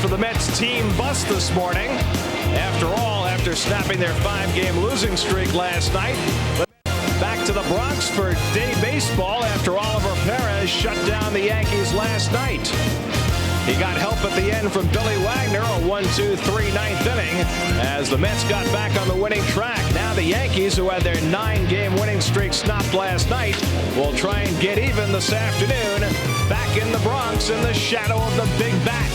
for the Mets team bus this morning. After all, after snapping their 5-game losing streak last night, back to the Bronx for day baseball after Oliver Perez shut down the Yankees last night. He got help at the end from Billy Wagner, a 1-2-3 ninth inning, as the Mets got back on the winning track. Now the Yankees, who had their 9-game winning streak stopped last night, will try and get even this afternoon, back in the Bronx in the shadow of the big bat.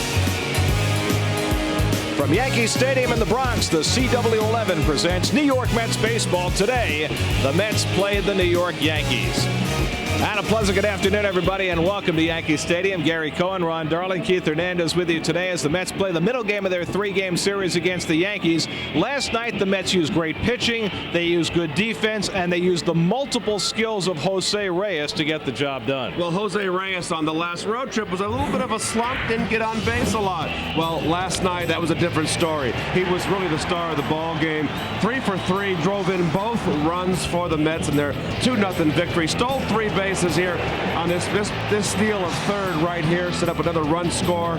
From Yankee Stadium in the Bronx, the CW11 presents New York Mets baseball today. The Mets play the New York Yankees. And a pleasant good afternoon, everybody, and welcome to Yankee Stadium. Gary Cohen, Ron Darling, Keith Hernandez with you today as the Mets play the middle game of their 3-game series against the Yankees. Last night, the Mets used great pitching, they used good defense, and they used the multiple skills of Jose Reyes to get the job done. Well, Jose Reyes on the last road trip was a little bit of a slump, didn't get on base a lot. Well, last night, that was a different story. He was really the star of the ball game. 3 for 3, drove in both runs for the Mets in their 2-0 victory. Stole 3 bases here on this steal of third right here, set up another run score.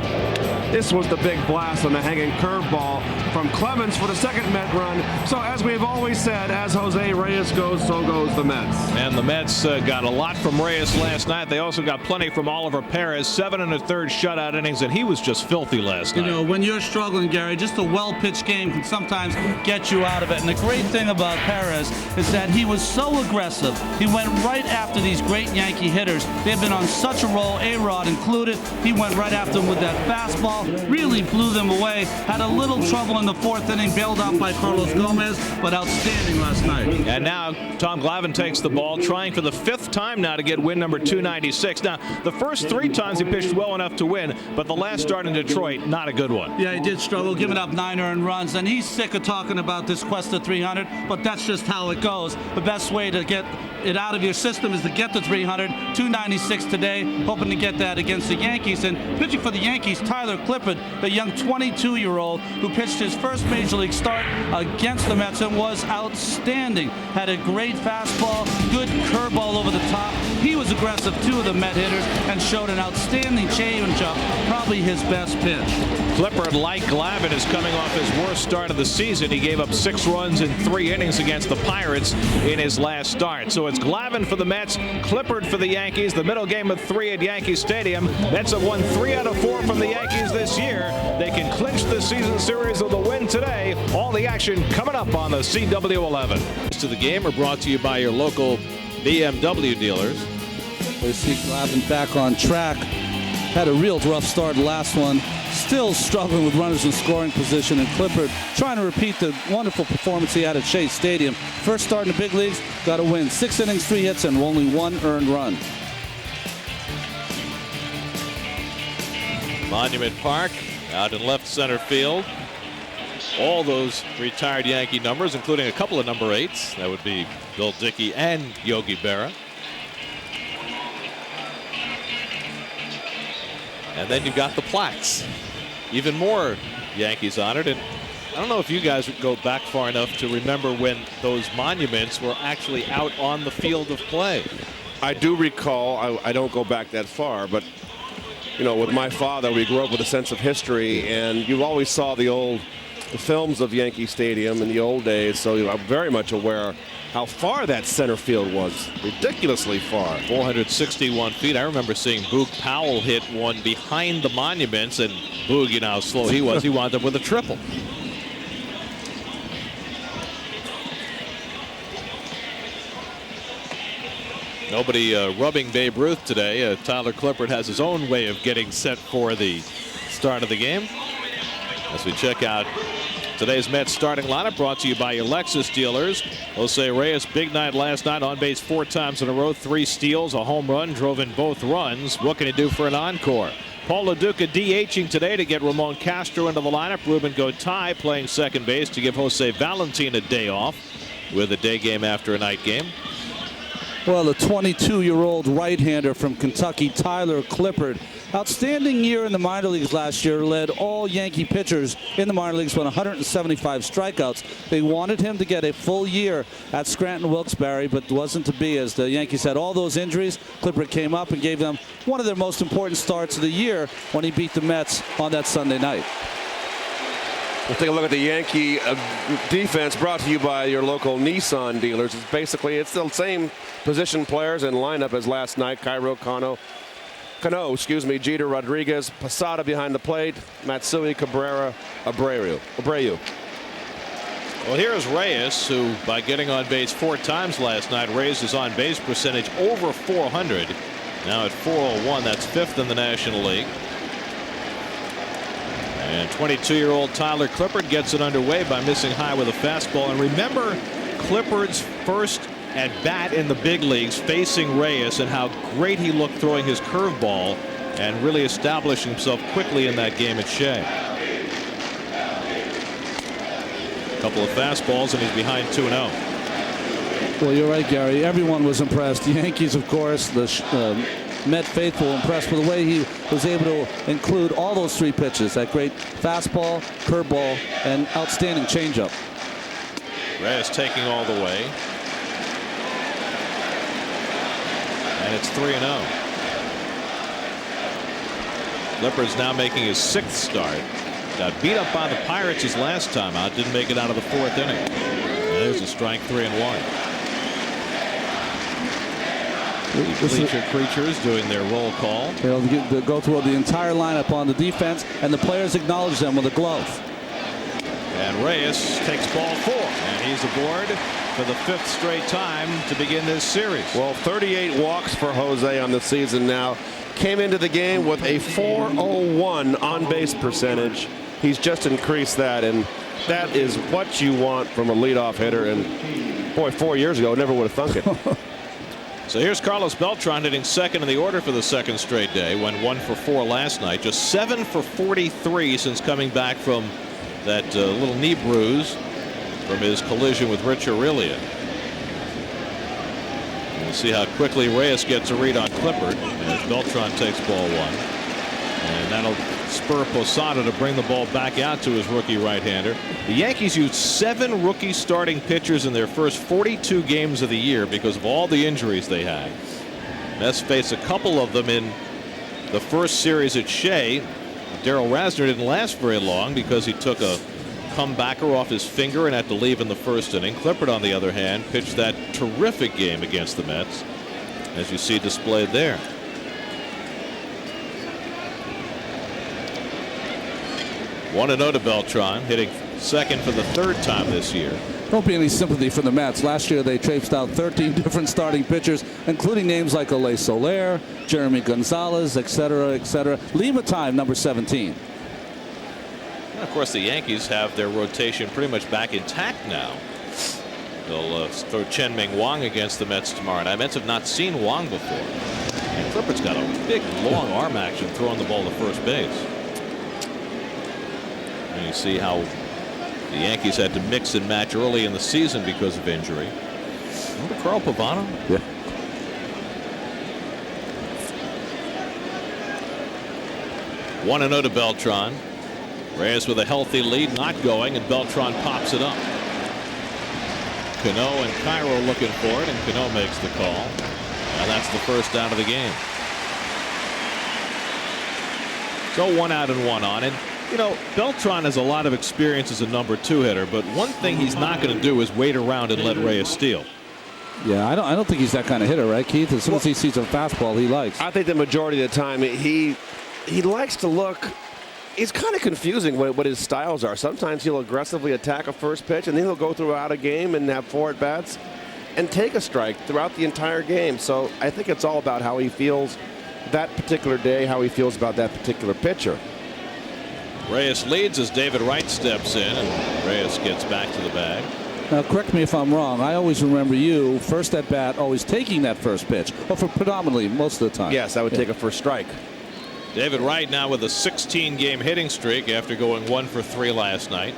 This was the big blast on the hanging curveball from Clemens for the second Met run. So as we've always said, as Jose Reyes goes, so goes the Mets. And the Mets got a lot from Reyes last night. They also got plenty from Oliver Perez, 7 1/3 shutout innings, and he was just filthy last night. You know, when you're struggling, Gary, just a well-pitched game can sometimes get you out of it. And the great thing about Perez is that he was so aggressive. He went right after these great Yankee hitters. They've been on such a roll, A-Rod included. He went right after them with that fastball, really blew them away. Had a little trouble in the 4th inning, bailed out by Carlos Gomez, but outstanding last night. And now Tom Glavine takes the ball, trying for the 5th time now to get win number 296. Now, the first 3 times he pitched well enough to win, but the last start in Detroit, not a good one. Yeah, he did struggle, giving up 9 earned runs, and he's sick of talking about this quest to 300, but that's just how it goes. The best way to get it out of your system is to get to 300. 296 today, hoping to get that against the Yankees. And pitching for the Yankees, Tyler Clippard, the young 22-year-old who pitched his first Major League start against the Mets and was outstanding. Had a great fastball, good curveball over the top. He was aggressive, 2 of the Met hitters, and showed an outstanding changeup, probably his best pitch. Clippard, like Glavine, is coming off his worst start of the season. He gave up 6 runs in 3 innings against the Pirates in his last start. So it's Glavine for the Mets, Clippard for the Yankees. The middle game of 3 at Yankee Stadium. Mets have won 3 out of 4 from the Yankees this year. They can clinch the season series with a win today. All the action coming up on the CW11. To the game are brought to you by your local BMW dealers. We see Glavine back on track. Had a real rough start last one. Still struggling with runners in scoring position, and Clippard trying to repeat the wonderful performance he had at Shea Stadium. First start in the big leagues, got a win. 6 innings, 3 hits, and only 1 earned run. Monument Park out in left center field. All those retired Yankee numbers, including a couple of number 8s. That would be Bill Dickey and Yogi Berra. And then you've got the plaques. Even more Yankees honored. And I don't know if you guys would go back far enough to remember when those monuments were actually out on the field of play. I do recall, I don't go back that far, but you know, with my father, we grew up with a sense of history, and you always saw the films of Yankee Stadium in the old days, so I'm very much aware how far that center field was. Ridiculously far. 461 feet. I remember seeing Boog Powell hit one behind the monuments, and Boog, you know how slow he was. He wound up with a triple. Nobody rubbing Babe Ruth today. Tyler Clippard has his own way of getting set for the start of the game. As we check out today's Mets starting lineup, brought to you by your Lexus dealers. Jose Reyes, big night last night, on base 4 times in a row, 3 steals, a home run, drove in both runs. What can he do for an encore? Paul LaDuca DHing today to get Ramon Castro into the lineup. Ruben Gotay playing second base to give Jose Valentin a day off with a day game after a night game. Well, the 22-year-old right-hander from Kentucky, Tyler Clippard, outstanding year in the minor leagues last year, led all Yankee pitchers in the minor leagues with 175 strikeouts. They wanted him to get a full year at Scranton Wilkes-Barre, but wasn't to be, as the Yankees had all those injuries. Clippard came up and gave them one of their most important starts of the year when he beat the Mets on that Sunday night. We'll take a look at the Yankee defense, brought to you by your local Nissan dealers. It's the same position players in lineup as last night. Cano, Jeter, Rodriguez, Posada behind the plate, Matsui, Cabrera, Abreu. Well, here's Reyes, who, by getting on base 4 times last night, raised his on-base percentage over 400. Now at 401, that's 5th in the National League. And 22-year-old Tyler Clippard gets it underway by missing high with a fastball. And remember Clippard's first at bat in the big leagues facing Reyes, and how great he looked throwing his curveball and really establishing himself quickly in that game at Shea. A couple of fastballs and he's behind 2-0. Well, you're right, Gary. Everyone was impressed. The Yankees, of course, the Met faithful, impressed with the way he was able to include all those 3 pitches. That great fastball, curveball, and outstanding changeup. Reyes taking all the way. And it's 3-0. Clippard's now making his 6th start. Got beat up by the Pirates his last time out. Didn't make it out of the 4th inning. And there's a strike, 3-1. The bleacher creatures doing their roll call. They'll go through the entire lineup on the defense, and the players acknowledge them with a glove. And Reyes takes ball 4, and he's aboard for the 5th straight time to begin this series. Well, 38 walks for Jose on the season now. Came into the game with a 401 on-base percentage. He's just increased that, and that is what you want from a leadoff hitter. And boy, 4 years ago, never would have thunk it. So here's Carlos Beltran hitting 2nd in the order for the 2nd straight day. Went 1 for 4 last night. Just 7 for 43 since coming back from that little knee bruise from his collision with Rich Aurelian. We'll see how quickly Reyes gets a read on Clippard as Beltran takes ball 1. And that'll spur Posada to bring the ball back out to his rookie right-hander. The Yankees used 7 rookie starting pitchers in their first 42 games of the year because of all the injuries they had. Mets faced a couple of them in the first series at Shea. Darryl Rasner didn't last very long because he took a comebacker off his finger and had to leave in the 1st inning. Clippard, on the other hand, pitched that terrific game against the Mets, as you see displayed there. 1-0 to Beltran, hitting 2nd for the 3rd time this year. Don't be any sympathy for the Mets. Last year they traipsed out 13 different starting pitchers, including names like Ole Soler, Jeremy Gonzalez, etc., etc. Lima time, number 17. And of course, the Yankees have their rotation pretty much back intact now. They'll throw Chen Ming Wang against the Mets tomorrow night. Mets have not seen Wang before. And Clippard's got a big, long arm action throwing the ball to first base. And you see how the Yankees had to mix and match early in the season because of injury. Remember Carl Pavano? Yeah. One 1-0 to Beltran. Reyes with a healthy lead, not going, and Beltran pops it up. Cano and Cairo looking for it, and Cano makes the call. And that's the first out of the game. So 1 out and 1 on. And you know, Beltran has a lot of experience as a number 2 hitter, but one thing he's not going to do is wait around and let Reyes steal. Yeah, I don't think he's that kind of hitter, right, Keith? As soon as he sees a fastball, he likes. I think the majority of the time he likes to look. It's kind of confusing what his styles are. Sometimes he'll aggressively attack a first pitch, and then he'll go throughout a game and have 4 at-bats and take a strike throughout the entire game. So I think it's all about how he feels that particular day, how he feels about that particular pitcher. Reyes leads as David Wright steps in, and Reyes gets back to the bag. Now, correct me if I'm wrong. I always remember you, first at bat, always taking that first pitch, or for predominantly most of the time. Yes, I would take a first strike. David Wright now with a 16-game hitting streak after going 1 for 3 last night.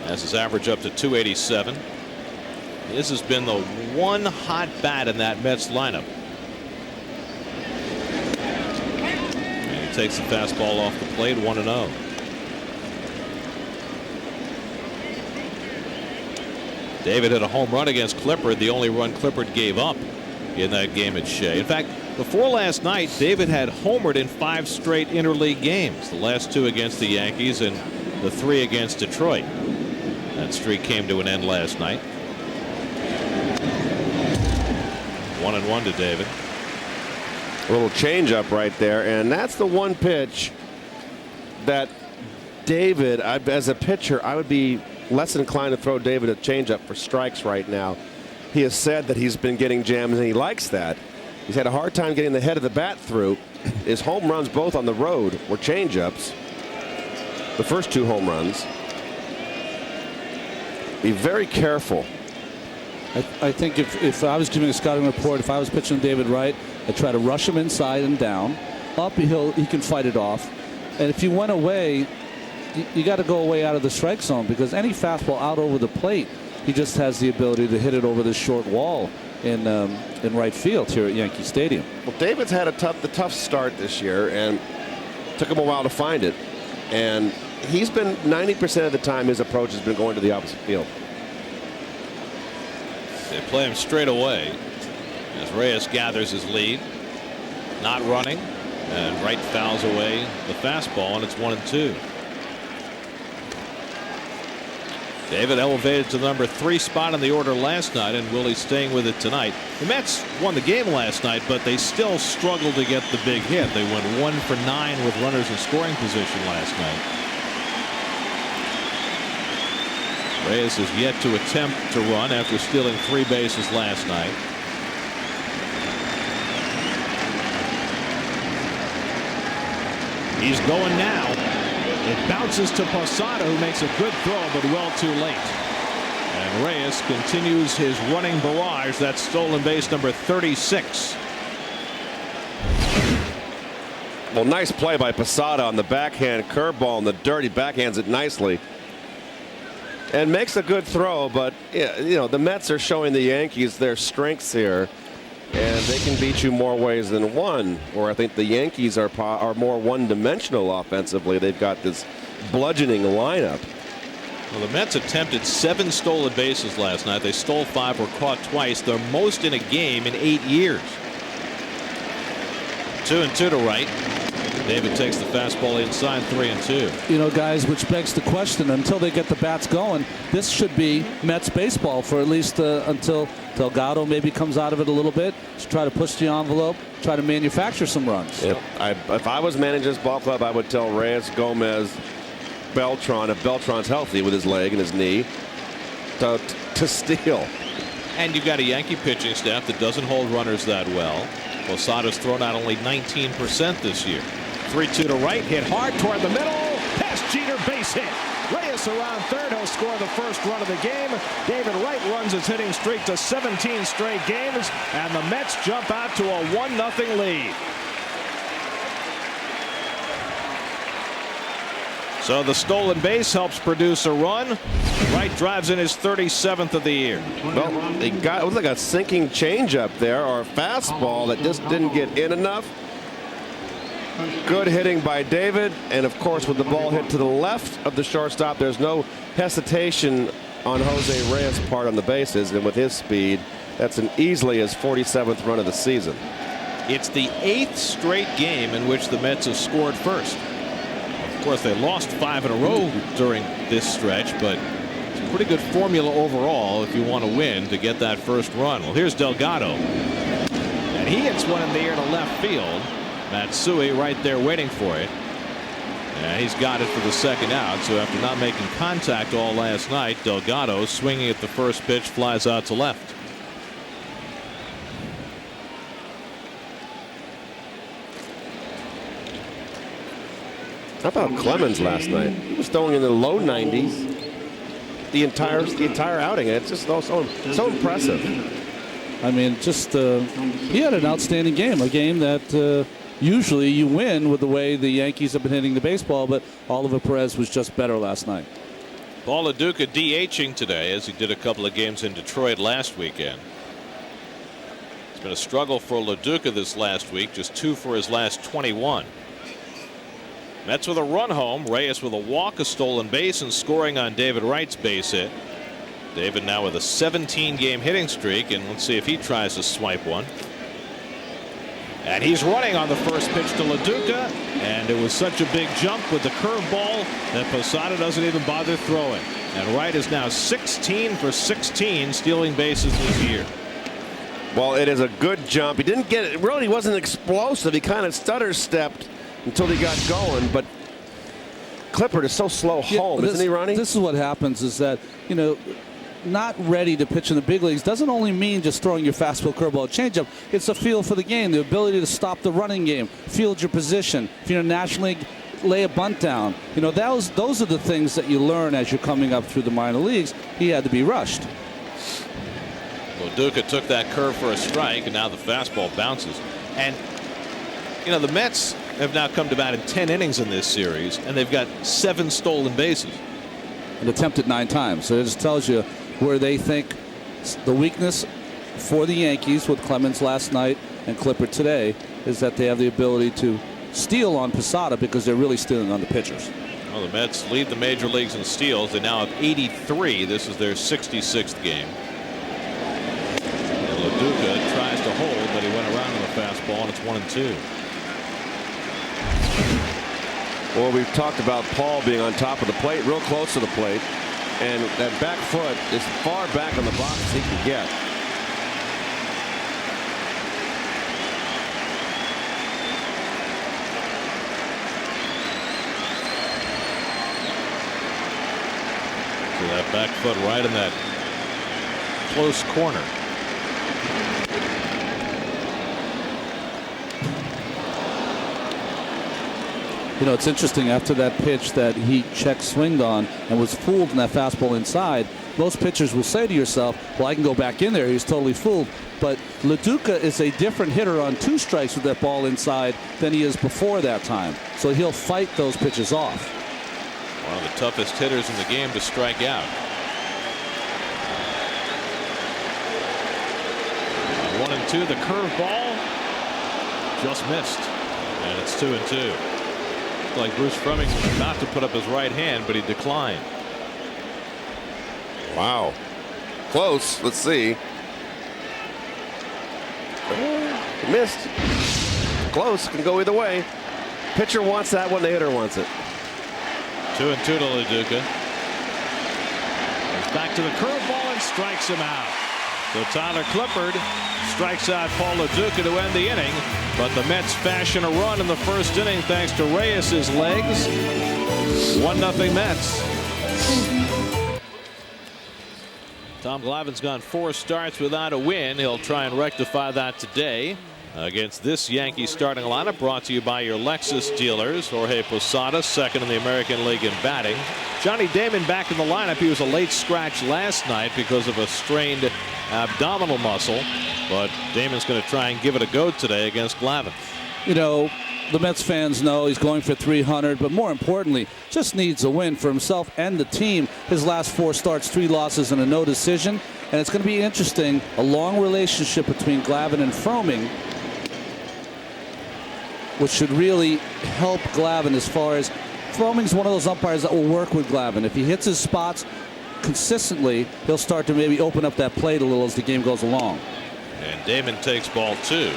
Has his average up to 287. This has been the one hot bat in that Mets lineup. And he takes the fastball off the plate, 1-0. David hit a home run against Clippard, the only run Clippard gave up in that game at Shea. In fact, before last night, David had homered in 5 straight interleague games, the last 2 against the Yankees and the 3 against Detroit. That streak came to an end last night. 1-1 to David. A little changeup right there, and that's the one pitch that David, as a pitcher, I would be less inclined to throw David a changeup for strikes right now. He has said that he's been getting jams and he likes that. He's had a hard time getting the head of the bat through. His home runs both on the road were changeups. The first 2 home runs. Be very careful. I think if I was giving a scouting report, if I was pitching David Wright, I'd try to rush him inside and down. Up, he can fight it off. And if you went away, you got to go away out of the strike zone, because any fastball out over the plate, he just has the ability to hit it over this short wall in right field here at Yankee Stadium. Well, David's had the tough start this year, and took him a while to find it. And he's been 90% of the time his approach has been going to the opposite field. They play him straight away as Reyes gathers his lead. Not running, and Wright fouls away the fastball, and it's 1-2. David elevated to the number 3 spot in the order last night, and Willie's staying with it tonight. The Mets won the game last night, but they still struggled to get the big hit. They went 1 for 9 with runners in scoring position last night. Reyes has yet to attempt to run after stealing 3 bases last night. He's going now. It bounces to Posada, who makes a good throw, but well too late. And Reyes continues his running barrage. That's stolen base number 36. Well, nice play by Posada on the backhand curveball in the dirt. He backhands it nicely and makes a good throw. But you know, the Mets are showing the Yankees their strengths here, and they can beat you more ways than one. Where I think the Yankees are more one-dimensional offensively. They've got this bludgeoning lineup. Well, the Mets attempted 7 stolen bases last night. They stole 5, were caught twice. Their most in a game in 8 years. 2-2 to Wright. David takes the fastball inside, 3-2. You know, guys, which begs the question, until they get the bats going, this should be Mets baseball for at least until Delgado maybe comes out of it a little bit, to try to push the envelope, try to manufacture some runs. If I was managing this ball club, I would tell Reyes, Gomez, Beltran, if Beltran's healthy with his leg and his knee, to steal. And you've got a Yankee pitching staff that doesn't hold runners that well. Posada's thrown out only 19% this year. 3-2 to Wright, hit hard toward the middle, past Jeter, base hit. Reyes around third, he'll score the first run of the game. David Wright runs his hitting streak to 17 straight games, and the Mets jump out to a 1-0 lead. So the stolen base helps produce a run. Wright drives in his 37th of the year. Well, it was like a sinking changeup there, or a fastball that just didn't get in enough. Good hitting by David, and of course with the ball hit to the left of the shortstop, there's no hesitation on Jose Reyes' part on the bases, and with his speed, that's easily his 47th run of the season. It's the 8th straight game in which the Mets have scored first. Of course, they lost 5 in a row during this stretch, but it's a pretty good formula overall if you want to win to get that first run. Well, here's Delgado, and he hits one in the air to left field. Matsui right there waiting for it. And he's got it for the second out. So after not making contact all last night, Delgado swinging at the first pitch, flies out to left. How about Clemens last night? He was throwing in the low 90s the entire outing. It's just so impressive. I mean, just he had an outstanding game, a game that usually you win with the way the Yankees have been hitting the baseball, but Oliver Perez was just better last night. Paul Lo Duca DHing today, as he did a couple of games in Detroit last weekend. It's been a struggle for Lo Duca this last week, just 2 for his last 21. Mets with a run home. Reyes with a walk, a stolen base, and scoring on David Wright's base hit. David now with a 17-game hitting streak, and let's see if he tries to swipe one. And he's running on the first pitch to Lo Duca, and it was such a big jump with the curveball that Posada doesn't even bother throwing. And Wright is now 16 for 16 stealing bases this year. Well, it is a good jump. He didn't get it. Really wasn't explosive. He kind of stutter stepped until he got going. But Clippard is so slow home. Isn't he, Ronnie? This is what happens is that, you know, not ready to pitch in the big leagues doesn't only mean just throwing your fastball, curveball, changeup. It's a feel for the game, the ability to stop the running game, field your position. If you're in a National League, lay a bunt down. You know, those are the things that you learn as you're coming up through the minor leagues. He had to be rushed. Lo Duca took that curve for a strike, and now the fastball bounces. And, you know, the Mets have now come to bat in 10 innings in this series, and they've got 7 stolen bases. And attempted 9 times. So it just tells you where they think the weakness for the Yankees with Clemens last night and Clippard today is that they have the ability to steal on Posada because they're really stealing on the pitchers. Well, the Mets lead the major leagues in steals. They now have 83. This is their 66th game. And Lo Duca tries to hold, but he went around on the fastball, and it's 1-2. Well, we've talked about Paul being on top of the plate, real close to the plate. And that back foot is far back on the box as he can get. So that back foot right in that close corner. You know, it's interesting, after that pitch that he check swinged on and was fooled in that fastball inside, most pitchers will say to yourself, well, I can go back in there. He was totally fooled. But Lo Duca is a different hitter on 2 strikes with that ball inside than he is before that time. So he'll fight those pitches off. One of the toughest hitters in the game to strike out. 1-2, the curveball just missed, and it's 2-2. Like Bruce Fleming was about to put up his right hand, but he declined. Wow. Close. Let's see. Missed. Close. Can go either way. Pitcher wants that one. The hitter wants it. 2-2 to Lo Duca. He's back to the curveball and strikes him out. So Tyler Clippard strikes out Paul Lo Duca to end the inning, but the Mets fashion a run in the first inning thanks to Reyes' legs. 1-0 Mets. Tom Glavine's gone 4 starts without a win. He'll try and rectify that today against this Yankee starting lineup, brought to you by your Lexus dealers. Jorge Posada, second in the American League in batting. Johnny Damon back in the lineup. He was a late scratch last night because of a strained abdominal muscle, but Damon's going to try and give it a go today against Glavine. You know, the Mets fans know he's going for 300, but more importantly, just needs a win for himself and the team. His last 4 starts, 3 losses and a no decision. And it's going to be interesting, a long relationship between Glavine and Fromming, which should really help Glavine as far as Fromming's one of those umpires that will work with Glavine. If he hits his spots consistently, he'll start to maybe open up that plate a little as the game goes along. And Damon takes ball 2.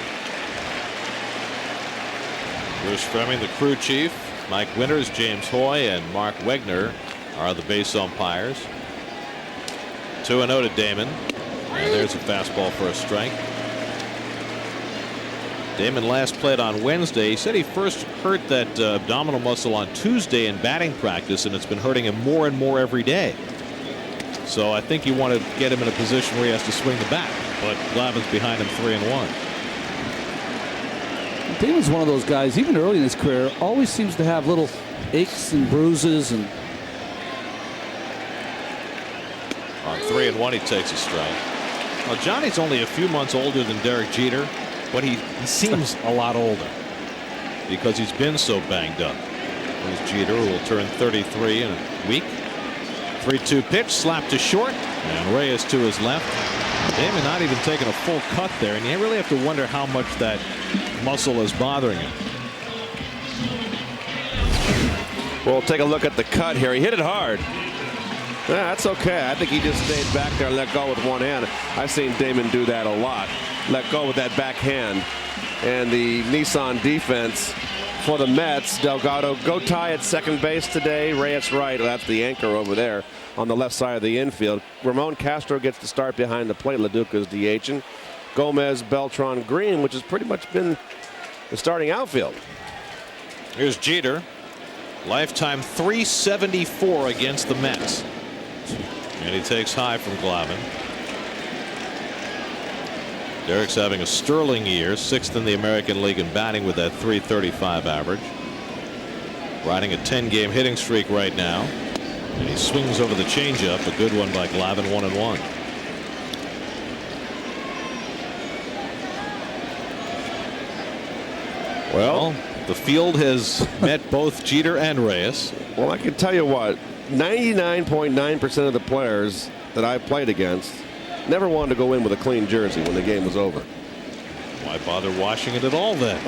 Bruce Fleming, the crew chief, Mike Winters, James Hoy, and Mark Wegner are the base umpires. 2-0 to Damon, and there's a fastball for a strike. Damon last played on Wednesday. He said he first hurt that abdominal muscle on Tuesday in batting practice, and it's been hurting him more and more every day. So I think you want to get him in a position where he has to swing the bat, but Glavine's behind him 3-1. Damon's one of those guys, even early in his career, always seems to have little aches and bruises. And on 3-1, he takes a strike. Well, Johnny's only a few months older than Derek Jeter, but he seems a lot older because he's been so banged up. There's Jeter, who will turn 33 in a week. 3-2 pitch, slapped to short, and Reyes to his left. Damon not even taking a full cut there, and you really have to wonder how much that muscle is bothering him. We'll take a look at the cut here. He hit it hard. Yeah, that's okay. I think he just stayed back there and let go with one hand. I've seen Damon do that a lot. Let go with that backhand. And the Nissan defense for the Mets. Delgado go tie at second base today. Reyes right. That's the anchor over there on the left side of the infield. Roman Castro gets to start behind the plate. LaDuca's DHing. Gomez, Beltran, Green, which has pretty much been the starting outfield. Here's Jeter. Lifetime .374 against the Mets. And he takes high from Glavine. Derek's having a sterling year, 6th in the American League in batting with that .335 average. Riding a 10-game hitting streak right now. And he swings over the changeup. A good one by Glavine, 1-1. Well, the field has met both Jeter and Reyes. Well, I can tell you what, 99.9% of the players that I played against never wanted to go in with a clean jersey when the game was over. Why bother washing it at all then?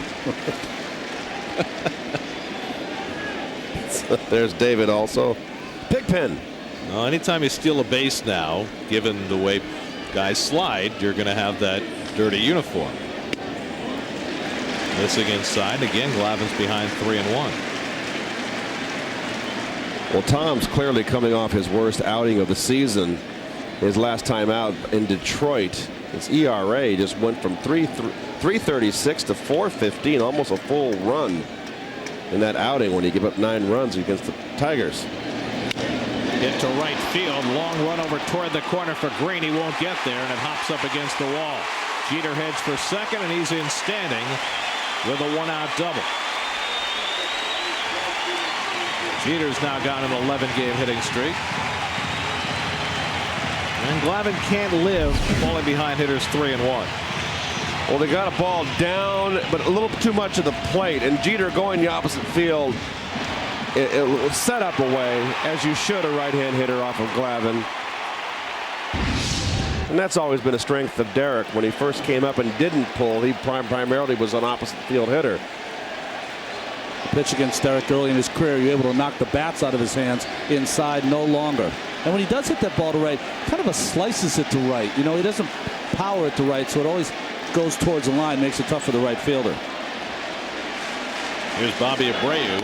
There's David also. Pigpen. Well, anytime you steal a base now, given the way guys slide, you're going to have that dirty uniform. Missing inside. Again, Glavine's behind 3-1. Well, Tom's clearly coming off his worst outing of the season. His last time out in Detroit, his ERA just went from 3.36 to 4.15, almost a full run in that outing when he gave up 9 runs against the Tigers. Hit to right field. Long run over toward the corner for Green. He won't get there, and it hops up against the wall. Jeter heads for second, and he's in standing with a 1-out double. Jeter's now got an 11-game hitting streak. And Glavine can't live falling behind hitters 3-1. Well, they got a ball down, but a little too much of the plate. And Jeter going the opposite field. It was set up away, as you should a right-hand hitter off of Glavine. And that's always been a strength of Derek. When he first came up and didn't pull, he primarily was an opposite field hitter. Pitch against Derek early in his career, you're able to knock the bats out of his hands inside no longer. And when he does hit that ball to right, kind of slices it to right. You know, he doesn't power it to right, so it always goes towards the line, makes it tough for the right fielder. Here's Bobby Abreu.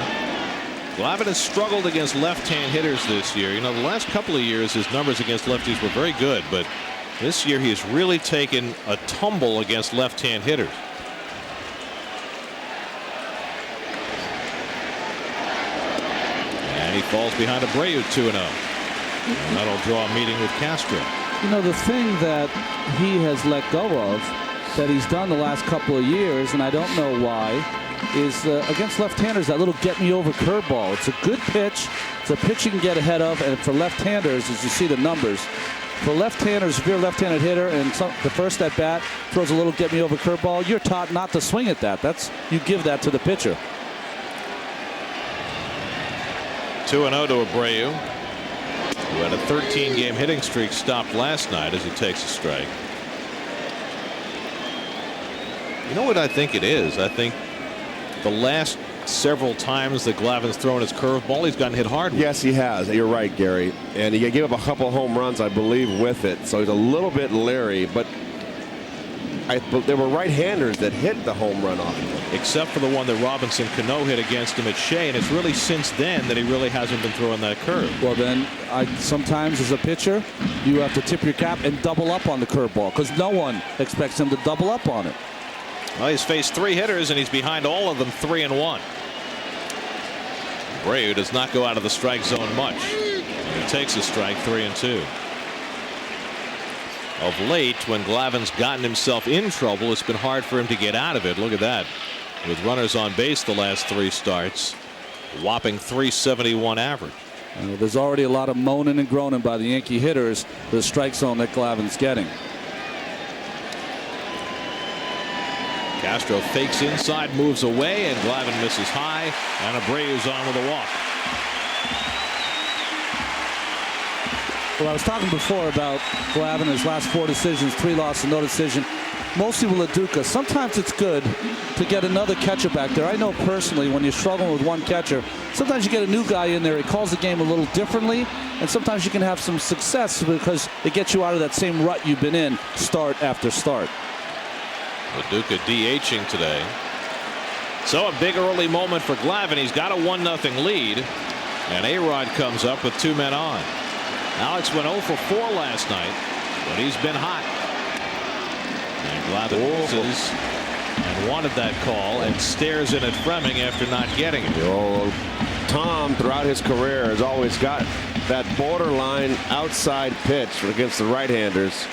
Glavine has struggled against left-hand hitters this year. You know, the last couple of years his numbers against lefties were very good, but this year he has really taken a tumble against left-hand hitters. And he falls behind Abreu 2-0. And that'll draw a meeting with Castro. You know, the thing that he has let go of, that he's done the last couple of years, and I don't know why, is against left-handers, that little get-me-over curveball. It's a good pitch. It's a pitch you can get ahead of, and for left-handers, as you see the numbers, for left-handers, if you're a left-handed hitter and the first at bat throws a little get-me-over curveball, you're taught not to swing at that. You give that to the pitcher. 2-0 to Abreu, who had a 13-game hitting streak stopped last night as he takes a strike. You know what I think it is? I think the last several times that Glavine's thrown his curveball, he's gotten hit hard with. Yes, he has. You're right, Gary. And he gave up a couple of home runs, I believe, with it. So he's a little bit leery. But there were right-handers that hit the home run off of him. Except for the one that Robinson Cano hit against him at Shea. And it's really since then that he really hasn't been throwing that curve. Well, then, sometimes as a pitcher, you have to tip your cap and double up on the curveball because no one expects him to double up on it. Well, he's faced 3 hitters, and he's behind all of them 3-1. Abreu does not go out of the strike zone much. And he takes a strike, 3-2. Of late, when Glavine's gotten himself in trouble, it's been hard for him to get out of it. Look at that. With runners on base the last 3 starts, whopping .371 average. There's already a lot of moaning and groaning by the Yankee hitters, the strike zone that Glavine's getting. Castro fakes inside, moves away, and Glavine misses high, and Abreu's on with a walk. Well, I was talking before about Glavine, his last 4 decisions, 3 losses, no decision. Mostly with Laduca. Sometimes it's good to get another catcher back there. I know personally when you're struggling with one catcher, sometimes you get a new guy in there. He calls the game a little differently, and sometimes you can have some success because it gets you out of that same rut you've been in start after start. Laduca DHing today. So a big early moment for Glavine. He's got a 1-0 lead, and A-Rod comes up with 2 men on. Alex went 0 for 4 last night, but he's been hot. And Glavine misses and wanted that call and stares in at Fleming after not getting it. Oh, Tom, throughout his career, has always got that borderline outside pitch against the right-handers.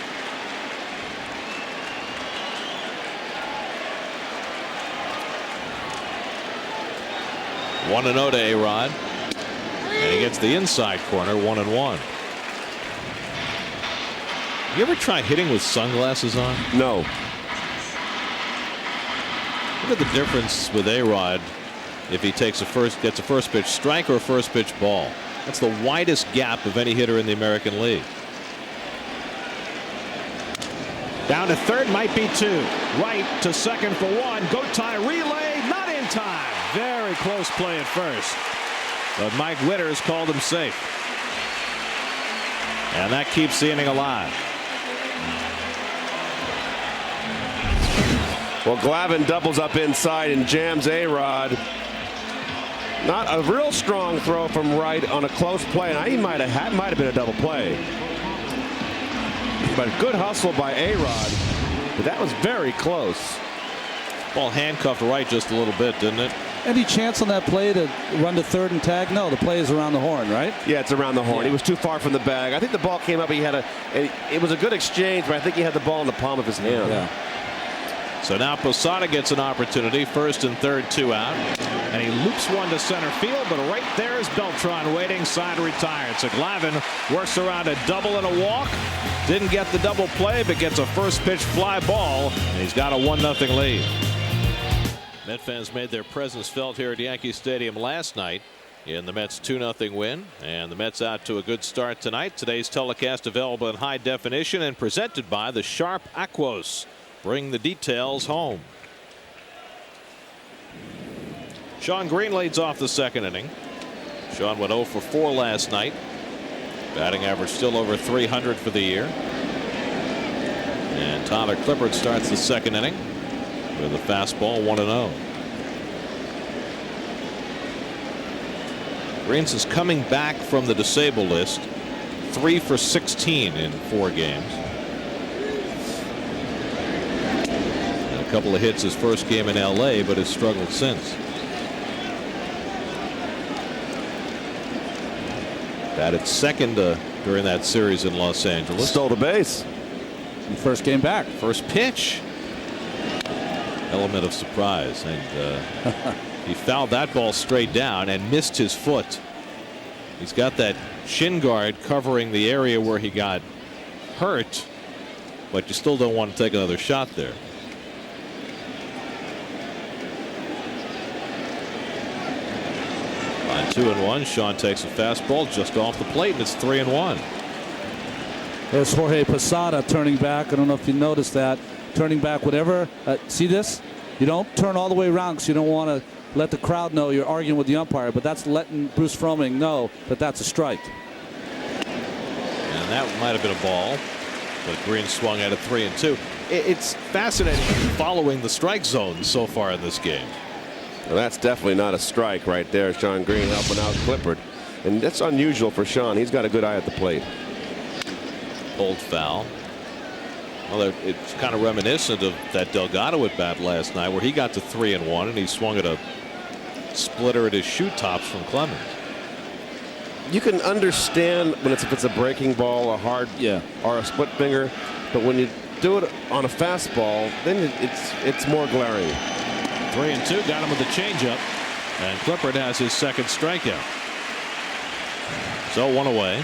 One and 0 to A-Rod, and he gets the inside corner, 1-1. You ever try hitting with sunglasses on? No. Look at the difference with A-Rod if he gets a first pitch strike or a first pitch ball. That's the widest gap of any hitter in the American League. Down to third, might be 2. Right to second for 1. Go tie relay, not in time. Very close play at first, but Mike Witters called him safe, and that keeps the inning alive. Well, Glavine doubles up inside and jams A-Rod. Not a real strong throw from right on a close play, and he might have been a double play. But good hustle by A-Rod, but that was very close. Ball handcuffed right just a little bit, didn't it? Any chance on that play to run to third and tag? No, the play is around the horn, right? Yeah, it's around the horn. Yeah. He was too far from the bag. I think the ball came up. It was a good exchange, but I think he had the ball in the palm of his hand. Yeah. So now Posada gets an opportunity. First and third, 2 out. And he loops one to center field, but right there is Beltran waiting, side retired. So Glavine works around a double and a walk. Didn't get the double play, but gets a first pitch fly ball, and he's got a 1-0 lead. Met fans made their presence felt here at Yankee Stadium last night in the Mets 2-0 win, and the Mets out to a good start tonight. Today's telecast available in high definition and presented by the Sharp Aquos. Bring the details home. Shawn Green leads off the second inning. Shawn went 0 for 4 last night. Batting average still over 300 for the year. And Tyler Clippard starts the second inning with a fastball, 1-0. Greens is coming back from the disabled list, 3 for 16 in 4 games. And a couple of hits his first game in LA, but has struggled since. Batted second during that series in Los Angeles. Stole the base. First game back. First pitch. Element of surprise, and he fouled that ball straight down and missed his foot. He's got that shin guard covering the area where he got hurt, but you still don't want to take another shot there. On 2-1, Shawn takes a fastball just off the plate, and it's 3-1. There's Jorge Posada turning back. I don't know if you noticed that. Turning back, whatever. See this? You don't turn all the way around because you don't want to let the crowd know you're arguing with the umpire, but that's letting Bruce Froemming know that that's a strike. And that might have been a ball, but Green swung at it 3-2. It's fascinating following the strike zone so far in this game. Well, that's definitely not a strike right there. Shawn Green helping out Clippard, and that's unusual for Shawn. He's got a good eye at the plate. Old foul. Well, it's kind of reminiscent of that Delgado at bat last night where he got to 3-1 and he swung at a splitter at his shoe tops from Clemens. You can understand when if it's a breaking ball, a hard, or a split finger, but when you do it on a fastball, then it's more glaring. 3-2, got him with the changeup, and Clippard has his second strikeout. So 1 away.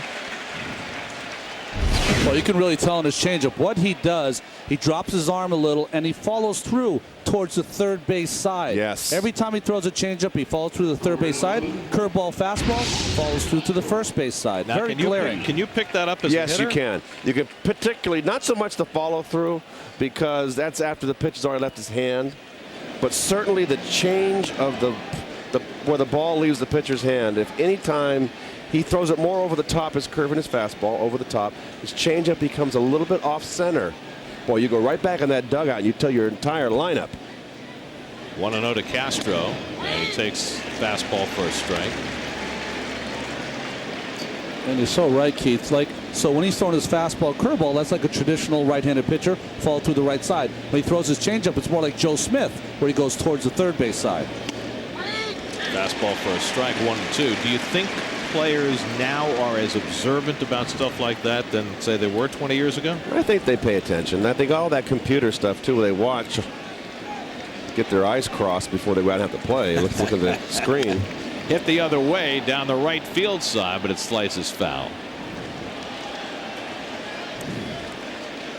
Well, you can really tell in his changeup what he does. He drops his arm a little and he follows through towards the third base side. Yes. Every time he throws a changeup, he follows through the third base side. Curveball, fastball, follows through to the first base side. Now, Very glaring. Can you pick that up as a hitter? Yes, you can. You can particularly, not so much the follow through, because that's after the pitch has already left his hand, but certainly the change of where the ball leaves the pitcher's hand. If any time he throws it more over the top, his curve and his fastball over the top, his changeup becomes a little bit off center. Boy, you go right back in that dugout and you tell your entire lineup. 1-0 to Castro, and he takes fastball for a strike. And you're so right, Keith. So when he's throwing his fastball curveball, that's like a traditional right-handed pitcher, fall through the right side. When he throws his changeup, it's more like Joe Smith, where he goes towards the third base side. Fastball for a strike, 1-2. Do you think players now are as observant about stuff like that than, say, they were 20 years ago? I think they pay attention. I think all that computer stuff, too, they watch, get their eyes crossed before they go out and have to play. Look at the screen. Hit the other way down the right field side, but it slices foul.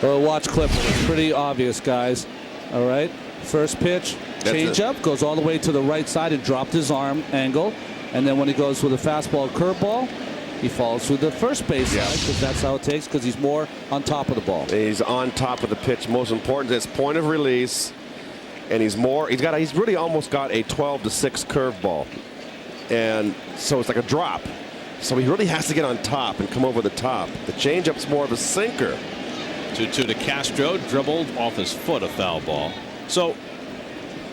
Well, watch Clippard. It's pretty obvious, guys. All right. First pitch, changeup, goes all the way to the right side and dropped his arm angle. And then when he goes with a fastball curveball, he falls through the first base side, because that's how it takes, because he's more on top of the ball. He's on top of the pitch. Most important is point of release. And he's really almost got a 12-6 curveball. And so it's like a drop. So he really has to get on top and come over the top. The changeup's more of a sinker. 2-2 to Castro, dribbled off his foot, a foul ball. So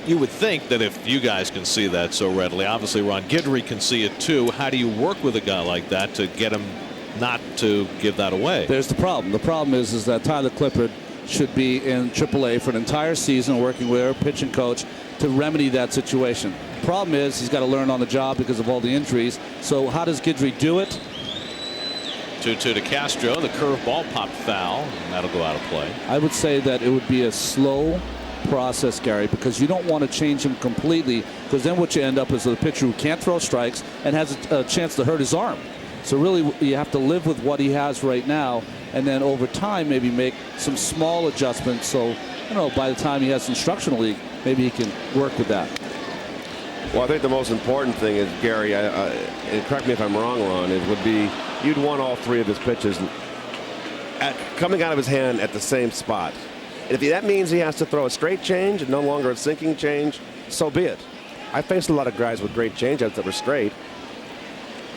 you would think that if you guys can see that so readily, obviously Ron Guidry can see it too. How do you work with a guy like that to get him not to give that away? There's the problem. The problem is that Tyler Clippard should be in AAA for an entire season, working with our pitching coach to remedy that situation. Problem is he's got to learn on the job because of all the injuries. So how does Guidry do it? 2-2 to Castro. The curveball popped foul, and that'll go out of play. I would say that it would be a slow process, Gary, because you don't want to change him completely, because then what you end up is a pitcher who can't throw strikes and has a chance to hurt his arm. So really you have to live with what he has right now, and then over time maybe make some small adjustments, so by the time he has instructional league, maybe he can work with that. Well, I think the most important thing is, Gary, and correct me if I'm wrong, Ron, it would be you'd want all three of his pitches coming out of his hand at the same spot. And if that means he has to throw a straight change and no longer a sinking change, so be it. I faced a lot of guys with great changeups that were straight.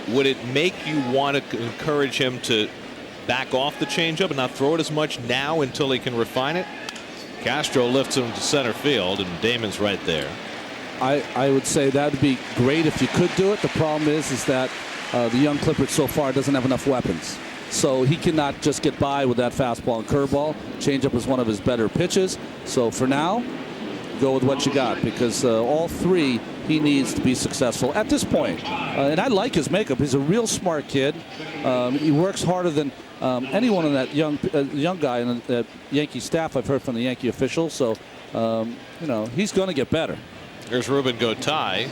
Would it make you want to encourage him to back off the changeup and not throw it as much now until he can refine it? Castro lifts him to center field, and Damon's right there. I would say that would be great if you could do it. The problem is that the young Clippard so far doesn't have enough weapons. So he cannot just get by with that fastball and curveball. Changeup is one of his better pitches. So for now, go with what you got, because all three he needs to be successful at this point. And I like his makeup. He's a real smart kid. He works harder than anyone on that young guy in the Yankee staff. I've heard from the Yankee officials. So he's going to get better. Here's Ruben Gotay,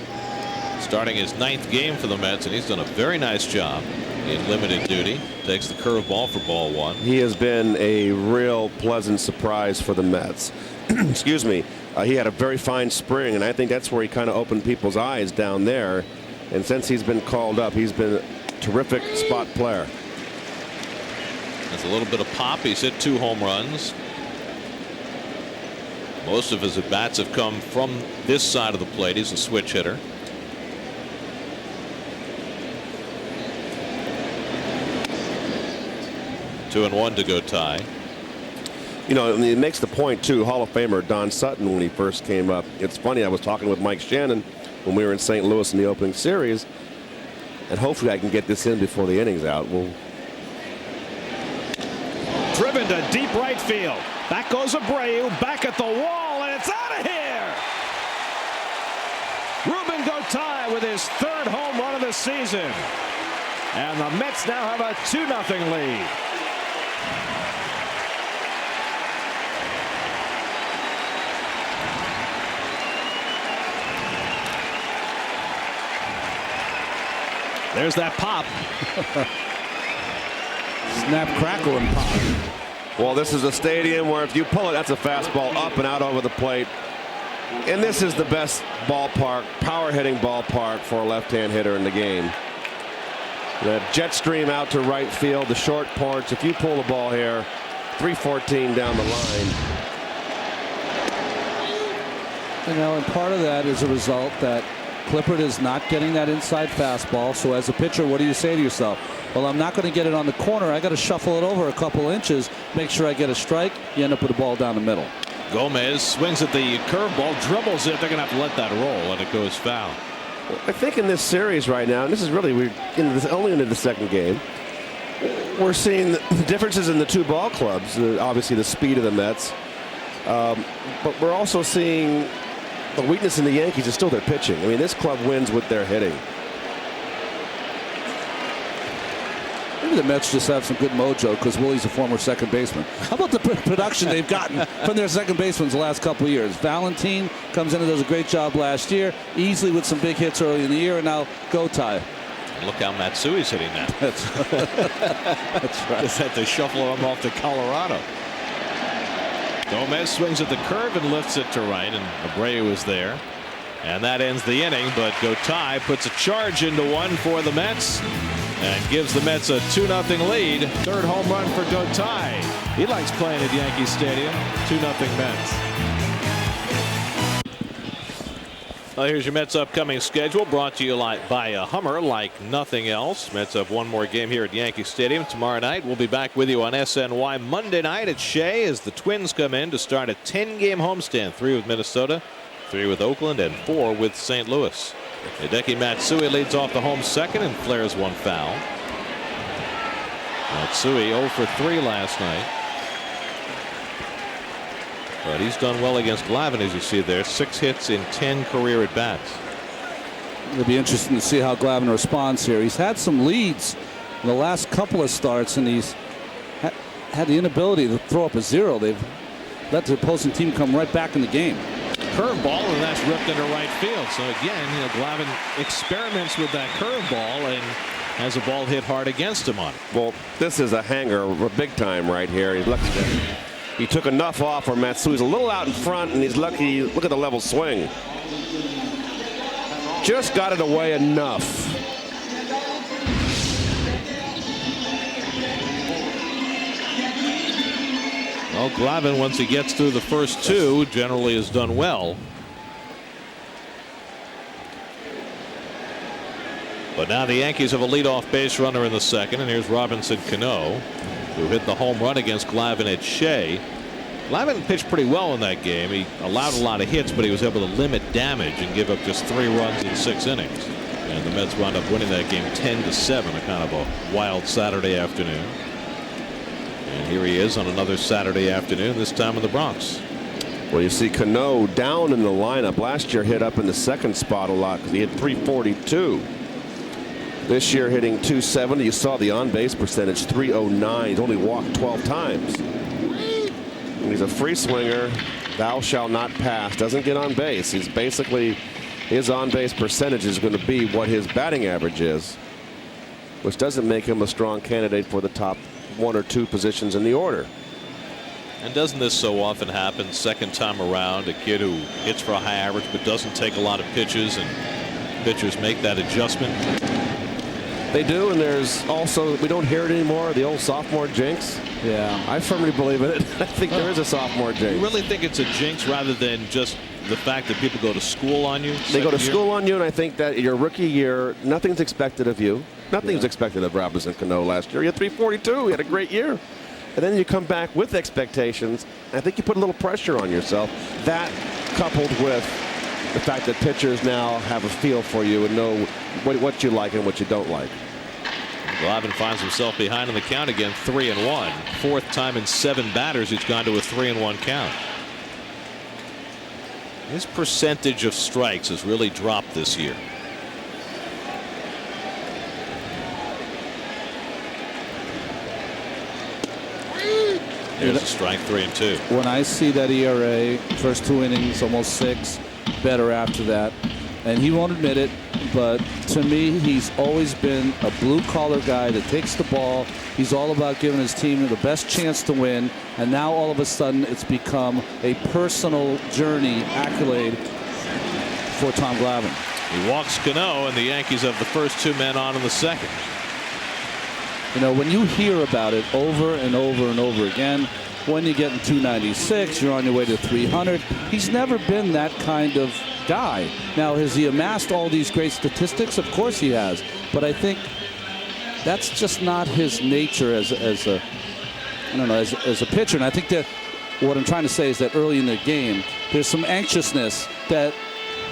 starting his 9th game for the Mets, and he's done a very nice job in limited duty. Takes the curveball for ball 1. He has been a real pleasant surprise for the Mets. Excuse me. He had a very fine spring, and I think that's where he kind of opened people's eyes down there. And since he's been called up, he's been a terrific spot player. There's a little bit of pop. He's hit 2 home runs. Most of his at-bats have come from this side of the plate. He's a switch hitter. Two and one to Gotay. It makes the point, too, Hall of Famer Don Sutton, when he first came up. It's funny, I was talking with Mike Shannon when we were in St. Louis in the opening series, and hopefully I can get this in before the inning's out. Driven to deep right field. Back goes Abreu, back at the wall, and it's out of here. Ruben Gotay with his 3rd home run of the season. And the Mets now have a 2-0 lead. There's that pop. Snap, crackle, and pop. Well, this is a stadium where if you pull it, that's a fastball up and out over the plate. And this is the best ballpark, power hitting ballpark for a left-hand hitter in the game. The jet stream out to right field, the short porch. If you pull the ball here, 314 down the line. You know, and part of that is a result that Clippard is not getting that inside fastball. So as a pitcher, what do you say to yourself? Well, I'm not going to get it on the corner. I got to shuffle it over a couple inches, make sure I get a strike. You end up with a ball down the middle. Gomez swings at the curveball, dribbles it. They're going to have to let that roll, and it goes foul. I think in this series right now, and this is really only into the second game, we're seeing the differences in the two ball clubs. Obviously, the speed of the Mets, but we're also seeing the weakness in the Yankees is still their pitching. I mean, this club wins with their hitting. Maybe the Mets just have some good mojo because Willie's a former second baseman. How about the production they've gotten from their second basemen the last couple of years? Valentin comes in and does a great job last year, easily with some big hits early in the year, and now Gotai. Look how Matsui's hitting now. That's right. Just had to shuffle him off to Colorado. Gomez swings at the curve and lifts it to right, and Abreu is there. And that ends the inning, but Gotai puts a charge into one for the Mets and gives the Mets a 2-0 lead. Third home run for Gotai. He likes playing at Yankee Stadium. 2-0 Mets. Well, here's your Mets upcoming schedule, brought to you by a Hummer like nothing else. Mets have one more game here at Yankee Stadium tomorrow night. We'll be back with you on SNY Monday night at Shea as the Twins come in to start a 10-game homestand. 3 with Minnesota, 3 with Oakland, and 4 with St. Louis. Hideki Matsui leads off the home second and flares one foul. Matsui 0 for 3 last night. But he's done well against Glavine, as you see there. 6 hits in 10 career at-bats. It'll be interesting to see how Glavine responds here. He's had some leads in the last couple of starts, and he's had the inability to throw up a zero. They've let the opposing team come right back in the game. Curveball, and that's ripped into right field. So again, Glavine experiments with that curveball and has a ball hit hard against him on it. Well, this is a hanger, big time right here. He's lucky that he took enough off where Matsui's a little out in front, and he's lucky. Look at the level swing. Just got it away enough. Well, Glavine, once he gets through the first 2, generally has done well. But now the Yankees have a leadoff base runner in the second, and here's Robinson Cano, who hit the home run against Glavine at Shea. Glavine pitched pretty well in that game. He allowed a lot of hits, but he was able to limit damage and give up just 3 runs in 6 innings. And the Mets wound up winning that game 10-7, a kind of a wild Saturday afternoon. And here he is on another Saturday afternoon, this time in the Bronx. Well, you see Cano down in the lineup. Last year hit up in the second spot a lot because he hit 342. This year hitting 270. You saw the on-base percentage, 309. He's only walked 12 times. And he's a free swinger. Thou shalt not pass. Doesn't get on base. He's basically, his on-base percentage is going to be what his batting average is, which doesn't make him a strong candidate for the top 1 or 2 positions in the order. And doesn't this so often happen second time around? A kid who hits for a high average but doesn't take a lot of pitches, and pitchers make that adjustment. They do, and there's also, we don't hear it anymore, the old sophomore jinx. Yeah, I firmly believe in it. I think there is a sophomore jinx. You really think it's a jinx rather than just the fact that people go to school on you? They go to school on you, and I think that your rookie year, nothing's expected of you. Nothing's expected of Robinson Cano last year. He had 342. He had a great year. And then you come back with expectations. I think you put a little pressure on yourself. That coupled with the fact that pitchers now have a feel for you and know what you like and what you don't like. Glavine finds himself behind in the count again, 3-1. 4th time in 7 batters he's gone to a 3-1 count. His percentage of strikes has really dropped this year. There's a strike, 3-2. When I see that ERA, first 2 innings, almost 6, better after that, and he won't admit it, but to me, he's always been a blue-collar guy that takes the ball. He's all about giving his team the best chance to win, and now all of a sudden it's become a personal journey accolade for Tom Glavine. He walks Cano, and the Yankees have the first 2 men on in the second. You know, when you hear about it over and over and over again, when you get in 296, you're on your way to 300. He's never been that kind of guy. Now, has he amassed all these great statistics? Of course he has. But I think that's just not his nature as a pitcher. And I think that what I'm trying to say is that early in the game, there's some anxiousness that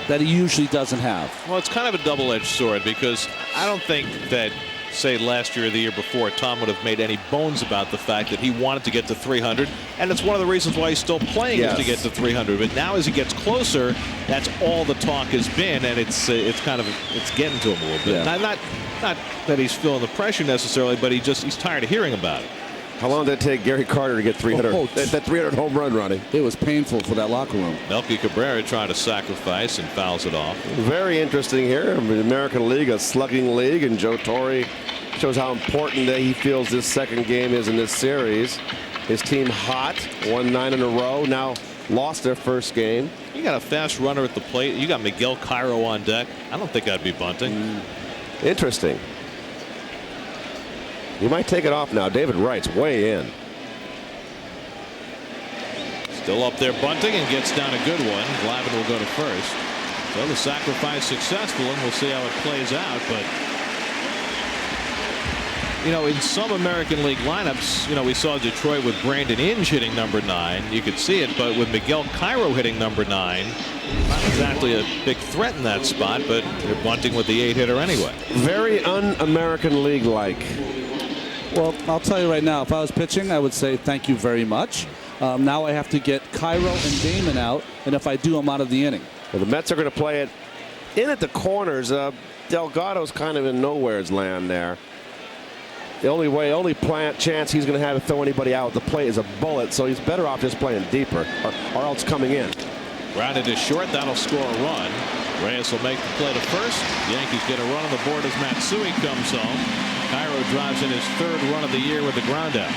he usually doesn't have. Well, it's kind of a double-edged sword, because I don't think that, say, last year or the year before, Tom would have made any bones about the fact that he wanted to get to 300, and it's one of the reasons why he's still playing is to get to 300. But now, as he gets closer, that's all the talk has been, and it's getting to him a little bit. Yeah. Not that he's feeling the pressure necessarily, but he's tired of hearing about it. How long did it take Gary Carter to get 300? That 300 home run, Ronnie. It was painful for that locker room. Melky Cabrera trying to sacrifice and fouls it off. Very interesting here. The American League, a slugging league, and Joe Torre shows how important that he feels this second game is in this series. His team hot, won 9 in a row, now lost their first game. You got a fast runner at the plate. You got Miguel Cairo on deck. I don't think I'd be bunting. Interesting. You might take it off now. David Wright's way in. Still up there bunting and gets down a good one. Glavine will go to first. So the sacrifice successful, and we'll see how it plays out. But you know, in some American League lineups, you know, we saw Detroit with Brandon Inge hitting number 9. You could see it, but with Miguel Cairo hitting number 9, not exactly a big threat in that spot, but they're bunting with the 8-hitter anyway. Very un-American League-like. Well, I'll tell you right now, if I was pitching, I would say thank you very much. Now I have to get Cairo and Damon out, and if I do, I'm out of the inning. Well, the Mets are going to play it in at the corners. Delgado's kind of in nowhere's land there. The only chance he's going to have to throw anybody out at the plate is a bullet, so he's better off just playing deeper or else coming in. Grounded to short, that'll score a run. Reyes will make the play to first. The Yankees get a run on the board as Matsui comes home. Cairo drives in his 3rd run of the year with the ground out.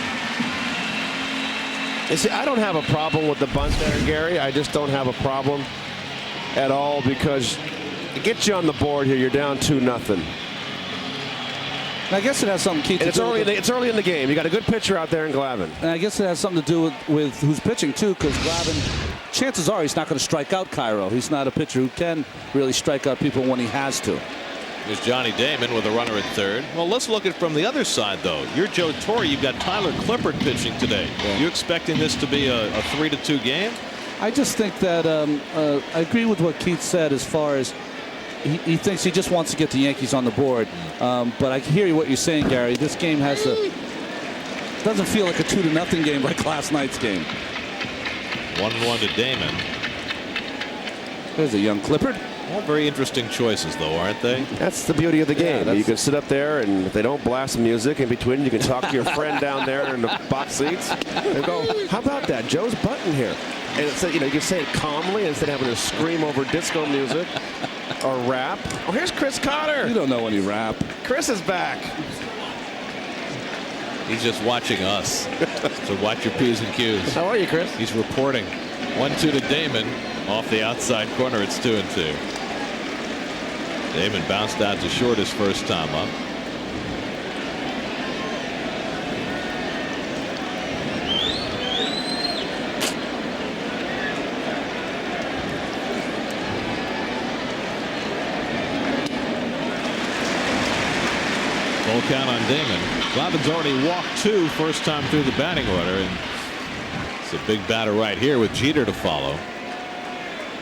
You see, I don't have a problem with the bunt there, Gary. I just don't have a problem at all, because it gets you on the board here. You're down 2-0. I guess it has something to do with it's early in the game. You got a good pitcher out there in Glavine. And I guess it has something to do with who's pitching too, because Glavine, chances are he's not going to strike out Cairo. He's not a pitcher who can really strike out people when he has to. There's Johnny Damon with a runner at 3rd. Well, let's look at it from the other side, though. You're Joe Torre. You've got Tyler Clippard pitching today. Yeah. You expecting this to be a 3-2 game? I just think that I agree with what Keith said as far as he thinks he just wants to get the Yankees on the board. But I hear what you're saying, Gary. This game doesn't feel like a 2-0 game like last night's game. 1-1 to Damon. There's a young Clippard. All very interesting choices, though, aren't they? That's the beauty of the game. Yeah, you can sit up there, and if they don't blast music in between, you can talk to your friend down there in the box seats and go, how about that? Joe's button here. And it's, you can say it calmly instead of having to scream over disco music or rap. Oh, here's Chris Cotter. You don't know any rap. Chris is back. He's just watching us. So watch your P's and Q's. How are you, Chris? He's reporting. 1-2 to Damon. Off the outside corner, it's 2-2. Damon bounced out to short his first time up. Full count on Damon. Glavine's already walked 2 first time through the batting order, and it's a big batter right here with Jeter to follow.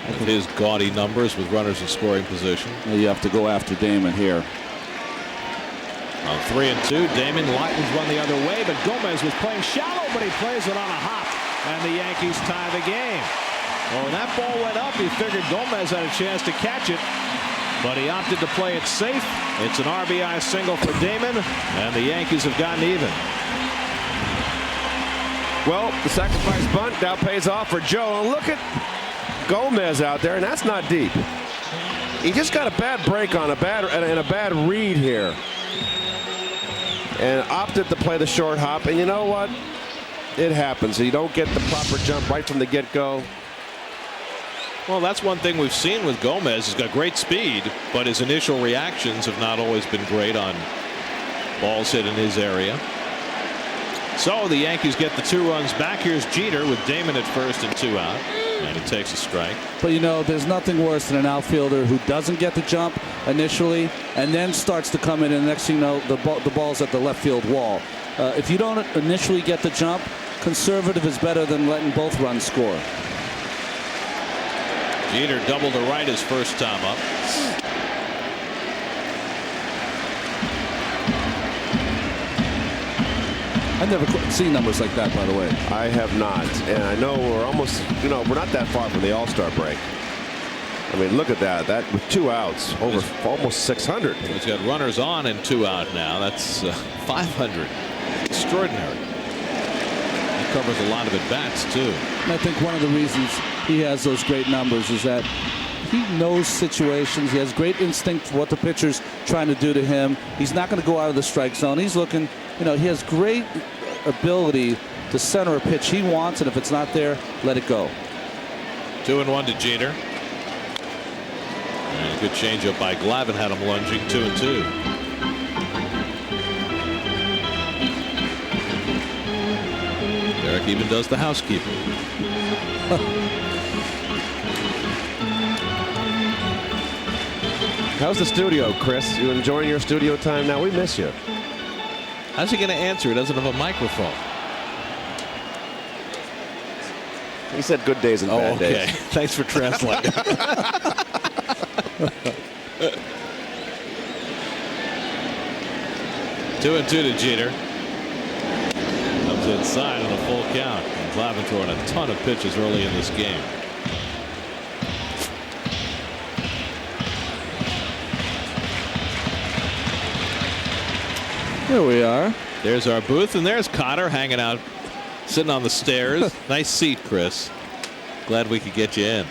With his gaudy numbers with runners in scoring position. You have to go after Damon here. On 3-2, Damon lightens one the other way, but Gomez was playing shallow, but he plays it on a hop, and the Yankees tie the game. Well, when that ball went up, he figured Gomez had a chance to catch it, but he opted to play it safe. It's an RBI single for Damon, and the Yankees have gotten even. Well, the sacrifice bunt now pays off for Joe. And look at Gomez out there, and that's not deep. He just got a bad break on a bad read here, and opted to play the short hop. And you know what? It happens. You don't get the proper jump right from the get-go. Well, that's one thing we've seen with Gomez. He's got great speed, but his initial reactions have not always been great on balls hit in his area. So the Yankees get the 2 runs back. Here's Jeter with Damon at first and 2 out. And he takes a strike. But you know, there's nothing worse than an outfielder who doesn't get the jump initially and then starts to come in, and the next thing you know, the ball's at the left field wall. If you don't initially get the jump, conservative is better than letting both runs score. Jeter doubled to right his first time up. I've never seen numbers like that, by the way. I have not, and I know we're almost, we're not that far from the All-Star break. I mean, look at that. That with 2 outs, over almost 600. He's got runners on and 2 out now. That's 500. Extraordinary. He covers a lot of at-bats, too. And I think one of the reasons he has those great numbers is that he knows situations. He has great instinct for what the pitcher's trying to do to him. He's not going to go out of the strike zone. He's looking, he has great ability to center a pitch he wants, and if it's not there, let it go. 2-1 to Jeter. And a good changeup by Glavine had him lunging. 2-2. Derek even does the housekeeping. How's the studio, Chris? You enjoying your studio time now? We miss you. How's he going to answer? He doesn't have a microphone. He said good days and bad days. Thanks for translating. 2-2 to Jeter. Comes inside on a full count. And Glavine throwing a ton of pitches early in this game. Here we are. There's our booth, and there's Cotter hanging out, sitting on the stairs. Nice seat, Chris. Glad we could get you in.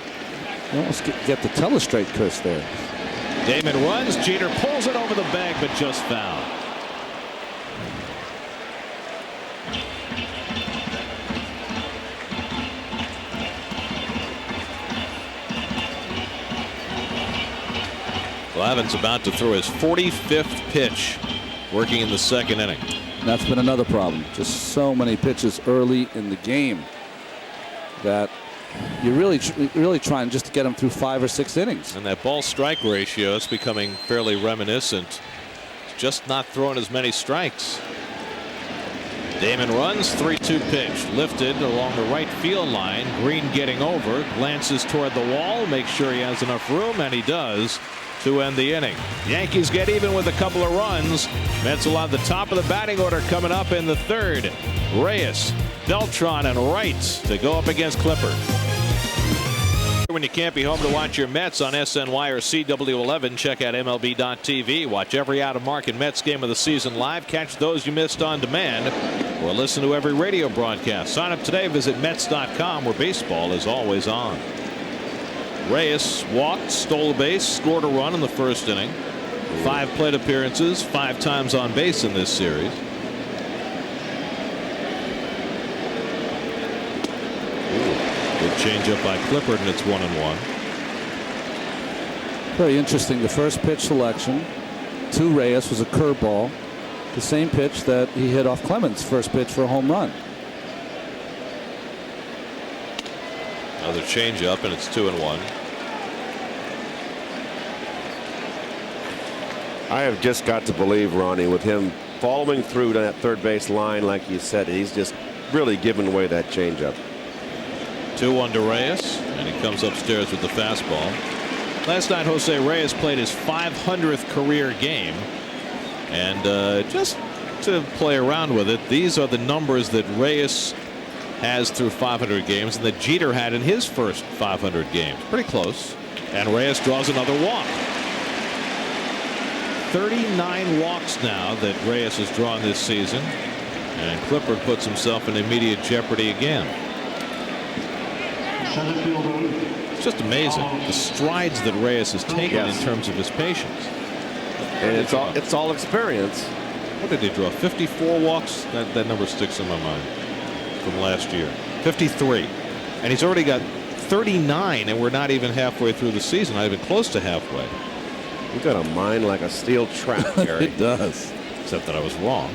You almost get the telestrate, Chris, there. Damon runs. Jeter pulls it over the bag, but just foul. Glavine's about to throw his 45th pitch, working in the second inning. That's been another problem. Just so many pitches early in the game that you're really trying just to get them through 5 or 6 innings. And that ball strike ratio is becoming fairly reminiscent. Just not throwing as many strikes. Damon runs. 3-2 pitch lifted along the right field line. Green getting over, glances toward the wall, makes sure he has enough room, and he does to end the inning. Yankees get even with a couple of runs. Mets will have the top of the batting order coming up in the 3rd. Reyes, Beltran, and Wright to go up against Clippard. When you can't be home to watch your Mets on SNY or CW11, check out MLB.tv. Watch every out-of-market Mets game of the season live. Catch those you missed on demand, or listen to every radio broadcast. Sign up today. Visit Mets.com, where baseball is always on. Reyes walked, stole a base, scored a run in the first inning. 5 plate appearances, 5 times on base in this series. Good changeup by Clippard, and it's 1-1. Very interesting. The first pitch selection to Reyes was a curveball, the same pitch that he hit off Clemens' first pitch for a home run. Another changeup, and it's 2-1. I have just got to believe, Ronnie, with him following through to that third base line, like you said, he's just really giving away that changeup. 2-1 to Reyes, and he comes upstairs with the fastball. Last night, Jose Reyes played his 500th career game, and just to play around with it, these are the numbers that Reyes has through 500 games and that Jeter had in his first 500 games. Pretty close. And Reyes draws another walk. 39 walks now that Reyes has drawn this season, and Clippard puts himself in immediate jeopardy again. It's just amazing the strides that Reyes has taken in terms of his patience. And it's all experience. What did he draw? 54 walks? That number sticks in my mind from last year. 53. And he's already got 39, and we're not even halfway through the season, not even close to halfway. You got a mind like a steel trap, Gary. It does. Except that I was wrong.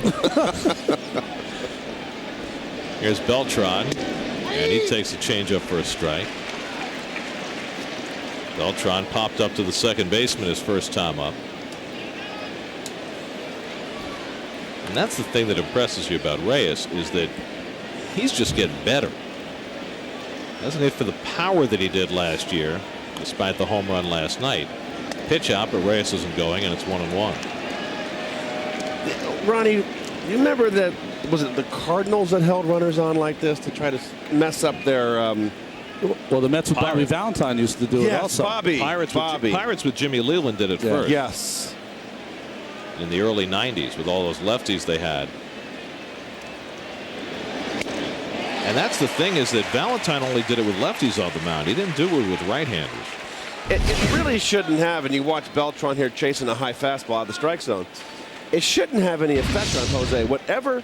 Here's Beltran, and he takes a changeup for a strike. Beltran popped up to the second baseman his first time up. And that's the thing that impresses you about Reyes, is that he's just getting better. Doesn't hit for the power that he did last year, despite the home run last night. Pitch out, but Reyes isn't going, and it's 1-1. Ronnie, you remember that, was it the Cardinals that held runners on like this to try to mess up their well, the Mets with Bobby Valentine used to do it also. Pirates with Jimmy Leland did it first. Yes. In the early 90s with all those lefties they had. And that's the thing, is that Valentine only did it with lefties on the mound. He didn't do it with right-handers. It really shouldn't have, and you watch Beltran here chasing a high fastball out of the strike zone. It shouldn't have any effect on Jose. Whatever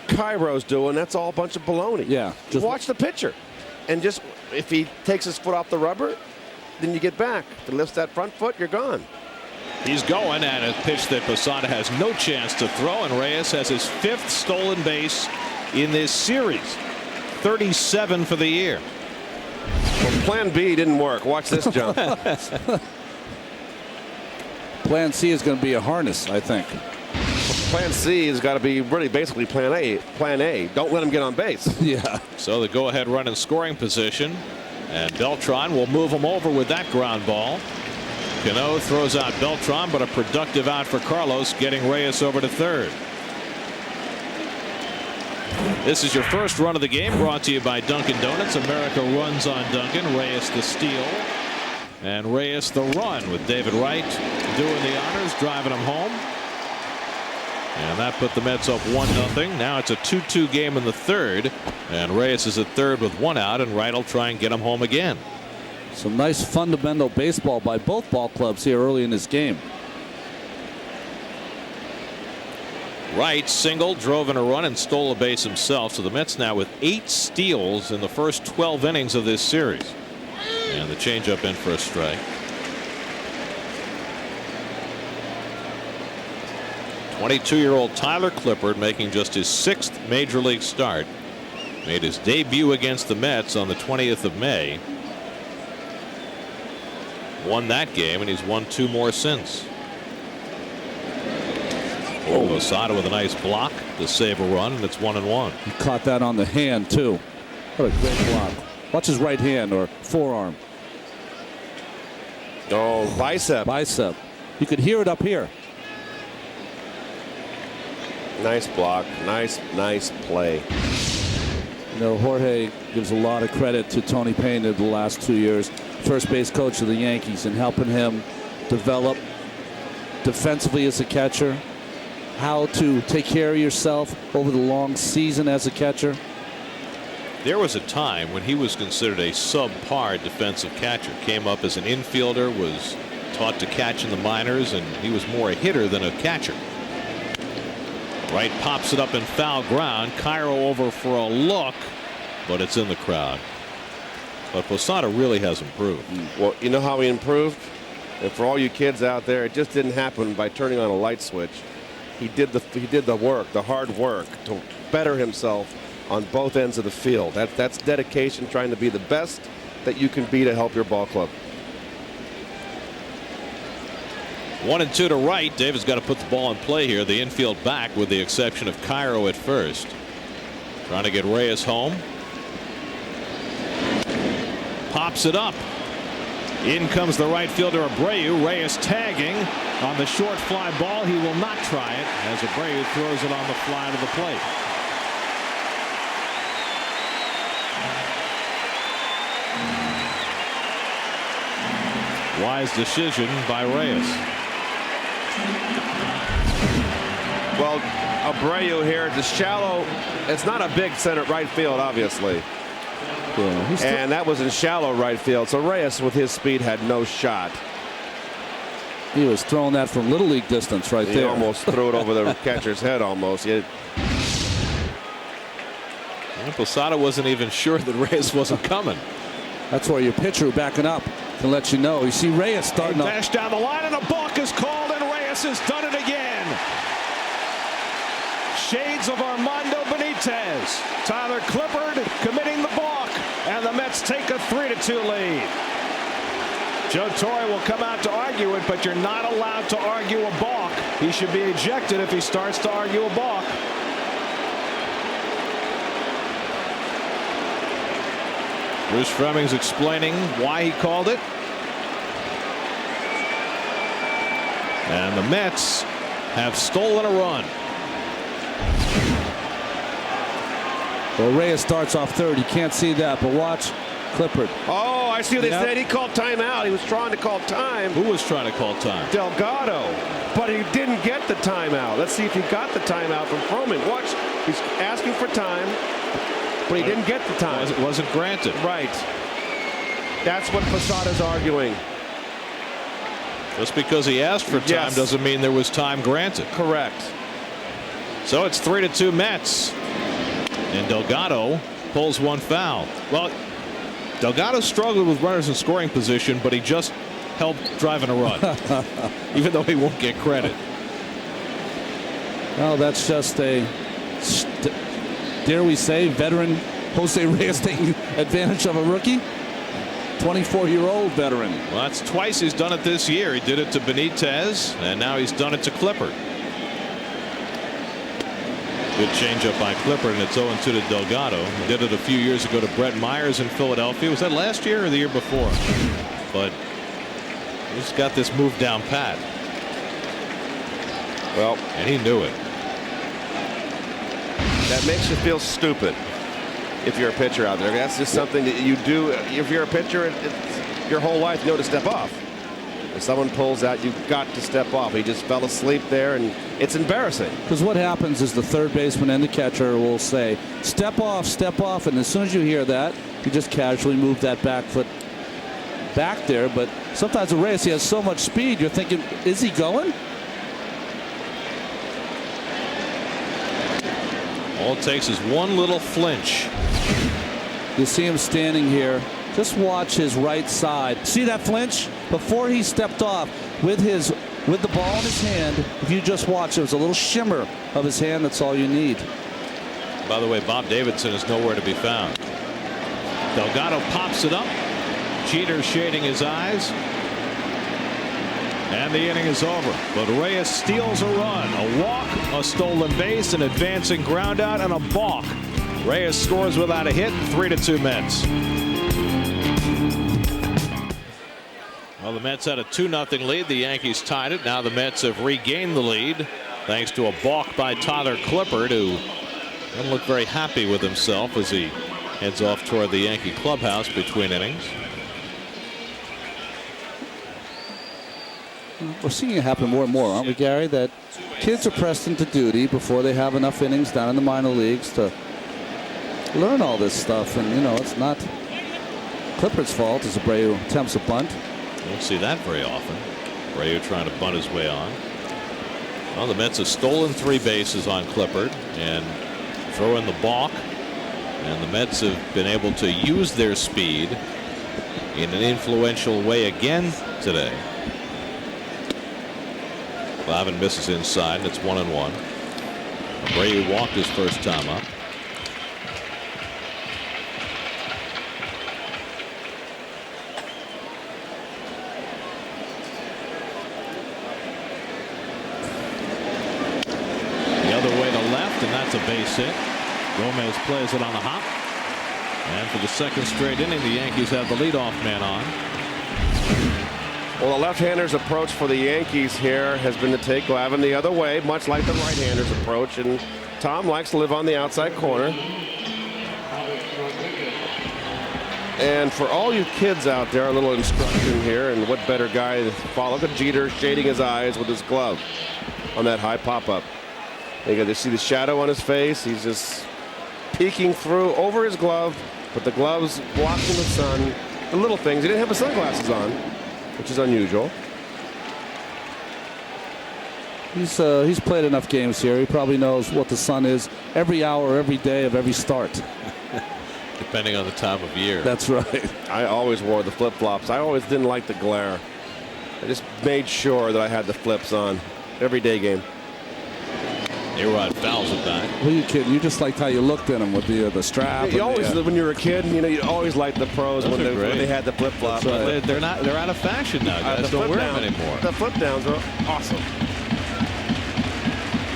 Cairo's doing, that's all a bunch of baloney. Yeah. Just watch the pitcher. And just, if he takes his foot off the rubber, then you get back. If he lifts that front foot, you're gone. He's going, and a pitch that Posada has no chance to throw, and Reyes has his 5th stolen base in this series. 37 for the year. Well, plan B didn't work. Watch this jump. Plan C is going to be a harness, I think. Plan C has got to be really basically plan A. Plan A. Don't let him get on base. Yeah. So the go-ahead run in scoring position, and Beltran will move him over with that ground ball. Cano throws out Beltran, but a productive out for Carlos, getting Reyes over to third. This is your first run of the game, brought to you by Dunkin' Donuts. America runs on Dunkin'. Reyes the steal, and Reyes the run, with David Wright doing the honors, driving him home. And that put the Mets up 1-0. Now it's a 2-2 game in the third, and Reyes is at third with 1 out, and Wright will try and get him home again. Some nice fundamental baseball by both ball clubs here early in this game. Wright singled, drove in a run, and stole a base himself. So the Mets now with 8 steals in the first 12 innings of this series. And the changeup in for a strike. 22-year-old Tyler Clippard, making just his 6th major league start, made his debut against the Mets on the 20th of May. Won that game, and he's won 2 more since. Posada with a nice block to save a run, and it's 1-1. He caught that on the hand too. What a great block. Watch his right hand or forearm. Oh, bicep. Bicep. You could hear it up here. Nice block. Nice play. You know, Jorge gives a lot of credit to Tony Payne in the last 2 years, first base coach of the Yankees, and helping him develop defensively as a catcher, how to take care of yourself over the long season as a catcher. There was a time when he was considered a subpar defensive catcher. Came up as an infielder, was taught to catch in the minors, and he was more a hitter than a catcher. Wright pops it up in foul ground. Cairo over for a look, but it's in the crowd. But Posada really has improved. Well, you know how he improved? And for all you kids out there, it just didn't happen by turning on a light switch. He did the work, the hard work, to better himself on both ends of the field. That's dedication, trying to be the best that you can be to help your ball club. 1-2 to Wright. David's got to put the ball in play here. The infield back, with the exception of Cairo at first. Trying to get Reyes home. Pops it up. In comes the right fielder Abreu. Reyes tagging on the short fly ball. He will not try it as Abreu throws it on the fly to the plate. Wise decision by Reyes. Well, Abreu here, the shallow, it's not a big center right field, obviously. Yeah, and that was in shallow right field. So Reyes, with his speed, had no shot. He was throwing that from Little League distance right there. He almost threw it over the catcher's head almost. Posada wasn't even sure that Reyes wasn't coming. That's where your pitcher backing up can let you know. You see Reyes starting up. Dash down the line, and a balk is called, and Reyes has done it again. Shades of Armando Benitez. Tyler Clippard committing the balk, and the Mets take a 3-2 lead. Joe Torre will come out to argue it, but you're not allowed to argue a balk. He should be ejected if he starts to argue a balk. Bruce Fleming's explaining why he called it. And the Mets have stolen a run. Well, Reyes starts off third. You can't see that, but watch Clippard. Oh, I see what they said. He called timeout. He was trying to call time. Who was trying to call time? Delgado. But he didn't get the timeout. Let's see if he got the timeout from Froman. Watch. He's asking for time, but he didn't get the time. It wasn't granted. Right. That's what Posada's arguing. Just because he asked for time doesn't mean there was time granted. Correct. So it's 3-2 Mets. And Delgado pulls one foul. Well, Delgado struggled with runners in scoring position, but he just helped driving a run, even though he won't get credit. Well, that's just a, dare we say, veteran Jose Reyes taking advantage of a rookie. 24-year-old veteran. Well, that's twice he's done it this year. He did it to Benitez, and now he's done it to Clippard. Good changeup by Clippard, and it's 0-2 to Delgado. He did it a few years ago to Brett Myers in Philadelphia. Was that last year or the year before? But he's got this move down pat. Well, and he knew it. That makes you feel stupid if you're a pitcher out there. That's just something that you do. If you're a pitcher, it's your whole life, you know to step off. If someone pulls out, you've got to step off. He just fell asleep there, and it's embarrassing. Because what happens is the third baseman and the catcher will say, step off, and as soon as you hear that, you just casually move that back foot back there. But sometimes with Reyes, he has so much speed, you're thinking, is he going? All it takes is one little flinch. You see him standing here. Just watch his right side. See that flinch? Before he stepped off with the ball in his hand, if you just watch, there was a little shimmer of his hand. That's all you need. By the way, Bob Davidson is nowhere to be found. Delgado pops it up. Jeter shading his eyes. And the inning is over. But Reyes steals a run, a walk, a stolen base, an advancing ground out, and a balk. Reyes scores without a hit. 3-2 Mets. Well, the Mets had a 2-0 lead. The Yankees tied it. Now the Mets have regained the lead thanks to a balk by Tyler Clippard, who doesn't look very happy with himself as he heads off toward the Yankee clubhouse between innings. We're seeing it happen more and more, aren't we, Gary? That kids are pressed into duty before they have enough innings down in the minor leagues to learn all this stuff. And, you know, it's not Clippard's fault as Abreu attempts a bunt. Don't see that very often. Abreu trying to bunt his way on. Well, the Mets have stolen 3 bases on Clippard and throw in the balk. And the Mets have been able to use their speed in an influential way again today. Glavine misses inside, and it's 1-1. Abreu walked his first time up. The other way to left, and that's a base hit. Gomez plays it on the hop. And for the second straight inning, the Yankees have the leadoff man on. Well, the left-hander's approach for the Yankees here has been to take Glavine the other way, much like the right-hander's approach. And Tom likes to live on the outside corner. And for all you kids out there, a little instruction here, and what better guy to follow? Look at Jeter shading his eyes with his glove on that high pop-up. You got to see the shadow on his face. He's just peeking through over his glove But the gloves blocking the sun, the little things. He didn't have his sunglasses on, which is unusual. He's played enough games here. He probably knows what the sun is every hour, every day of every start. Depending on the time of year. That's right. I always wore the flip-flops. I always didn't like the glare. I just made sure that I had the flips on every day game. A-Rod fouls it back. Who are you kidding? You just liked how you looked in them with the strap. You always, when you were a kid, you always liked the pros when they had the flip-flops. Right. They're out of fashion now. Guys don't wear them anymore. The flip downs are awesome.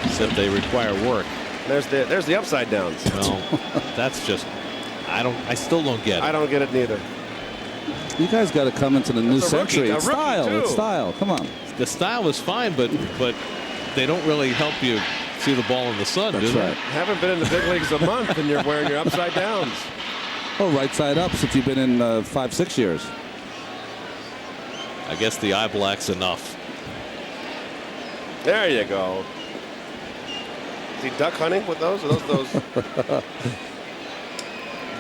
Except they require work. There's the upside downs. Well, that's just I still don't get it. I don't get it neither. You guys got to come into the new century. It's style. It's style. Come on. The style is fine, but they don't really help you see the ball in the sun, do they? Right. Haven't been in the big leagues a month, and you're wearing your upside downs. Oh, right side up since you've been in 5-6 years. I guess the eye black's enough. There you go. Is he duck hunting with those? Are those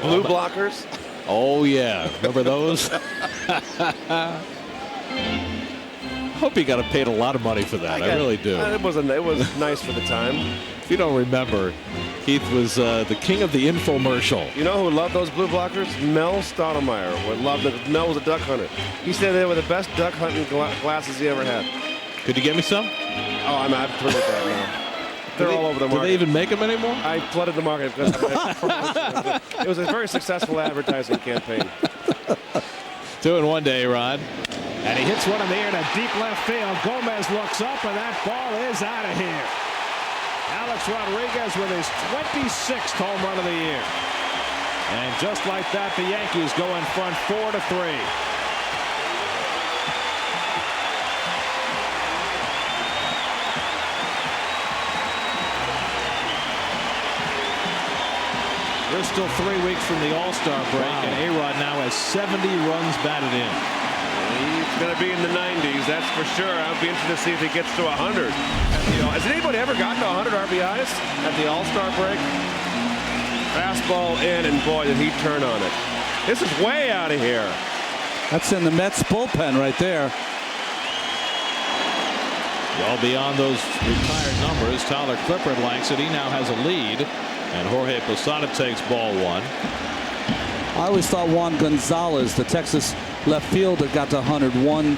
blue blockers? Oh yeah, remember those? Hope he got paid a lot of money for that. I really do. It was nice for the time. If you don't remember, Keith was the king of the infomercial. You know who loved those blue blockers? Mel Stoudemire. Mel was a duck hunter. He said they were the best duck hunting glasses he ever had. Could you get me some? Oh, I'm through with that now. They're all over the market. Do they even make them anymore? I flooded the market because it was a very successful advertising campaign. 2-1 day, Rod. And he hits one in the air to deep left field. Gomez looks up, and that ball is out of here. Alex Rodriguez with his 26th home run of the year. And just like that, the Yankees go in front 4-3. We're still 3 weeks from the All-Star break, and A-Rod now has 70 runs batted in. He's going to be in the 90s, that's for sure. I'll be interested to see if he gets to 100. Has anybody ever gotten to 100 RBIs at the All-Star break? Fastball in, and boy, did he turn on it. This is way out of here. That's in the Mets bullpen right there. Well, beyond those retired numbers, Tyler Clippard likes it. He now has a lead. And Jorge Posada takes ball one. I always thought Juan Gonzalez, the Texas left fielder, got to 101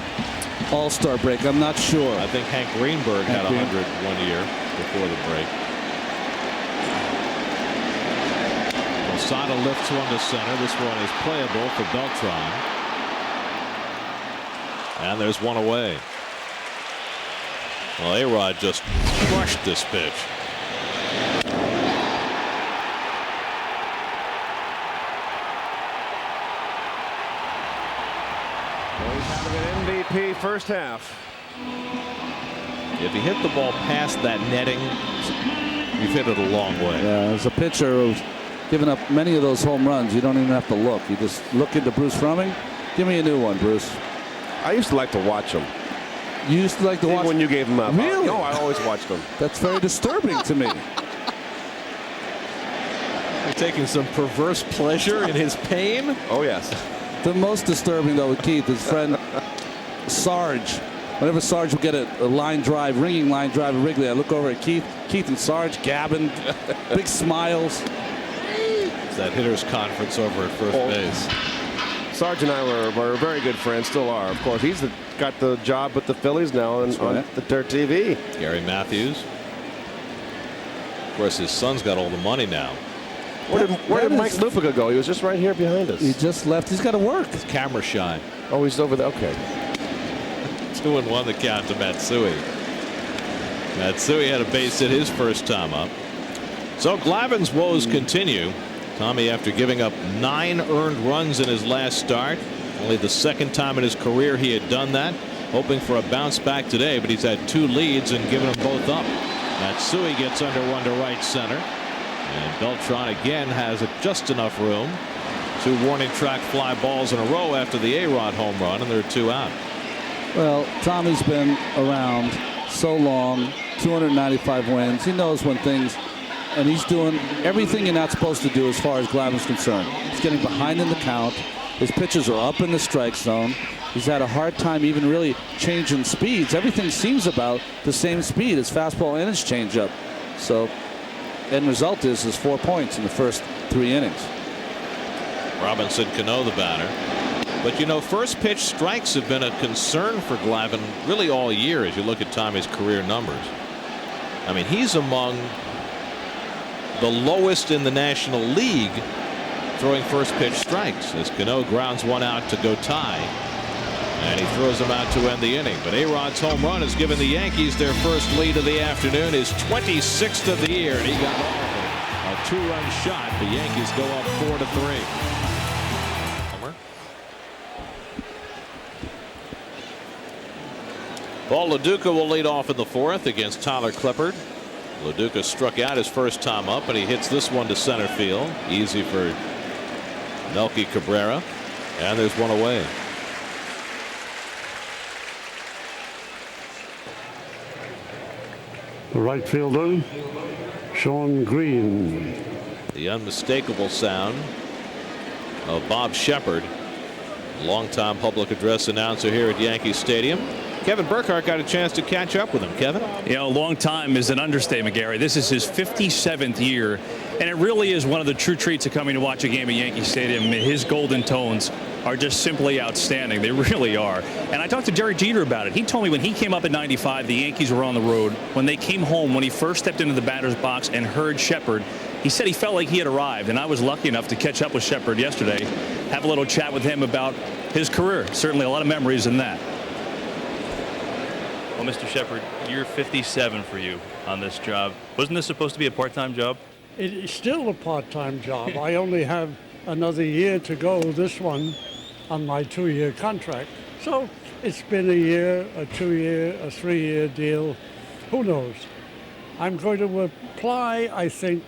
All-Star break. I'm not sure. I think Hank Greenberg had 100 1 year before the break. Posada lifts one to center. This one is playable for Beltran. And there's one away. Well, A-Rod just crushed this pitch. MVP first half. If you hit the ball past that netting, you've hit it a long way. Yeah, as a pitcher who's given up many of those home runs, you don't even have to look. You just look into Bruce Frumming. Give me a new one, Bruce. I used to like to watch them. You used to like to watch when you gave them up? Really? No, I always watched them. That's very disturbing to me. You're taking some perverse pleasure in his pain? Oh, yes. The most disturbing, though, with Keith, his friend Sarge. Whenever Sarge would get a line drive, ringing line drive at Wrigley, I look over at Keith and Sarge gabbing, big smiles. It's that hitter's conference over at first base. Sarge and I were very good friends, still are. Of course, he's got the job with the Phillies now on the Dirt TV. Gary Matthews. Of course, his son's got all the money now. Where did Mike Lupica go? He was just right here behind us. He just left. He's got to work. It's camera shy. Oh, he's over there. Okay. 2-1 the count to Matsui. Matsui had a base hit his first time up. So Glavine's woes continue. Tommy, after giving up 9 earned runs in his last start, only the second time in his career he had done that, hoping for a bounce back today, but he's had 2 leads and given them both up. Matsui gets under one to right center, and Beltran again has just enough room. 2 warning track fly balls in a row after the A-Rod home run, and there are 2 out. Well, Tommy's been around so long, 295 wins. He knows when things and he's doing everything you're not supposed to do as far as Glavine's concerned. He's getting behind in the count. His pitches are up in the strike zone. He's had a hard time even really changing speeds. Everything seems about the same speed as fastball and his changeup. So, end result is 4 points in the first 3 innings. Robinson Cano, the batter. But you know, first pitch strikes have been a concern for Glavine really all year as you look at Tommy's career numbers. I mean, he's among the lowest in the National League throwing first pitch strikes as Cano grounds one out to go tie. And he throws him out to end the inning. But A-Rod's home run has given the Yankees their first lead of the afternoon, his 26th of the year. And he got a 2-run shot. The Yankees go up 4-3. Paul LaDuca will lead off in the 4th against Tyler Clippard. LaDuca struck out his first time up, and he hits this one to center field. Easy for Melky Cabrera. And there's one away. The right fielder, Sean Green. The unmistakable sound of Bob Shepard, longtime public address announcer here at Yankee Stadium. Kevin Burkhardt got a chance to catch up with him. Kevin? You know, long time is an understatement, Gary. This is his 57th year, and it really is one of the true treats of coming to watch a game at Yankee Stadium. His golden tones are just simply outstanding. They really are. And I talked to Derek Jeter about it. He told me when he came up in '95, the Yankees were on the road. When they came home, when he first stepped into the batter's box and heard Shepard, he said he felt like he had arrived. And I was lucky enough to catch up with Shepard yesterday, have a little chat with him about his career. Certainly a lot of memories in that. Well, Mr. Shepard, you're 57 for you on this job. Wasn't this supposed to be a part-time job? It's still a part-time job. I only have another year to go, this one, on my 2-year contract. So it's been a year, a 2-year, a 3-year deal. Who knows? I'm going to apply, I think,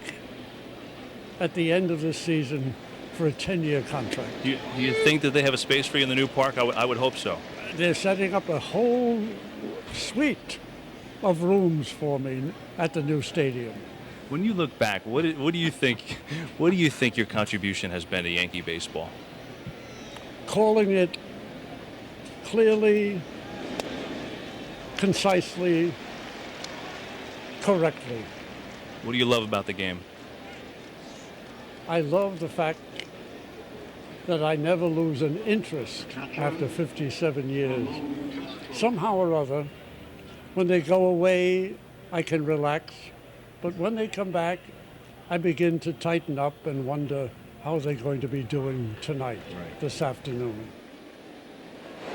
at the end of the season for a 10-year contract. Do you think that they have a space for you in the new park? I would hope so. They're setting up a whole suite of rooms for me at the new stadium. When you look back, what do you think? What do you think your contribution has been to Yankee baseball? Calling it clearly, concisely, correctly. What do you love about the game? I love the fact that I never lose an interest after 57 years. Somehow or other, when they go away, I can relax. But when they come back, I begin to tighten up and wonder how they're going to be doing tonight, this afternoon.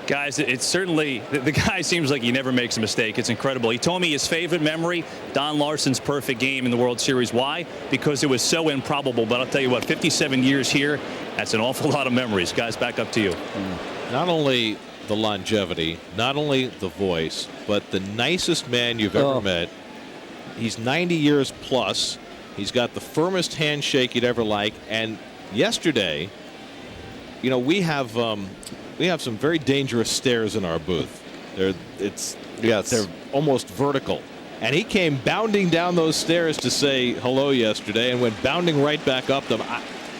Guys, it's certainly, the guy seems like he never makes a mistake. It's incredible. He told me his favorite memory, Don Larson's perfect game in the World Series. Why? Because it was so improbable. But I'll tell you what, 57 years here, that's an awful lot of memories. Guys, back up to you. Not only the longevity, not only the voice, but the nicest man you've ever met. He's 90 years plus. He's got the firmest handshake you'd ever like. And yesterday, you know, we have some very dangerous stairs in our booth. They're almost vertical. And he came bounding down those stairs to say hello yesterday and went bounding right back up them.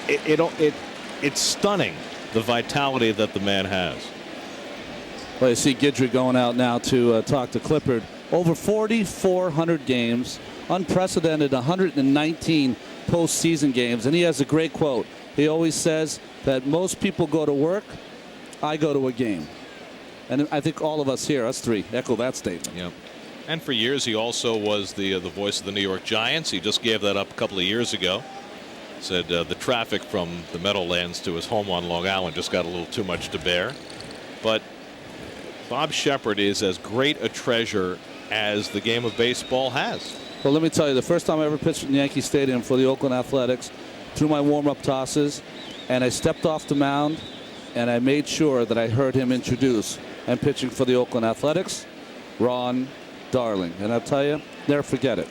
It's stunning, the vitality that the man has. Well, you see Guidry going out now to talk to Clippard. Over 4,400 games, unprecedented 119 postseason games, and he has a great quote. He always says that most people go to work, I go to a game. And I think all of us here, us three, echo that statement. Yeah. And for years, he also was the voice of the New York Giants. He just gave that up a couple of years ago. Said the traffic from the Meadowlands to his home on Long Island just got a little too much to bear. But Bob Shepard is as great a treasure as the game of baseball has. Well, let me tell you, the first time I ever pitched in Yankee Stadium for the Oakland Athletics, threw my warm-up tosses, and I stepped off the mound, and I made sure that I heard him introduce. I'm pitching for the Oakland Athletics, Ron Darling. And I'll tell you, never forget it.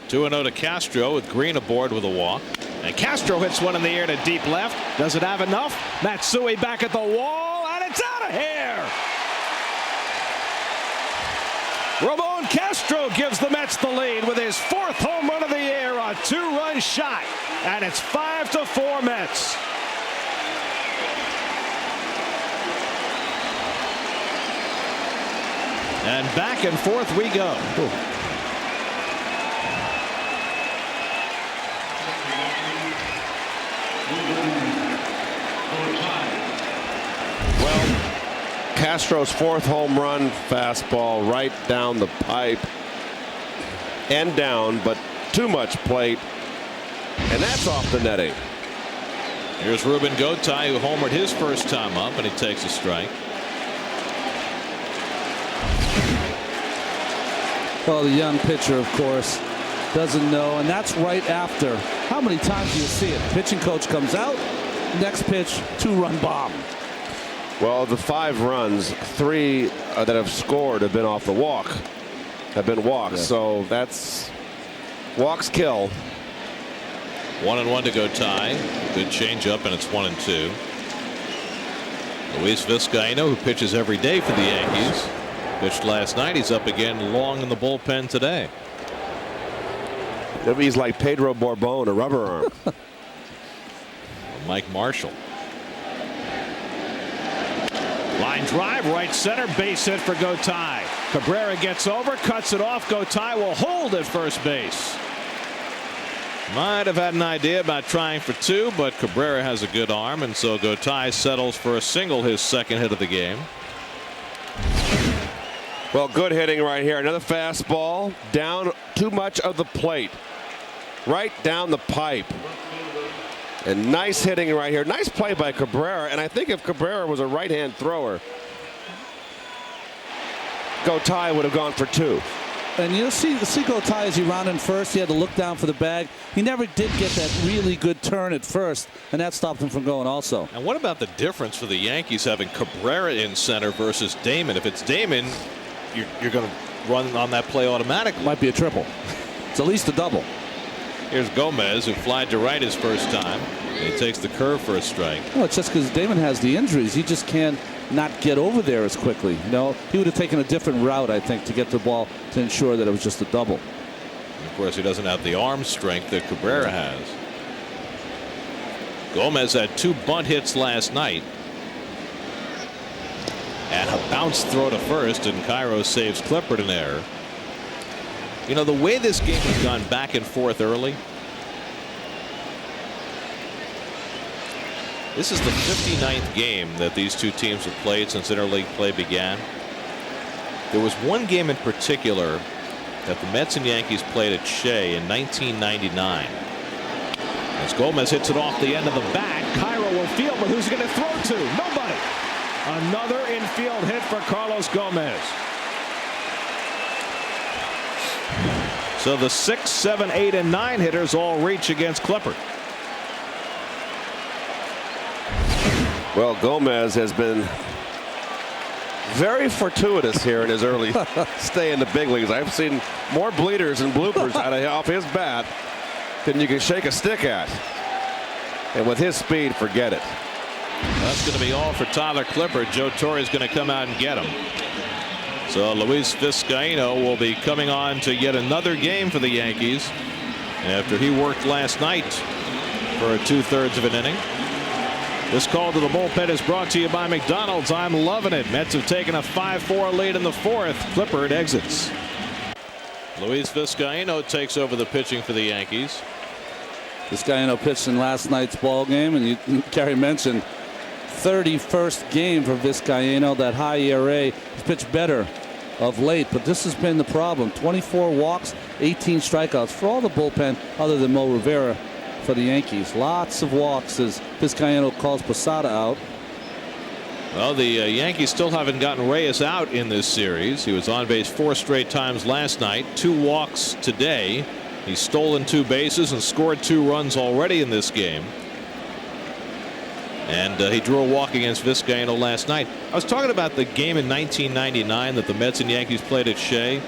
2-0 to Castro with Green aboard with a walk. And Castro hits one in the air to deep left. Does it have enough? Matsui back at the wall, and it's out of here. Ramon Castro gives the Mets the lead with his 4th home run of the year, a 2-run shot, and it's 5-4 Mets. And back and forth we go. Well, Castro's 4th home run, fastball right down the pipe and down, but too much plate, and that's off the netting. Here's Ruben Gotay, who homered his first time up, and he takes a strike. Well, the young pitcher, of course, doesn't know, and that's right after. How many times do you see it? Pitching coach comes out, next pitch, 2-run bomb. Well, the 5 runs, 3 that have scored have been off the walk, have been walks. Yeah. So that's walks kill. 1-1 to Gotay. Good changeup, and it's 1-2. Luis Vizcaino, who pitches every day for the Yankees, pitched last night. He's up again long in the bullpen today. He's like Pedro Borbon, a rubber arm. Mike Marshall. Line drive, right center, base hit for Gotay. Cabrera gets over, cuts it off. Gotay will hold at first base. Might have had an idea about trying for 2, but Cabrera has a good arm, and so Gotay settles for a single, his 2nd hit of the game. Well, good hitting right here. Another fastball down too much of the plate. Right down the pipe. And nice hitting right here. Nice play by Cabrera. And I think if Cabrera was a right-hand thrower, Gotay would have gone for 2. And you'll see Gotay as he rounded first. He had to look down for the bag. He never did get that really good turn at first, and that stopped him from going also. And what about the difference for the Yankees having Cabrera in center versus Damon? If it's Damon, you're going to run on that play automatically. Might be a triple. It's at least a double. Here's Gomez, who flied to right his first time. And he takes the curve for a strike. Well, it's just because Damon has the injuries. He just can't not get over there as quickly. You know, he would have taken a different route, I think, to get the ball to ensure that it was just a double. And of course, he doesn't have the arm strength that Cabrera has. Gomez had 2 bunt hits last night. And a bounce throw to first, and Cairo saves Clippard an error. You know, the way this game has gone back and forth early, this is the 59th game that these two teams have played since interleague play began. There was one game in particular that the Mets and Yankees played at Shea in 1999. As Gomez hits it off the end of the bat, Cairo will field, but who's he going to throw to? Nobody. Another infield hit for Carlos Gomez. So the 6, 7, 8, and 9 hitters all reach against Clippard. Well, Gomez has been very fortuitous here in his early stay in the big leagues. I've seen more bleeders and bloopers off his bat than you can shake a stick at. And with his speed, forget it. That's going to be all for Tyler Clippard. Joe Torre is going to come out and get him. So Luis Vizcaino will be coming on to yet another game for the Yankees after he worked last night for 2/3 of an inning. This call to the bullpen is brought to you by McDonald's. I'm loving it. Mets have taken a 5-4 lead in the 4th. Clippard exits. Luis Vizcaino takes over the pitching for the Yankees. Vizcaino pitched in last night's ball game, and Gary mentioned 31st game for Vizcaino. That high ERA. He's pitched better of late, but this has been the problem. 24 walks, 18 strikeouts for all the bullpen other than Mo Rivera for the Yankees. Lots of walks as Vizcaino calls Posada out. Well, the Yankees still haven't gotten Reyes out in this series. He was on base 4 straight times last night, 2 walks today. He's stolen 2 bases and scored 2 runs already in this game. And he drew a walk against Vizcaino last night. I was talking about the game in 1999 that the Mets and Yankees played at Shea.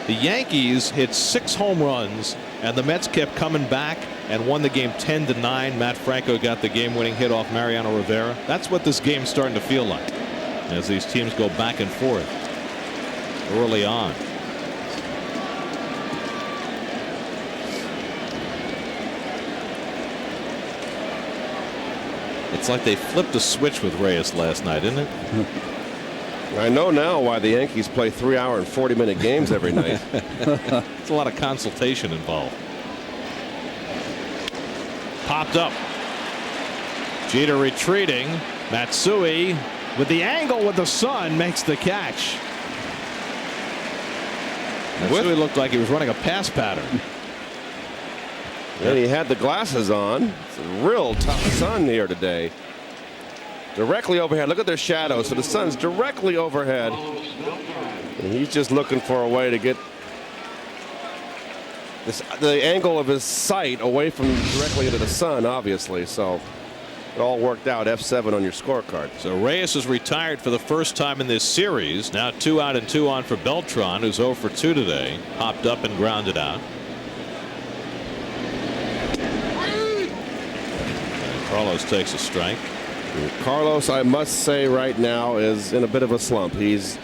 The Yankees hit 6 home runs, and the Mets kept coming back and won the game 10-9. Matt Franco got the game-winning hit off Mariano Rivera. That's what this game's starting to feel like as these teams go back and forth early on. It's like they flipped a switch with Reyes last night, isn't it? I know now why the Yankees play 3-hour and 40-minute games every night. It's a lot of consultation involved. Popped up. Jeter retreating. Matsui with the angle with the sun makes the catch. Matsui looked like he was running a pass pattern. And he had the glasses on. It's a real tough sun here today. Directly overhead. Look at their shadows. So the sun's directly overhead. And he's just looking for a way to get the angle of his sight away from directly into the sun, obviously. So it all worked out. F7 on your scorecard. So Reyes is retired for the first time in this series. Now 2 out and 2 on for Beltran, who's 0 for 2 today. Popped up and grounded out. And Carlos takes a strike. Carlos, I must say right now, is in a bit of a slump. He's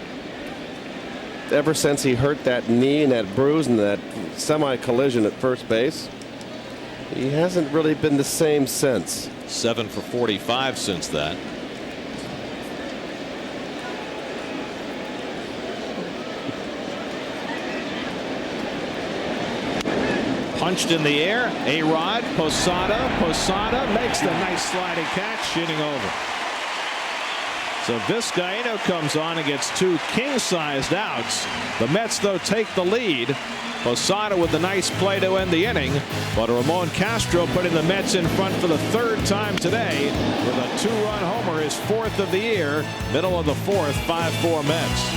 ever since he hurt that knee and that bruise and that semi-collision at first base, he hasn't really been the same since. 7 for 45 since that. Punched in the air. A-Rod, Posada makes the nice sliding catch, inning over. So Vizcaino comes on and gets 2 king-sized outs. The Mets, though, take the lead. Posada with the nice play to end the inning, but Ramon Castro putting the Mets in front for the 3rd time today with a 2-run homer, his 4th of the year. Middle of the 4th, 5-4 Mets.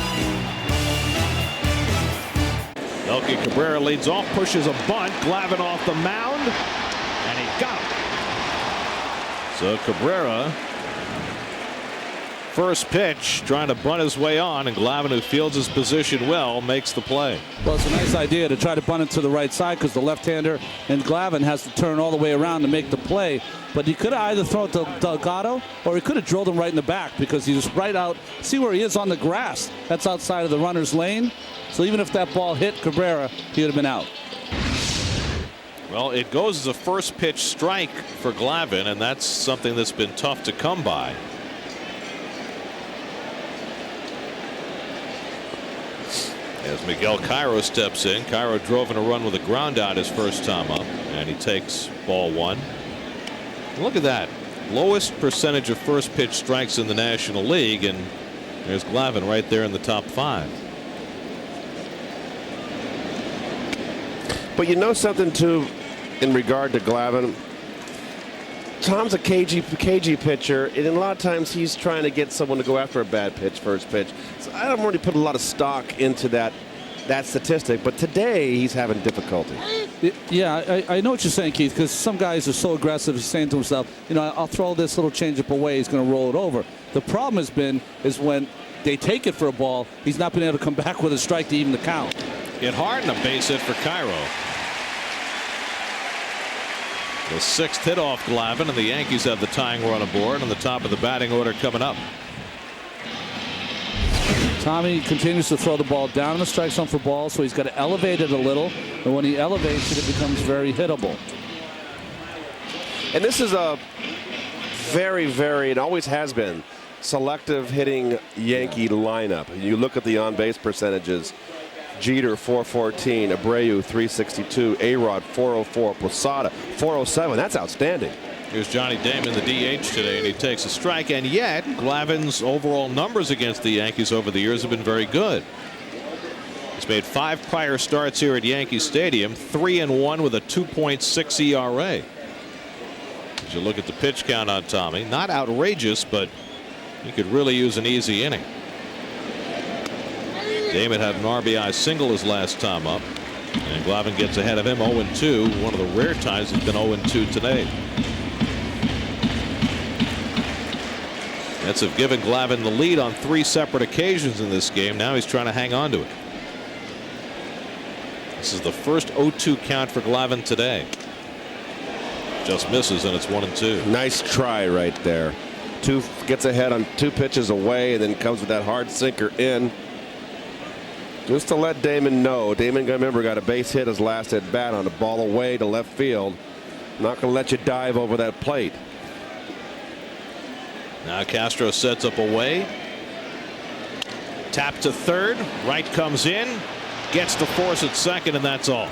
Melky Cabrera leads off, pushes a bunt. Glavine off the mound, and he got him. So Cabrera, first pitch, trying to bunt his way on, and Glavine, who fields his position well, makes the play. Well, it's a nice idea to try to bunt it to the right side because the left-hander and Glavine has to turn all the way around to make the play. But he could have either thrown it to Delgado or he could have drilled him right in the back because he's right out. See where he is on the grass. That's outside of the runner's lane. So even if that ball hit Cabrera, he would have been out. Well, it goes as a first pitch strike for Glavine, and that's something that's been tough to come by. As Miguel Cairo steps in, Cairo drove in a run with a ground out his first time up, and he takes ball 1. Look at that. Lowest percentage of first pitch strikes in the National League, and there's Glavine right there in the top 5. But you know something, too, in regard to Glavine? Tom's a cagey pitcher, and a lot of times he's trying to get someone to go after a bad pitch, first pitch. So I don't really put a lot of stock into that statistic, but today he's having difficulty. Yeah, I know what you're saying, Keith, because some guys are so aggressive. He's saying to himself, you know, I'll throw this little changeup away. He's going to roll it over. The problem is when they take it for a ball, he's not been able to come back with a strike to even the count. Hit hard and a base hit for Cairo. The 6th hit off Glavine, and the Yankees have the tying run aboard on the top of the batting order coming up. Tommy continues to throw the ball down in the strike zone for balls, so he's got to elevate it a little, and when he elevates it, it becomes very hittable. And this is a very, very, it always has been, selective hitting Yankee lineup. You look at the on-base percentages. Jeter 414, Abreu 362, A-Rod 404, Posada 407. That's outstanding. Here's Johnny Damon, the DH today, and he takes a strike. And yet, Glavine's overall numbers against the Yankees over the years have been very good. He's made 5 prior starts here at Yankee Stadium, 3-1 with a 2.6 ERA. As you look at the pitch count on Tommy, not outrageous, but he could really use an easy inning. Damon had an RBI single his last time up, and Glavine gets ahead of him 0-2. One of the rare times he's been 0-2 today. Mets have given Glavine the lead on 3 separate occasions in this game. Now he's trying to hang on to it. This is the first 0-2 count for Glavine today. Just misses, and it's 1-2. Nice try right there. Gets ahead on 2 pitches away, and then comes with that hard sinker in. Just to let Damon know, Damon, remember, got a base hit his last at bat on a ball away to left field. Not going to let you dive over that plate. Now Castro sets up away. Tap to third. Wright comes in. Gets to force at second, and that's all.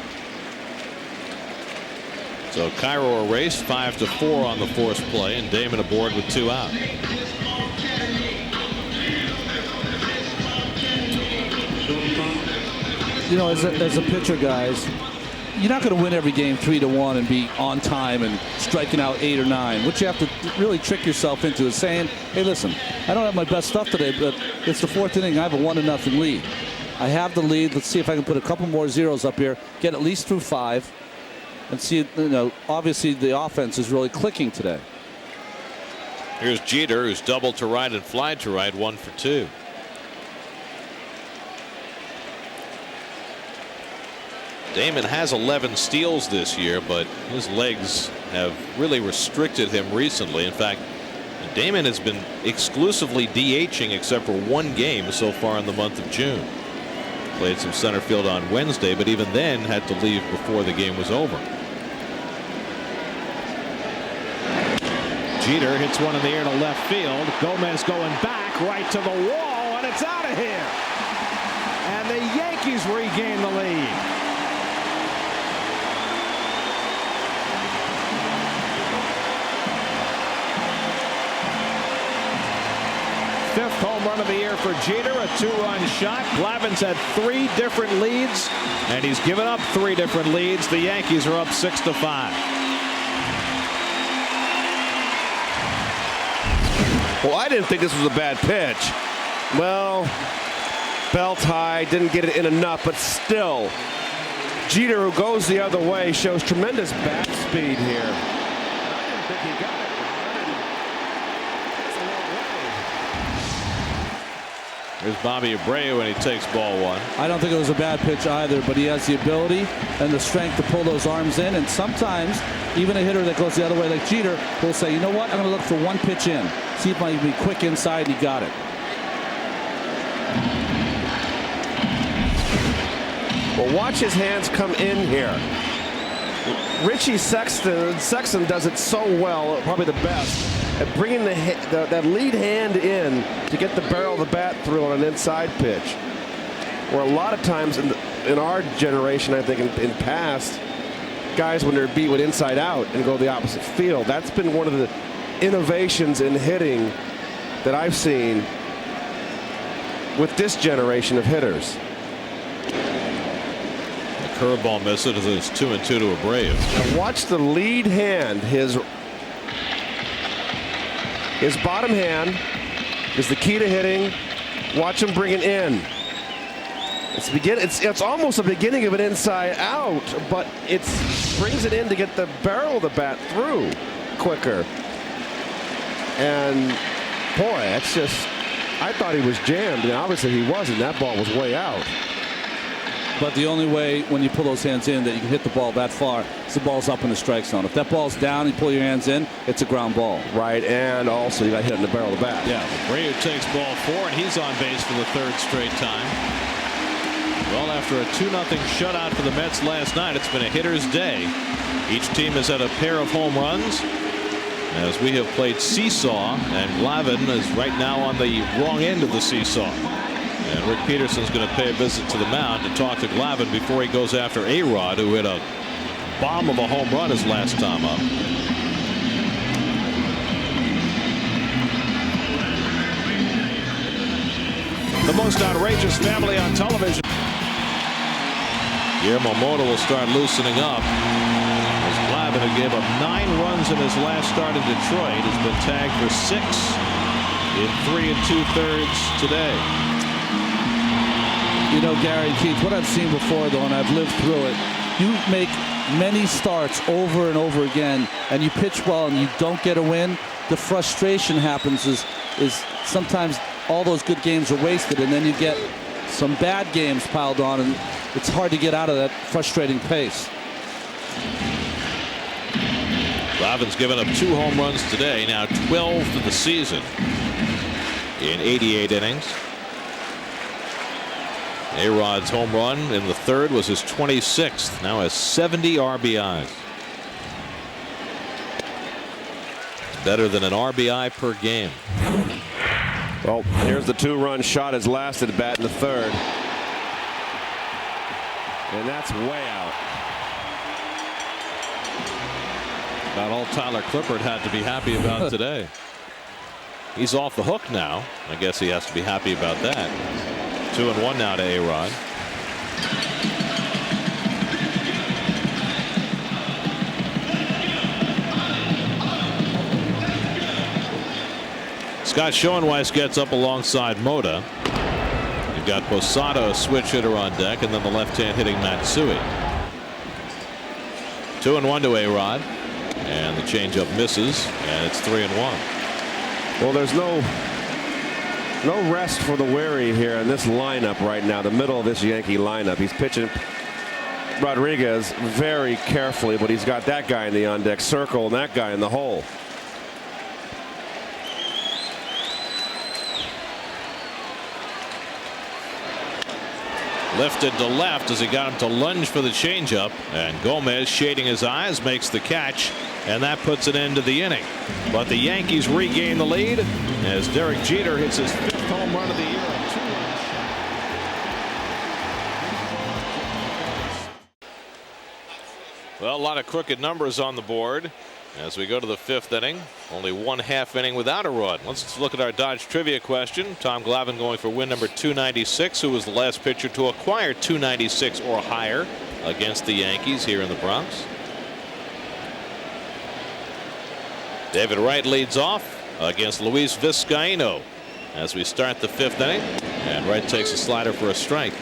So Cairo erased 5-4 on the force play, and Damon aboard with 2 out. You know, as a pitcher, guys, you're not going to win every game 3-1 and be on time and striking out 8 or 9. What you have to really trick yourself into is saying, hey, listen, I don't have my best stuff today, but it's the 4th inning. I have a 1-0 lead. I have the lead. Let's see if I can put a couple more zeros up here, get at least through 5, and see, you know, obviously the offense is really clicking today. Here's Jeter, who's doubled to right and flied to right, 1 for 2. Damon has 11 steals this year, but his legs have really restricted him recently. In fact, Damon has been exclusively DHing except for 1 game so far in the month of June. Played some center field on Wednesday, but even then had to leave before the game was over. Jeter hits one in the air to left field. Gomez going back right to the wall, and it's out of here. And the Yankees regain the lead. Fifth home run of the year for Jeter, a 2-run shot. Glavine's had 3 different leads, and he's given up 3 different leads. The Yankees are up 6-5. Well, I didn't think this was a bad pitch. Well, belt high, didn't get it in enough, but still, Jeter, who goes the other way, shows tremendous bat speed here. I didn't think he got it. Here's Bobby Abreu, and he takes ball 1. I don't think it was a bad pitch either, but he has the ability and the strength to pull those arms in. And sometimes even a hitter that goes the other way like Jeter will say, you know what, I'm going to look for 1 pitch in, see if I can be quick inside, and he got it. Well, watch his hands come in here. Richie Sexton does it so well, probably the best, at bringing that lead hand in to get the barrel of the bat through on an inside pitch. Where a lot of times in our generation, I think in past, guys when they're beat would inside out and go the opposite field. That's been one of the innovations in hitting that I've seen with this generation of hitters. Curveball misses it as it's 2-2 to Abreu. Now watch the lead hand. His bottom hand is the key to hitting. Watch him bring it in. It's almost a beginning of an inside out, but it brings it in to get the barrel of the bat through quicker. And boy, that's just, I thought he was jammed, and obviously he wasn't. That ball was way out. But the only way when you pull those hands in that you can hit the ball that far is the ball's up in the strike zone. If that ball's down and you pull your hands in, it's a ground ball. Right, and also you got hit in the barrel of the bat. Yeah, Abreu takes ball 4, and he's on base for the 3rd straight time. Well, after a 2-0 shutout for the Mets last night, it's been a hitter's day. Each team has had a pair of home runs, as we have played seesaw, and Glavine is right now on the wrong end of the seesaw. And Rick Peterson's going to pay a visit to the mound to talk to Glavine before he goes after A-Rod, who hit a bomb of a home run his last time up. The most outrageous family on television. Guillermo Mota will start loosening up, as Glavine, who gave up 9 runs in his last start in Detroit, has been tagged for 6 in 3 2/3 today. You know, Gary and Keith, what I've seen before, though, and I've lived through it, you make many starts over and over again, and you pitch well and you don't get a win, the frustration happens is sometimes all those good games are wasted, and then you get some bad games piled on, and it's hard to get out of that frustrating pace. Glavine's given up 2 home runs today, now 12 for the season in 88 innings. A-Rod's home run in the 3rd was his 26th, now has 70 RBIs. better than an RBI per game. Well, here's the 2-run shot. His last at bat in the 3rd. And that's way out. About all Tyler Clippard had to be happy about today. He's off the hook now. I guess he has to be happy about that. 2-1 now to A-Rod. Scott Schoenweiss gets up alongside Moda. You've got Posada, a switch hitter on deck, and then the left-hand hitting Matsui. 2-1 to A-Rod, and the changeup misses, and it's 3-1. Well, there's no rest for the weary here in this lineup right now, the middle of this Yankee lineup. He's pitching Rodriguez very carefully, but he's got that guy in the on-deck circle and that guy in the hole. Lifted to left as he got him to lunge for the changeup, and Gomez, shading his eyes, makes the catch, and that puts an end to the inning. But the Yankees regain the lead as Derek Jeter hits his 5th home run of the year. Well, a lot of crooked numbers on the board as we go to the 5th inning. Only 1/2 inning without a run. Let's look at our Dodge trivia question. Tom Glavine going for win number 296, who was the last pitcher to acquire 296 or higher against the Yankees here in the Bronx. David Wright leads off against Luis Vizcaino as we start the 5th inning, and Wright takes a slider for a strike.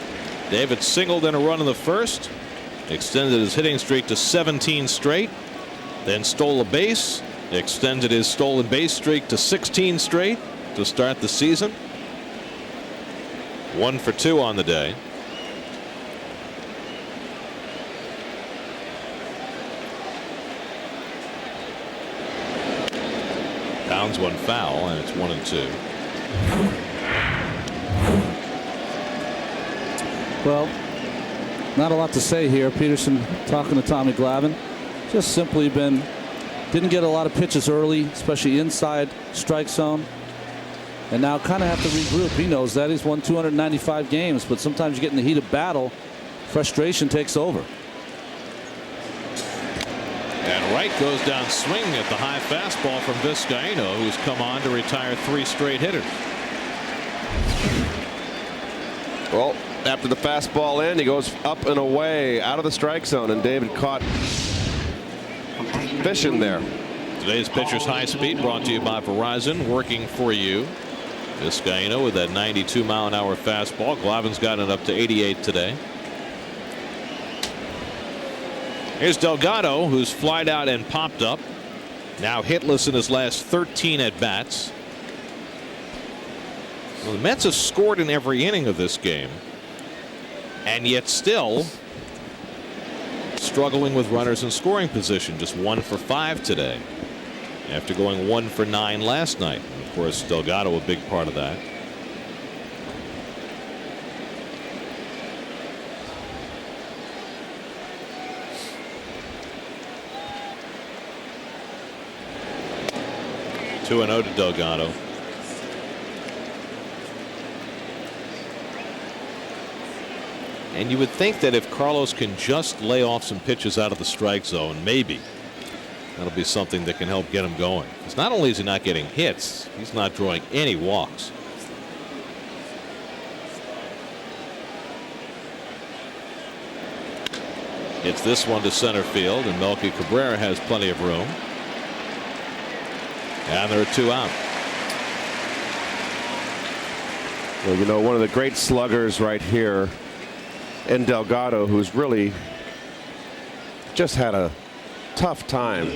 David singled in a run in the 1st, extended his hitting streak to 17 straight, then stole a base, extended his stolen base streak to 16 straight to start the season. 1 for 2 on the day. Pounds one foul, and it's 1-2. Well, not a lot to say here. Peterson talking to Tommy Glavine. Just simply didn't get a lot of pitches early, especially inside strike zone, and now kind of have to regroup. He knows that. He's won 295 games, but sometimes you get in the heat of battle, frustration takes over. And Wright goes down swinging at the high fastball from Vizcaino, who's come on to retire 3 straight hitters. Well, after the fastball in, he goes up and away out of the strike zone, and David caught fishing there. Today's pitcher's high speed brought to you by Verizon, working for you. Vizcaino with that 92-mile-an-hour fastball. Glavine's got it up to 88 today. Here's Delgado, who's flied out and popped up. Now hitless in his last 13 at bats. Well, the Mets have scored in every inning of this game, and yet still struggling with runners in scoring position. Just 1 for 5 today after going 1 for 9 last night. And of course, Delgado a big part of that. Two and 0 to Delgado. And you would think that if Carlos can just lay off some pitches out of the strike zone, maybe that'll be something that can help get him going. Because not only is he not getting hits, he's not drawing any walks. Hits this one to center field, and Melky Cabrera has plenty of room. And there are 2 out. Well, you know, one of the great sluggers right here in Delgado, who's really just had a tough time.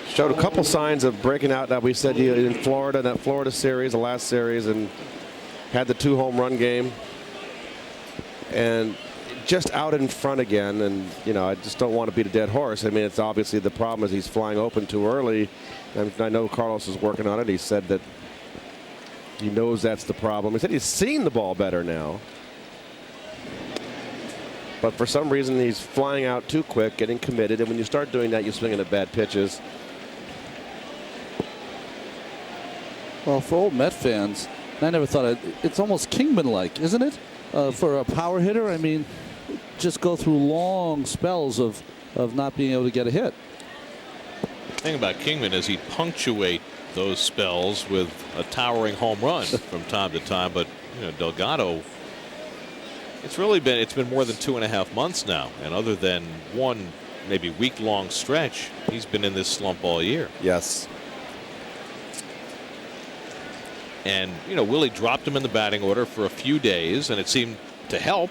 Showed a couple signs of breaking out that we said in Florida, that Florida series, the last series, and had the 2 home run game. And just out in front again, and you know, I just don't want to beat a dead horse. I mean, it's obviously the problem is he's flying open too early, and I know Carlos is working on it. He said that he knows that's the problem. He said he's seen the ball better now, but for some reason he's flying out too quick, getting committed, and when you start doing that, you're swinging at bad pitches. Well, for old Met fans, I never thought it's almost Kingman-like, isn't it? For a power hitter, I mean, just go through long spells of not being able to get a hit. The thing about Kingman is he'd punctuate those spells with a towering home run from time to time, but Delgado, it's been more than 2.5 months now, and other than one maybe week-long stretch, he's been in this slump all year. Yes. And Willie dropped him in the batting order for a few days, and it seemed to help.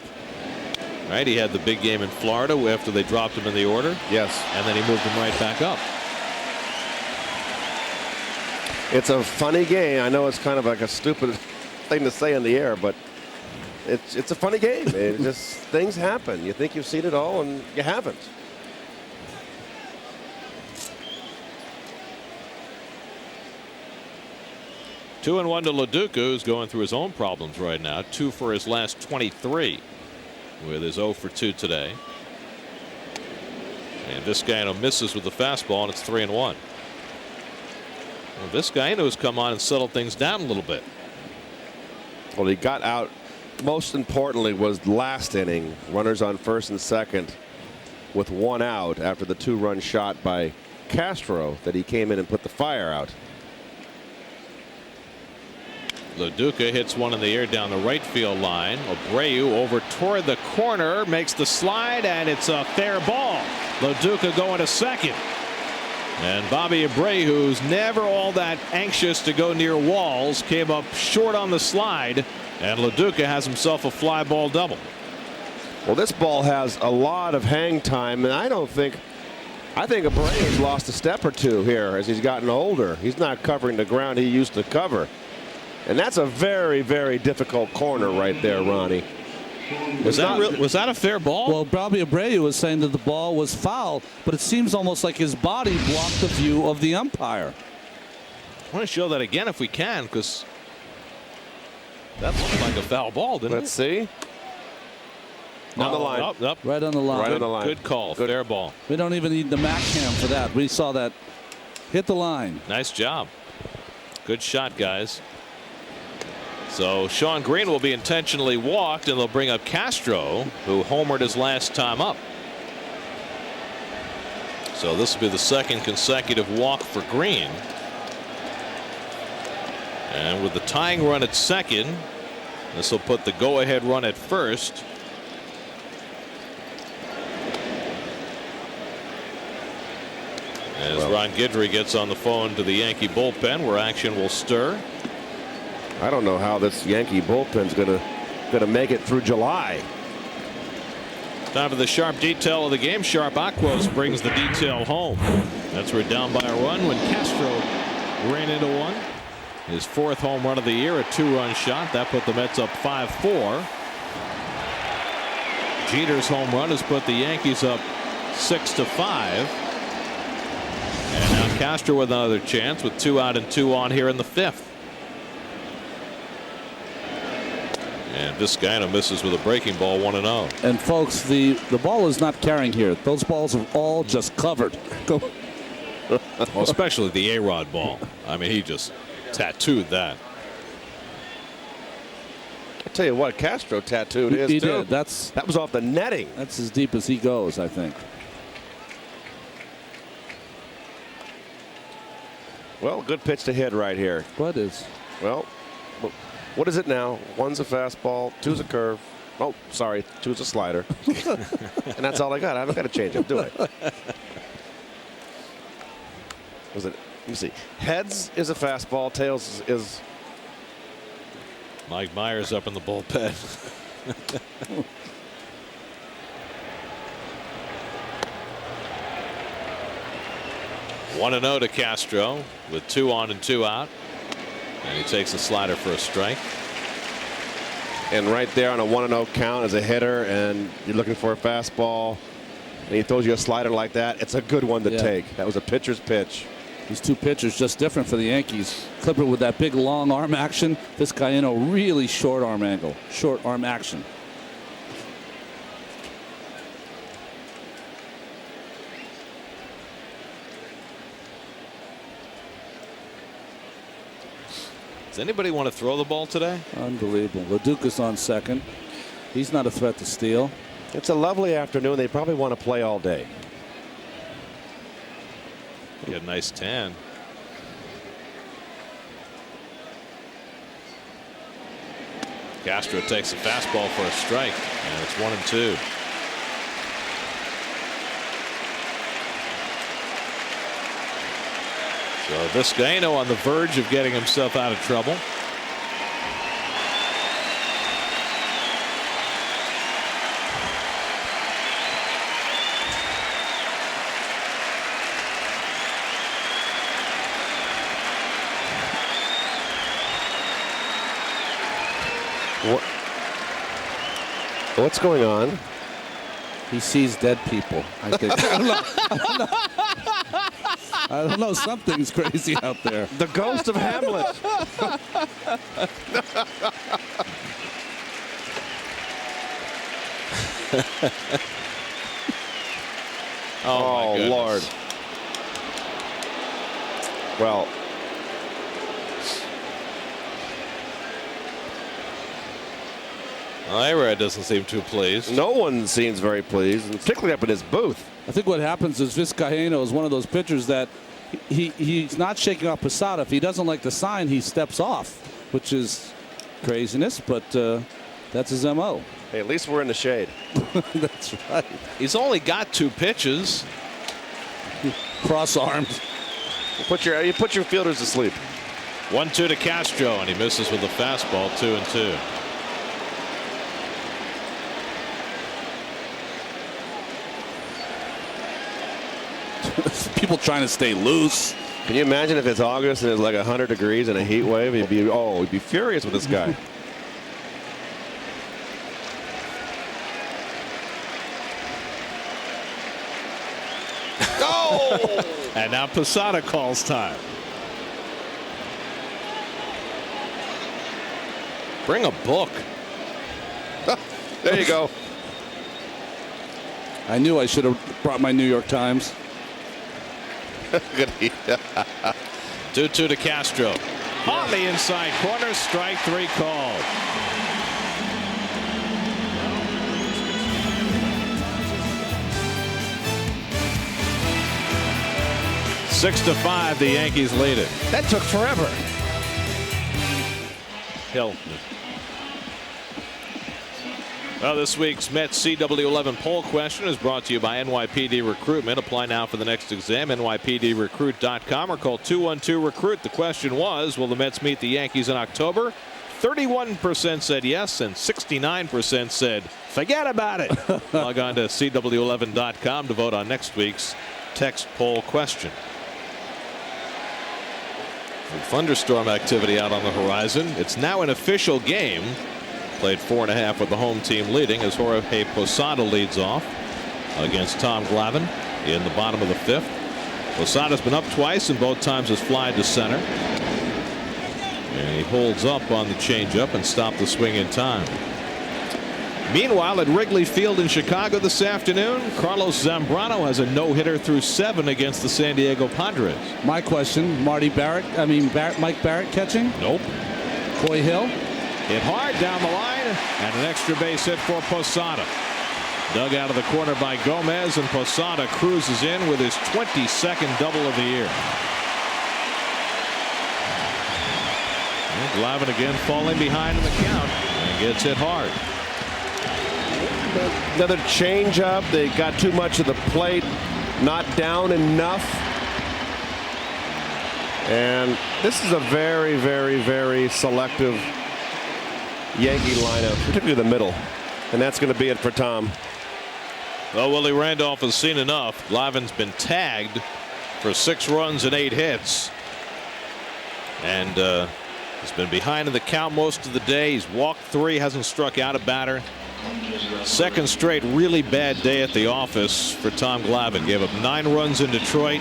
Right, he had the big game in Florida after they dropped him in the order. Yes. And then he moved him right back up. It's a funny game. I know it's kind of like a stupid thing to say in the air, but it's a funny game. It just things happen. You think you've seen it all, and you haven't. Two and 1 to LaDuca, who's going through his own problems right now. 2 for his last 23, with his 0 for 2 today. And Vizcaino misses with the fastball, and it's 3 and 1. Well, Vizcaino's come on and settled things down a little bit. Well, he got out. Most importantly was last inning, runners on first and second with 1 out after the 2-run shot by Castro that he came in and put the fire out. LaDuca hits one in the air down the right field line. Abreu over toward the corner, makes the slide, and it's a fair ball. LaDuca going to second. And Bobby Abreu, who's never all that anxious to go near walls, came up short on the slide, and LaDuca has himself a fly ball double. Well, this ball has a lot of hang time, and I think Abreu's lost a step or two here as he's gotten older. He's not covering the ground he used to cover. And that's a very, very difficult corner right there, Ronnie. Was that a fair ball? Well, Bobby Abreu was saying that the ball was foul, but it seems almost like his body blocked the view of the umpire. I want to show that again if we can, because that looked like a foul ball, didn't Let's see. On the line. Up. Right on the line. Right on the line. Good call. Fair ball. We don't even need the Mac cam for that. We saw that hit the line. Nice job. Good shot, guys. So Sean Green will be intentionally walked, and they'll bring up Castro, who homered his last time up. So this will be the second consecutive walk for Green. And with the tying run at second, this will put the go-ahead run at first. As Ron Guidry gets on the phone to the Yankee bullpen, where action will stir. I don't know how this Yankee bullpen's gonna make it through July. Time for the sharp detail of the game. Sharp Aquos brings the detail home. That's we're down by a run when Castro ran into one. His 4th home run of the year, a 2-run shot that put the Mets up 5-4. Jeter's home run has put the Yankees up 6-5. And now Castro with another chance with 2 out and 2 on here in the 5th. And Vizcaino misses with a breaking ball, 1-0. And folks, the ball is not carrying here. Those balls are all just covered. Go. Well, especially the A-Rod ball. I mean, he just tattooed that. I tell you what, Castro tattooed his He too. did. That was off the netting. That's as deep as he goes, I think. Well, good pitch to hit right here. What is? Well, what is it now? 1's a fastball, 2's a curve. Oh, sorry, 2's a slider. And that's all I got. I haven't got to change it, do I? Was it? Let me see. Heads is a fastball. Tails is. Mike Myers up in the bullpen. 1-0 to Castro with 2 on and 2 out. And he takes a slider for a strike. And right there on a 1-0 count as a hitter, and you're looking for a fastball, and he throws you a slider like that, it's a good one to take. That was a pitcher's pitch. These two pitchers just different for the Yankees. Clippard with that big long arm action. Vizcaino really short arm angle, short arm action. Does anybody want to throw the ball today? Unbelievable. LaDuca's on second. He's not a threat to steal. It's a lovely afternoon. They probably want to play all day. Get a nice tan. Castro takes a fastball for a strike, and it's 1-2. So Vizcaino on the verge of getting himself out of trouble. What's going on? He sees dead people, I think. I don't know. Something's crazy out there. The ghost of Hamlet. Oh, my Lord. Well, Ira doesn't seem too pleased. no one seems very pleased, and particularly up in his booth. I think what happens is Vizcaino is one of those pitchers that he's not shaking off Posada. If he doesn't like the sign, he steps off, which is craziness, but that's his MO. Hey, at least we're in the shade. That's right. He's only got 2 pitches. Cross-armed. You put your fielders to sleep. 1-2 to Castro, and he misses with a fastball. 2-2. People trying to stay loose. Can you imagine if it's August and it's like 100 degrees and a heat wave? He'd be furious with this guy. And now Posada calls time. Bring a book. There you go. I knew I should have brought my New York Times. 2-2 to Castro. On the inside corner, strike 3 called. Six to 5, the Yankees lead it. That took forever. Hill. Well, this week's Mets CW11 poll question is brought to you by NYPD Recruitment. Apply now for the next exam. NYPDrecruit.com or call 212-RECRUIT. The question was, will the Mets meet the Yankees in October? 31% said yes, and 69% said forget about it. Log on to CW11.com to vote on next week's text poll question. Some thunderstorm activity out on the horizon. It's now an official game. Played 4.5 with the home team leading as Jorge Posada leads off against Tom Glavine in the bottom of the 5th. Posada's been up twice and both times has flied to center. And he holds up on the changeup and stopped the swing in time. Meanwhile, at Wrigley Field in Chicago this afternoon, Carlos Zambrano has a no-hitter through 7 against the San Diego Padres. My question, Mike Barrett catching? Nope. Coy Hill? Hit hard down the line, and an extra base hit for Posada. Dug out of the corner by Gomez, and Posada cruises in with his 22nd double of the year. And Glavine again falling behind in the count and gets hit hard. Another changeup. They got too much of the plate, not down enough. And this is a very, very, very selective Yankee lineup, particularly the middle. And that's going to be it for Tom. Well, Willie Randolph has seen enough. Glavine's been tagged for 6 runs and 8 hits. And he's been behind in the count most of the day. He's walked 3, hasn't struck out a batter. Second straight really bad day at the office for Tom Glavine. Gave up 9 runs in Detroit.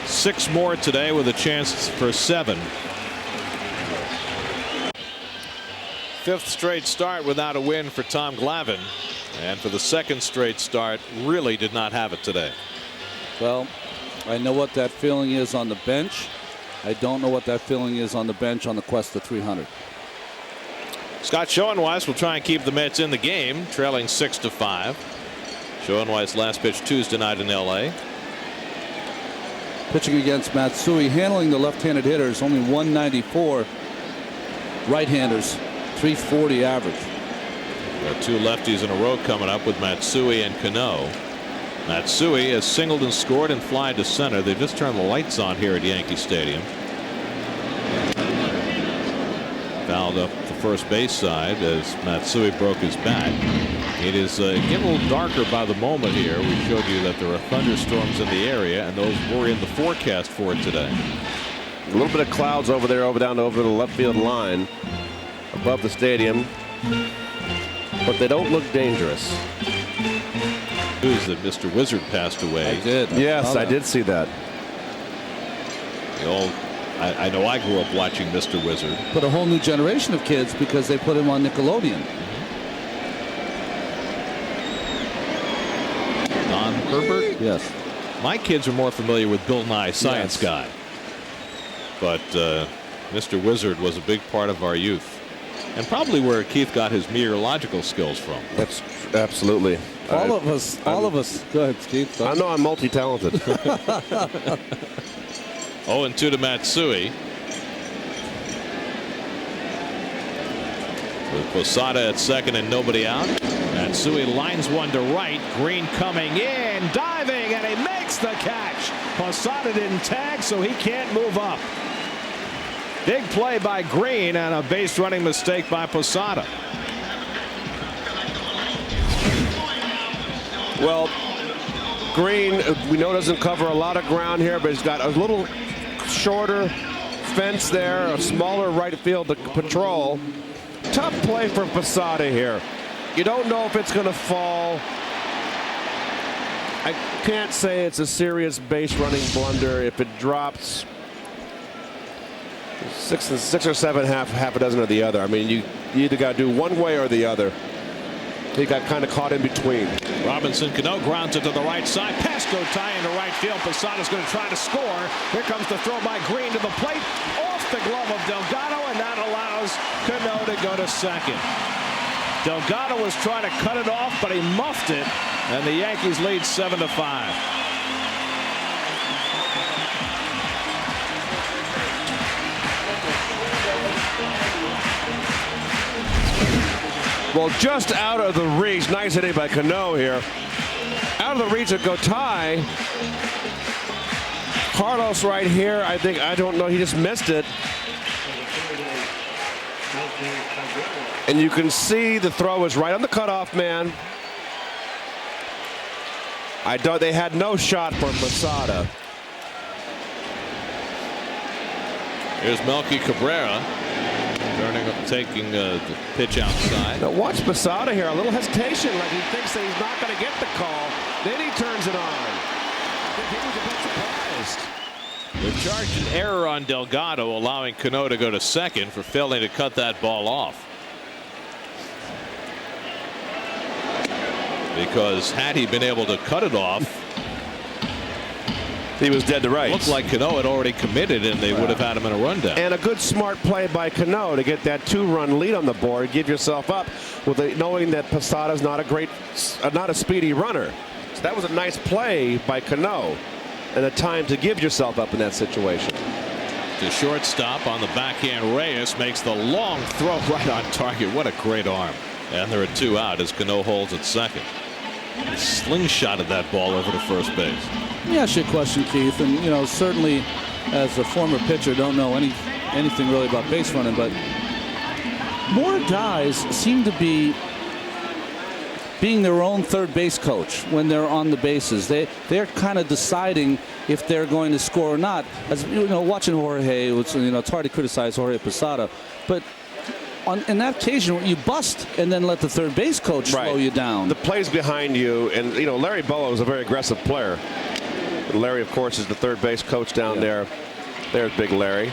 6 more today with a chance for 7. 5th straight start without a win for Tom Glavine. And for the 2nd straight start, really did not have it today. Well, I know what that feeling is on the bench. I don't know what that feeling is on the bench on the quest to 300. Scott Schoenweiss will try and keep the Mets in the game, trailing 6-5. Schoenweiss last pitch Tuesday night in L.A. Pitching against Matsui, handling the left-handed hitters, only 194. Right-handers, 340 average. Got two lefties in a row coming up with Matsui and Cano. Matsui has singled and scored and fly to center. They just turned the lights on here at Yankee Stadium. Fouled up the first base side as Matsui broke his back. It is getting a little darker by the moment here. We showed you that there are thunderstorms in the area, and those were in the forecast for today. A little bit of clouds over there, over the left field line above the stadium, but they don't look dangerous. News that Mr. Wizard passed away. I did. Yes, I did see that. The old, I know I grew up watching Mr. Wizard. But a whole new generation of kids because they put him on Nickelodeon. Don Herbert? Yes. My kids are more familiar with Bill Nye, Science Guy. But Mr. Wizard was a big part of our youth. And probably where Keith got his meteorological skills from. That's absolutely. All of us. Go ahead, Keith. I know I'm multi-talented. 0-2 to Matsui. With Posada at second and nobody out. Matsui lines one to right. Green coming in, diving, and he makes the catch. Posada didn't tag, so he can't move up. Big play by Green and a base running mistake by Posada. Well, Green, we know doesn't cover a lot of ground here, but he's got a little shorter fence there, a smaller right field to patrol. Tough play for Posada here. You don't know if it's going to fall. I can't say it's a serious base running blunder. If it drops six or seven, half a dozen or the other. I mean, you either got to do one way or the other. He got kind of caught in between. Robinson Cano grounds it to the right side. Pasco tie into right field. Posada's going to try to score. Here comes the throw by Green to the plate. Off the glove of Delgado, and that allows Cano to go to second. Delgado was trying to cut it off, but he muffed it, and the Yankees lead 7-5. Well, just out of the reach. Nice hitting by Cano here. Out of the reach of Gotay. Carlos right here. I don't know. He just missed it. And you can see the throw is right on the cutoff man. They had no shot for Posada. Here's Melky Cabrera. Taking the pitch outside. Now watch Posada here. A little hesitation, like he thinks that he's not going to get the call. Then he turns it on. I think he was a bit surprised. They've charged an error on Delgado, allowing Cano to go to second for failing to cut that ball off. Because had he been able to cut it off, he was dead to rights. Looked like Cano had already committed, and they would have had him in a rundown. And a good smart play by Cano to get that 2-run lead on the board, give yourself up with knowing that Posada's not a speedy runner. So that was a nice play by Cano, and a time to give yourself up in that situation. To shortstop on the backhand, Reyes makes the long throw right on target. What a great arm. And there are two out as Cano holds at second. He slingshotted that ball over to first base. Let me ask you a question, Keith, and certainly as a former pitcher, don't know anything really about base running, but more guys seem to be being their own third base coach when they're on the bases. They're kind of deciding if they're going to score or not. As watching Jorge, it's hard to criticize Jorge Posada, but in that occasion, you bust and then let the third base coach slow you down. The play's behind you, and Larry Bowa is a very aggressive player. Larry, of course, is the third base coach down there. There's Big Larry.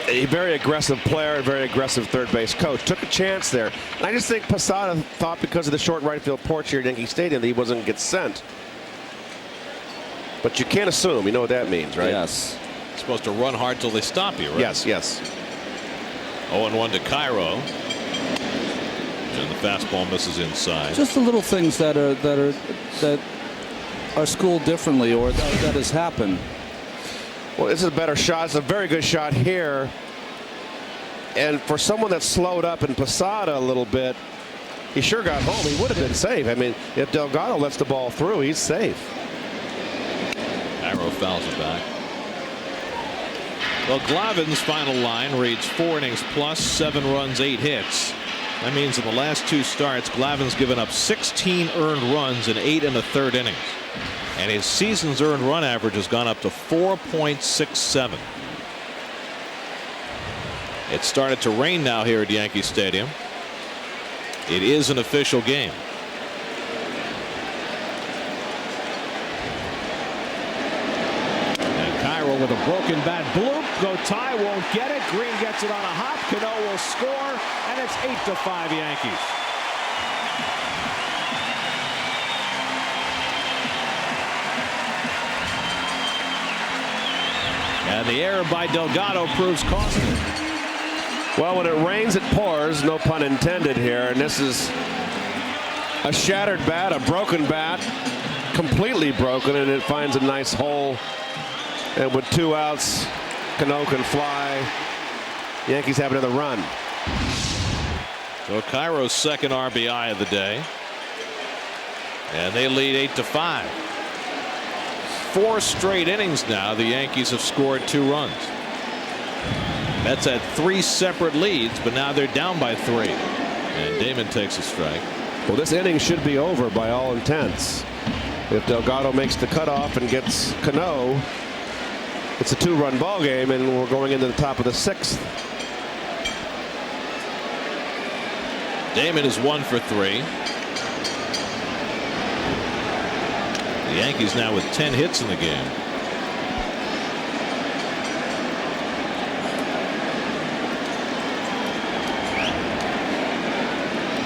A very aggressive player, a very aggressive third base coach. Took a chance there. And I just think Posada thought because of the short right field porch here at Yankee Stadium that he wasn't going to get sent. But you can't assume. You know what that means, right? Yes. Supposed to run hard till they stop you, right? Yes, yes. 0-1 to Cairo. And the fastball misses inside. Just the little things that are schooled differently, or that has happened. Well, this is a better shot. It's a very good shot here. And for someone that slowed up in Posada a little bit, he sure got home. He would have been safe. I mean, if Delgado lets the ball through, he's safe. Cairo fouls it back. Well, Glavine's final line reads 4 innings plus, 7 runs, 8 hits. That means in the last 2 starts, Glavine's given up 16 earned runs in 8 1/3 innings. And his season's earned run average has gone up to 4.67. It started to rain now here at Yankee Stadium. It is an official game. And Cairo with a broken bat. Bloop. Gotay won't get it. Green gets it on a hop. Cano will score. And it's 8-5 Yankees. And the error by Delgado proves costly. Well, when it rains, it pours. No pun intended here. And this is a shattered bat, a broken bat, completely broken, and it finds a nice hole. And with 2 outs, Cano can fly. Yankees have another run. So Cairo's second RBI of the day. And they lead 8-5. 4 straight innings now, the Yankees have scored 2 runs. Mets had 3 separate leads, but now they're down by 3. And Damon takes a strike. Well, this inning should be over by all intents. If Delgado makes the cutoff and gets Cano, it's a 2-run ball game, and we're going into the top of the 6th. Damon is 1 for 3. The Yankees now with 10 hits in the game.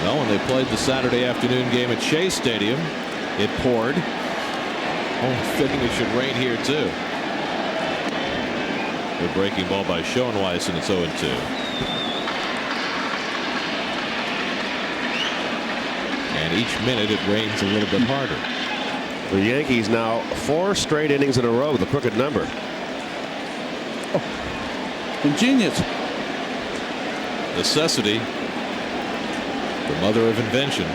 Well, when they played the Saturday afternoon game at Shea Stadium, it poured. Oh, fitting it should rain here too. The breaking ball by Schoenweiss, and it's 0-2. And each minute it rains a little bit harder. The Yankees now 4 straight innings in a row with a crooked number. Oh, ingenious. Necessity, the mother of invention.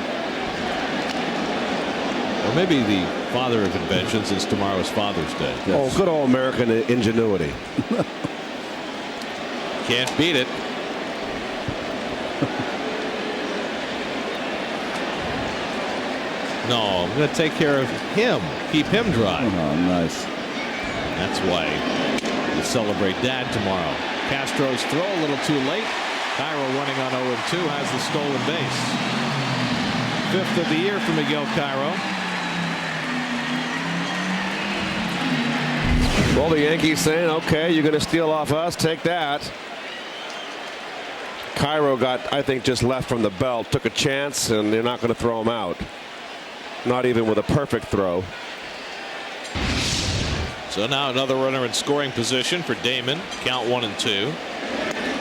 Or maybe the father of invention, since tomorrow is Father's Day. Yes. Oh, good old American ingenuity. Can't beat it. No, I'm going to take care of him. Keep him dry. Oh, nice. That's why you celebrate Dad tomorrow. Castro's throw a little too late. Cairo running on 0-2 has the stolen base. 5th of the year for Miguel Cairo. Well, the Yankees saying, okay, you're going to steal off us. Take that. Cairo got, I think, just left from the belt. Took a chance, and they're not going to throw him out. Not even with a perfect throw. So now another runner in scoring position for Damon. Count 1-2.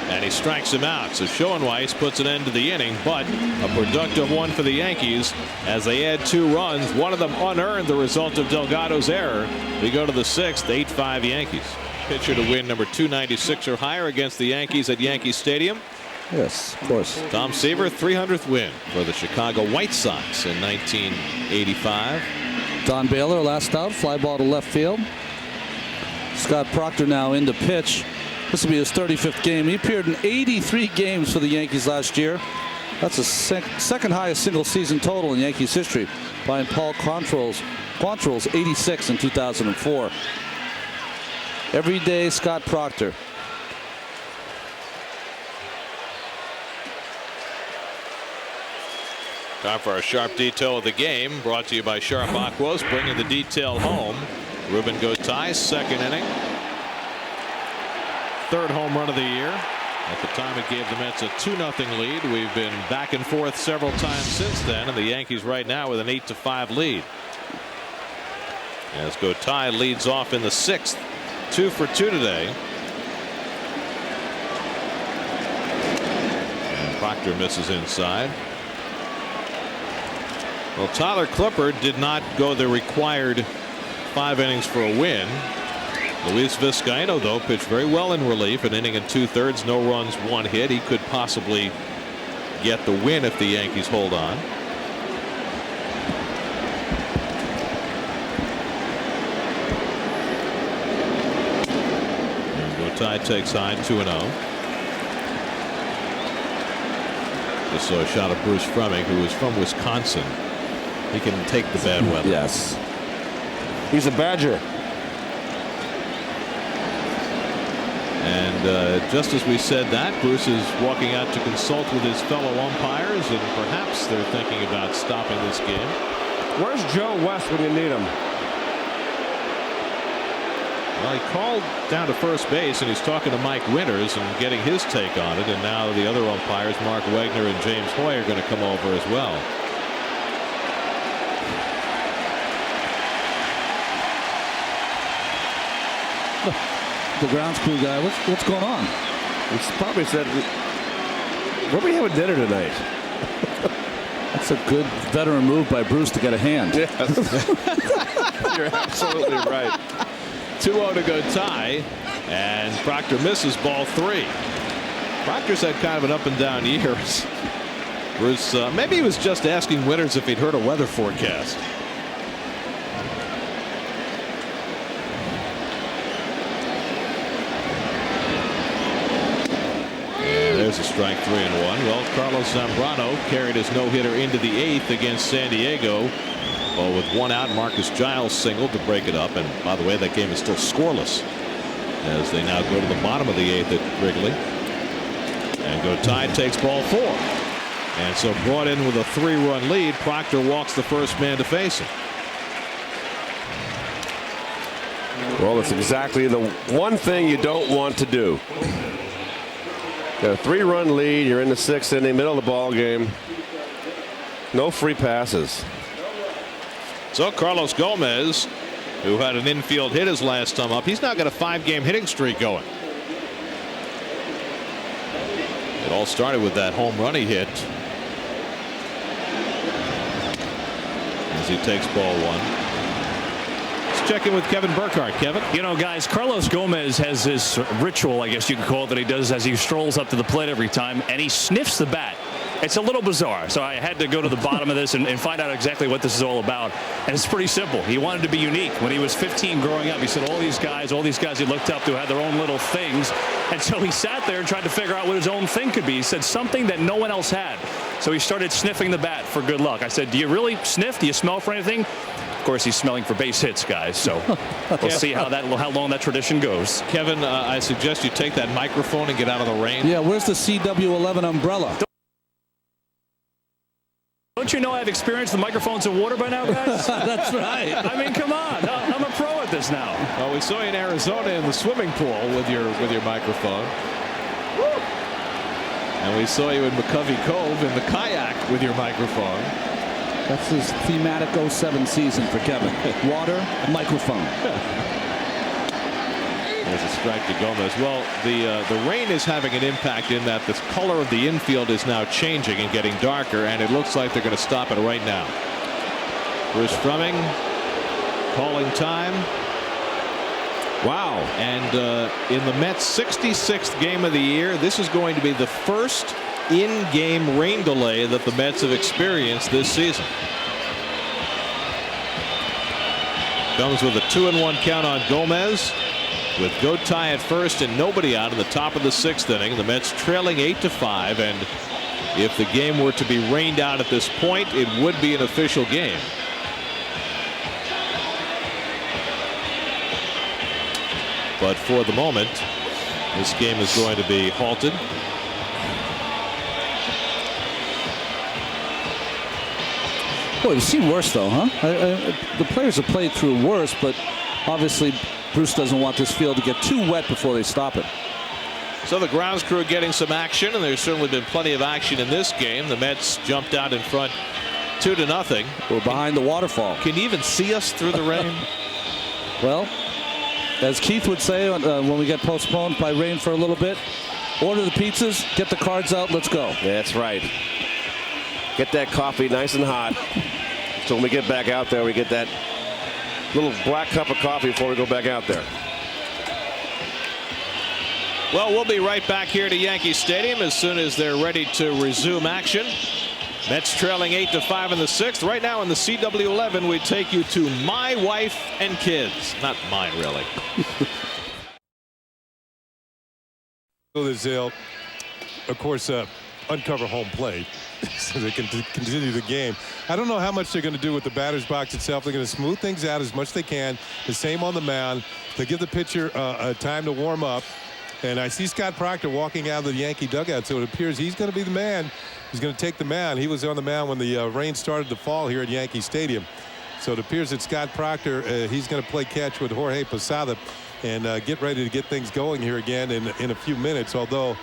And he strikes him out. So Schoenweiss puts an end to the inning, but a productive one for the Yankees as they add 2 runs. One of them unearned, the result of Delgado's error. We go to the 6th, 8-5 Yankees. Pitcher to win number 296 or higher against the Yankees at Yankee Stadium. Yes, of course. Tom Seaver, 300th win for the Chicago White Sox in 1985. Don Baylor last out, fly ball to left field. Scott Proctor now in to pitch. This will be his 35th game. He appeared in 83 games for the Yankees last year. That's the second highest single season total in Yankees history, behind Paul Quantrill's 86 in 2004. Everyday Scott Proctor. Time for a sharp detail of the game, brought to you by Sharp Aquos, bringing the detail home. Ruben Gotay, 2nd inning. 3rd home run of the year. At the time it gave the Mets a 2-0 lead. We've been back and forth several times since then, and the Yankees right now with an 8-5 lead. As Gotay leads off in the 6th. 2 for 2 today. And Proctor misses inside. Well, Tyler Clippard did not go the required 5 innings for a win. Luis Vizcaino, though, pitched very well in relief, an inning and 2/3, no runs, 1 hit. He could possibly get the win if the Yankees hold on. Ty takes high, 2-0. Just saw a shot of Bruce Fremming, who is from Wisconsin. He can take the bad weather. Yes. He's a Badger. And just as we said that, Bruce is walking out to consult with his fellow umpires, and perhaps they're thinking about stopping this game. Where's Joe West when you need him? Well, he called down to first base, and he's talking to Mike Winters and getting his take on it. And now the other umpires, Mark Wegner and James Hoy, are going to come over as well. The grounds crew guy, what's going on? He's probably said, "Where are we having dinner tonight?" That's a good veteran move by Bruce to get a hand. Yes. You're absolutely right. 2-0 to go Ty, and Proctor misses ball 3. Proctor's had kind of an up and down year. Bruce, maybe he was just asking Winters if he'd heard a weather forecast. And there's a strike, 3-1. Well, Carlos Zambrano carried his no-hitter into the 8th against San Diego. Well, with 1 out, Marcus Giles singled to break it up. And by the way, that game is still scoreless as they now go to the bottom of the 8th at Wrigley. And Gotay takes ball 4. And so brought in with a 3-run lead, Proctor walks the first man to face him. Well, it's exactly the one thing you don't want to do. Got a 3-run lead. You're in the 6th inning, middle of the ball game. No free passes. So Carlos Gomez, who had an infield hit his last time up, he's now got a 5-game hitting streak going. It all started with that home run he hit as he takes ball 1. Let's check in with Kevin Burkhardt. Kevin? You know, guys, Carlos Gomez has this ritual, I guess you could call it, that he does as he strolls up to the plate every time, and he sniffs the bat. It's a little bizarre, so I had to go to the bottom of this and find out exactly what this is all about. And it's pretty simple. He wanted to be unique. When he was 15 growing up, he said all these guys he looked up to had their own little things. And so he sat there and tried to figure out what his own thing could be. He said something that no one else had. So he started sniffing the bat for good luck. I said, do you really sniff? Do you smell for anything? Of course, he's smelling for base hits, guys. So we'll see how long that tradition goes. Kevin, I suggest you take that microphone and get out of the rain. Yeah, where's the CW11 umbrella? Don't you know I've experienced the microphones of water by now, guys? That's right. I mean, come on. I'm a pro at this now. Well, we saw you in Arizona in the swimming pool with your microphone. Woo. And we saw you in McCovey Cove in the kayak with your microphone. That's his thematic 07 season for Kevin. Water, microphone. There's a strike to Gomez. Well, the rain is having an impact in that the color of the infield is now changing and getting darker, and it looks like they're going to stop it right now. Bruce Fremming calling time. Wow. And in the Mets' 66th game of the year, this is going to be the first in-game rain delay that the Mets have experienced this season. Comes with a 2-1 count on Gomez. With Gotay at first and nobody out in the top of the 6th inning, the Mets trailing 8-5, and if the game were to be rained out at this point, it would be an official game. But for the moment, this game is going to be halted. Boy, we've seen worse, though, huh? The players have played through worse, but obviously Bruce doesn't want this field to get too wet before they stop it. So the grounds crew getting some action, and there's certainly been plenty of action in this game. The Mets jumped out in front 2-0. We're behind the waterfall. Can you even see us through the rain? Well, As Keith would say when we get postponed by rain for a little bit, order the pizzas, get the cards out, let's go. That's right. Get that coffee nice and hot. So when we get back out there, we get that little black cup of coffee before we go back out there. Well, we'll be right back here to Yankee Stadium as soon as they're ready to resume action. Mets trailing 8-5 in the 6th. Right now in the CW11, we take you to My Wife and Kids. Not mine, really. They'll, of course, uncover home plate so they can continue the game. I don't know how much they're going to do with the batter's box itself. They're going to smooth things out as much as they can. The same on the mound. They give the pitcher time to warm up. And I see Scott Proctor walking out of the Yankee dugout, so it appears he's going to be the man. He's going to take the mound. He was on the mound when the rain started to fall here at Yankee Stadium. So it appears that Scott Proctor, he's going to play catch with Jorge Posada and get ready to get things going here again in a few minutes. Although,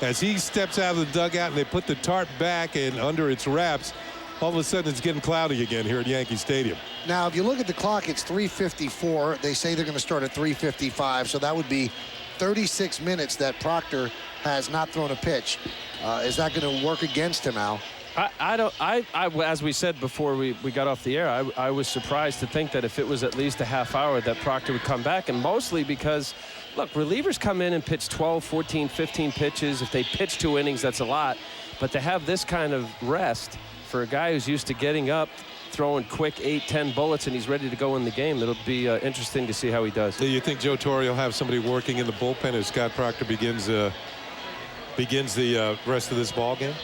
as he steps out of the dugout and they put the tarp back and under its wraps, all of a sudden it's getting cloudy again here at Yankee Stadium. Now, if you look at the clock, it's 3:54. They say they're going to start at 3:55, so that would be 36 minutes that Proctor has not thrown a pitch. Is that going to work against him, Al? As we said before we got off the air, I was surprised to think that if it was at least a half hour that Proctor would come back, and mostly because, look, relievers come in and pitch 12, 14, 15 pitches. If they pitch 2 innings, that's a lot. But to have this kind of rest for a guy who's used to getting up, throwing quick 8-10 bullets, and he's ready to go in the game, it'll be interesting to see how he does. Do you think Joe Torre will have somebody working in the bullpen as Scott Proctor begins the rest of this ball game?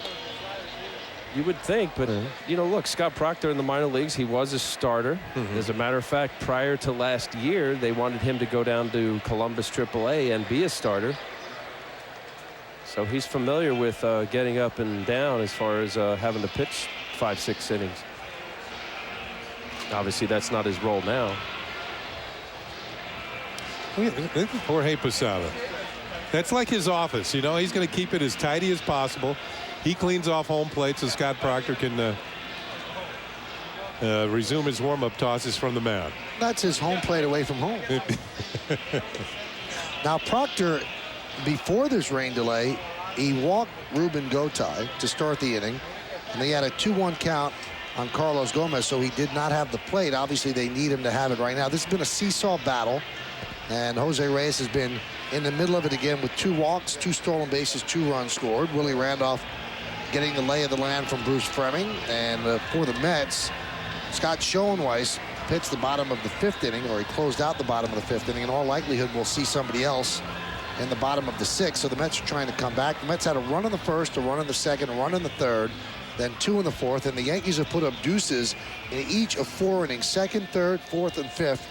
You would think, but you know, look, Scott Proctor in the minor leagues, he was a starter. As a matter of fact, prior to last year, they wanted him to go down to Columbus AAA and be a starter. So he's familiar with getting up and down as far as having to pitch 5-6 innings. Obviously, that's not his role now. Look at Jorge Posada. That's like his office. You know, he's going to keep it as tidy as possible. He cleans off home plate so Scott Proctor can resume his warm-up tosses from the mound. That's his home plate away from home. Now, Proctor, before this rain delay, he walked Ruben Gotay to start the inning, and they had a 2-1 count on Carlos Gomez, so he did not have the plate. Obviously, they need him to have it right now. This has been a seesaw battle, and Jose Reyes has been in the middle of it again with 2 walks, 2 stolen bases, 2 runs scored. Willie Randolph getting the lay of the land from Bruce Fleming. And for the Mets, Scott Schoenweiss pitched the bottom of the 5th inning, or he closed out the bottom of the 5th inning. In all likelihood, we'll see somebody else in the bottom of the 6th. So the Mets are trying to come back. The Mets had a run in the 1st, a run in the 2nd, a run in the 3rd, then 2 in the 4th. And the Yankees have put up deuces in each of 4 innings, 2nd, 3rd, 4th, and 5th.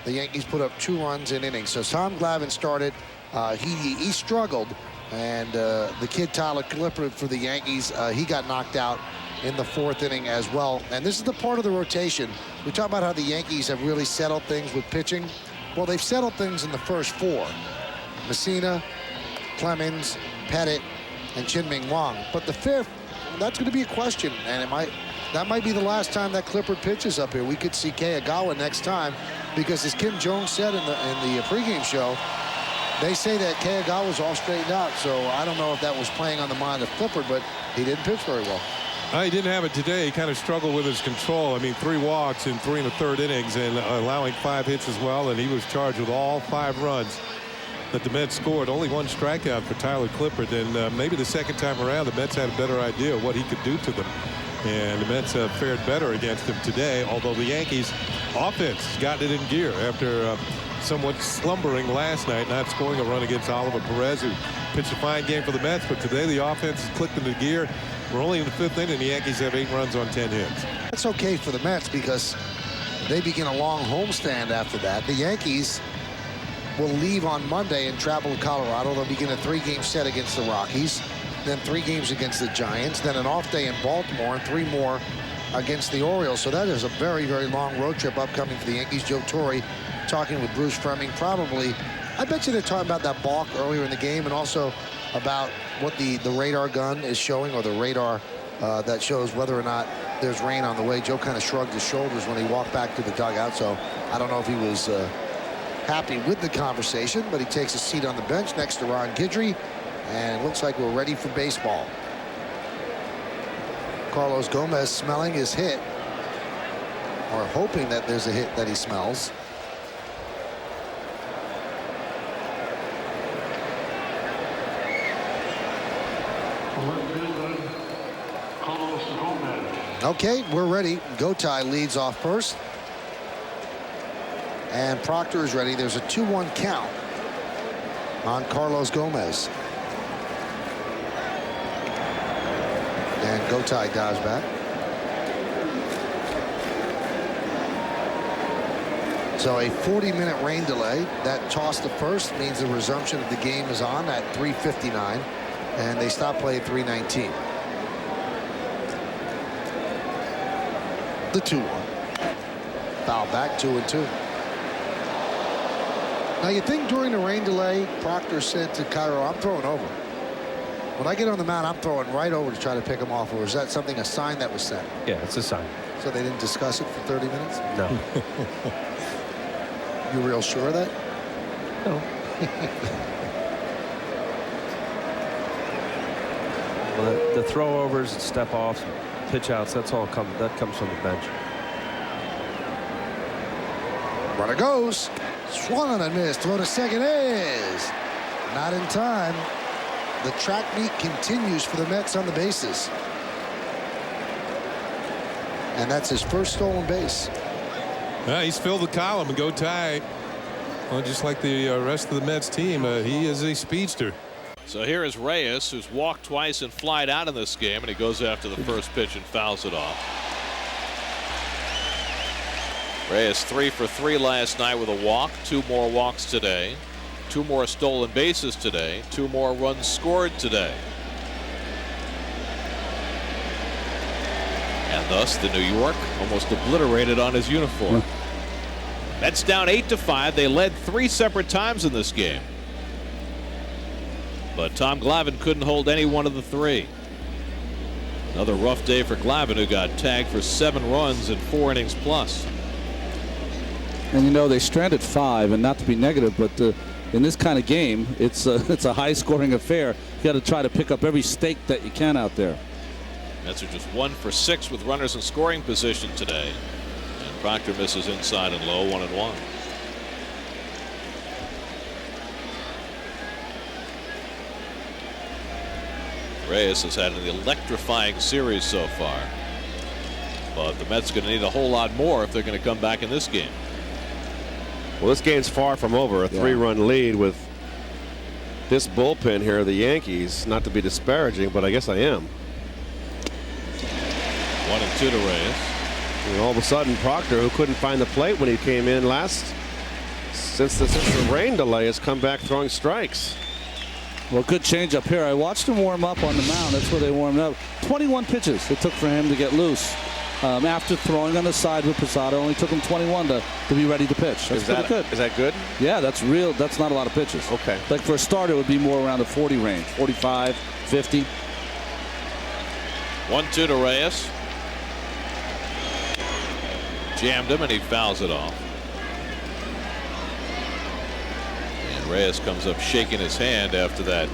The Yankees put up 2 runs in innings. So Tom Glavine started. He struggled. And the kid Tyler Clippard for the Yankees, he got knocked out in the 4th inning as well. And this is the part of the rotation. We talk about how the Yankees have really settled things with pitching. Well, they've settled things in the first 4. Messina, Clemens, Pettit, and Chin-Ming Wang. But the 5th, that's going to be a question. And that might be the last time that Clippard pitches up here. We could see Kagawa next time, because as Kim Jones said in the pregame show, they say that Kagawa's all straightened out, so I don't know if that was playing on the mind of Clippard, but he didn't pitch very well. He didn't have it today. He kind of struggled with his control. I mean, 3 walks in 3 1/3 innings and allowing 5 hits as well, and he was charged with all 5 runs that the Mets scored. Only 1 strikeout for Tyler Clippard, and maybe the second time around, the Mets had a better idea of what he could do to them. And the Mets fared better against him today, although the Yankees offense got it in gear after somewhat slumbering last night, not scoring a run against Oliver Perez, who pitched a fine game for the Mets. But today the offense has clicked into gear. We're only in the 5th inning, and the Yankees have 8 runs on 10 hits. That's okay for the Mets because they begin a long homestand after that. The Yankees will leave on Monday and travel to Colorado. They'll begin a 3-game set against the Rockies, then 3 games against the Giants, then an off day in Baltimore, and 3 more against the Orioles. So that is a very, very long road trip upcoming for the Yankees. Joe Torre talking with Bruce Fleming. Probably, I bet you they're talking about that balk earlier in the game, and also about what the radar gun is showing, or the radar that shows whether or not there's rain on the way. Joe kind of shrugged his shoulders when he walked back to the dugout, so I don't know if he was happy with the conversation, but he takes a seat on the bench next to Ron Guidry, and it looks like we're ready for baseball. Carlos Gomez smelling his hit, or hoping that there's a hit that he smells. Okay, we're ready. Gotay leads off first. And Proctor is ready. There's a 2-1 count on Carlos Gomez. And Gotay dives back. So a 40-minute rain delay. That toss to first means the resumption of the game is on at 3:59. And they stop play at 3:19. The 2-1. Foul back, 2-2. Now you think during the rain delay, Proctor said to Cairo, I'm throwing over. When I get on the mound, I'm throwing right over to try to pick him off. Or is that something, a sign that was sent? Yeah, it's a sign. So they didn't discuss it for 30 minutes? No. You real sure of that? No. Well, the throwovers and step offs, pitch outs, that comes from the bench. Runner goes. Swung on a miss. Throw to second is not in time. The track meet continues for the Mets on the bases. And that's his first stolen base. Yeah, he's filled the column and Gotay. Well, just like the rest of the Mets team, he is a speedster. So here is Reyes, who's walked twice and flied out in this game, and he goes after the first pitch and fouls it off. Reyes 3 for 3 last night with a walk, 2 more walks today, 2 more stolen bases today, 2 more runs scored today. And thus the New York almost obliterated on his uniform. Mets down 8-5. They led 3 separate times in this game. But Tom Glavine couldn't hold any one of the 3. Another rough day for Glavine, who got tagged for 7 runs in 4 innings plus. And you know, they stranded 5, and not to be negative, but in this kind of game, it's a high-scoring affair. You got to try to pick up every stake that you can out there. Mets are just 1 for 6 with runners in scoring position today. And Proctor misses inside and low, 1-1. Reyes has had an electrifying series so far. But the Mets are going to need a whole lot more if they're going to come back in this game. Well, this game's far from over. A 3-run lead with this bullpen here of the Yankees. Not to be disparaging, but I guess I am. 1-2 to Reyes. And all of a sudden, Proctor, who couldn't find the plate when he came in since the rain delay, has come back throwing strikes. Well, good change up here. I watched him warm up on the mound. That's where they warmed up. 21 pitches it took for him to get loose. After throwing on the side with Posada, only took him 21 to be ready to pitch. That's pretty good. Is that good? Yeah, that's real. That's not a lot of pitches. Okay. Like for a starter, it would be more around the 40 range, 45, 50. 1-2 to Reyes. Jammed him and he fouls it off. And Reyes comes up shaking his hand after that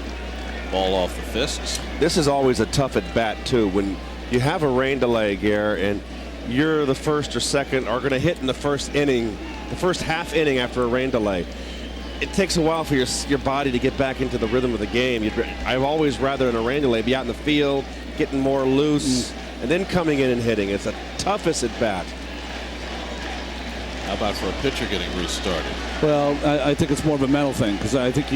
ball off the fists. This is always a tough at bat too. When you have a rain delay, Gare, and you're the first or second are going to hit in the first inning, the first half inning after a rain delay. It takes a while for your body to get back into the rhythm of the game. I've always rather in a rain delay be out in the field, getting more loose, and then coming in and hitting. It's the toughest at bat. How about for a pitcher getting restarted? Well, I think it's more of a mental thing, because I think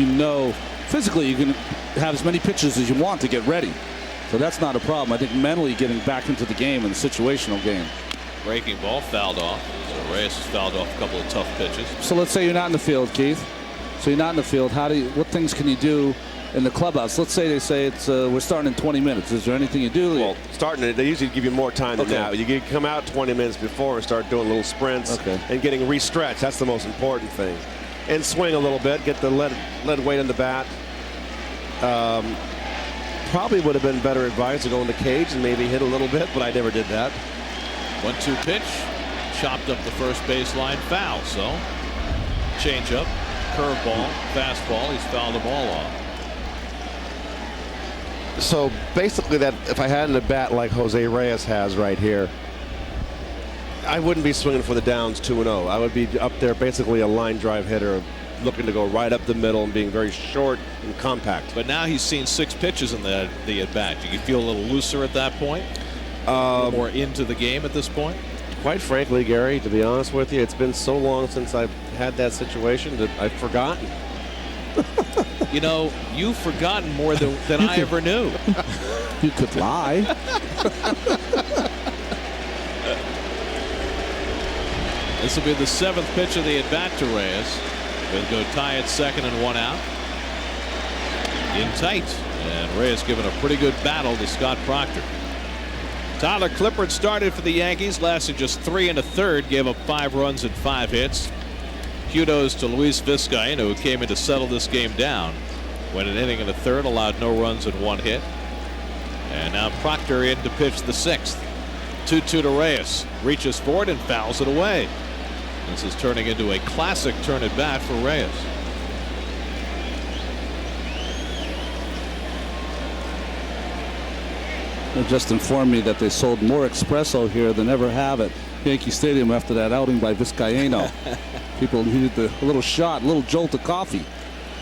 physically you can have as many pitches as you want to get ready. So that's not a problem. I think mentally getting back into the game and the situational game. Breaking ball fouled off. So Reyes has fouled off a couple of tough pitches. So let's say you're not in the field, Keith. So you're not in the field. What things can you do in the clubhouse? Let's say they say we're starting in 20 minutes. Is there anything you do? Well, they usually give you more time than that. You can come out 20 minutes before and start doing little sprints and getting re-stretched. That's the most important thing. And swing a little bit, get the lead weight in the bat. Probably would have been better advice to go in the cage and maybe hit a little bit, but I never did that. 1-2 pitch, chopped up the first baseline, foul. So changeup, curveball, fastball. He's fouled them all off. So basically, that if I had a bat like Jose Reyes has right here, I wouldn't be swinging for the downs 2-0. I would be up there basically a line drive hitter, looking to go right up the middle and being very short and compact. But now he's seen 6 pitches in the at bat. Do you feel a little looser at that point? A little more into the game at this point? Quite frankly, Gary, to be honest with you, it's been so long since I've had that situation that I've forgotten. You know, you've forgotten more than I ever knew. You could lie. This will be the 7th pitch of the at bat to Reyes. They'll go tie at second and 1 out. In tight, and Reyes giving a pretty good battle to Scott Proctor. Tyler Clippard started for the Yankees, lasted just 3 1/3, gave up 5 runs and 5 hits. Kudos to Luis Vizcaino, who came in to settle this game down. Went an inning in the 3rd, allowed no runs and 1 hit. And now Proctor in to pitch the 6th. 2-2 to Reyes. Reaches for it and fouls it away. This is turning into a classic turn at bat for Reyes. They just informed me that they sold more espresso here than ever have at Yankee Stadium after that outing by Vizcaino. People needed a little shot, a little jolt of coffee.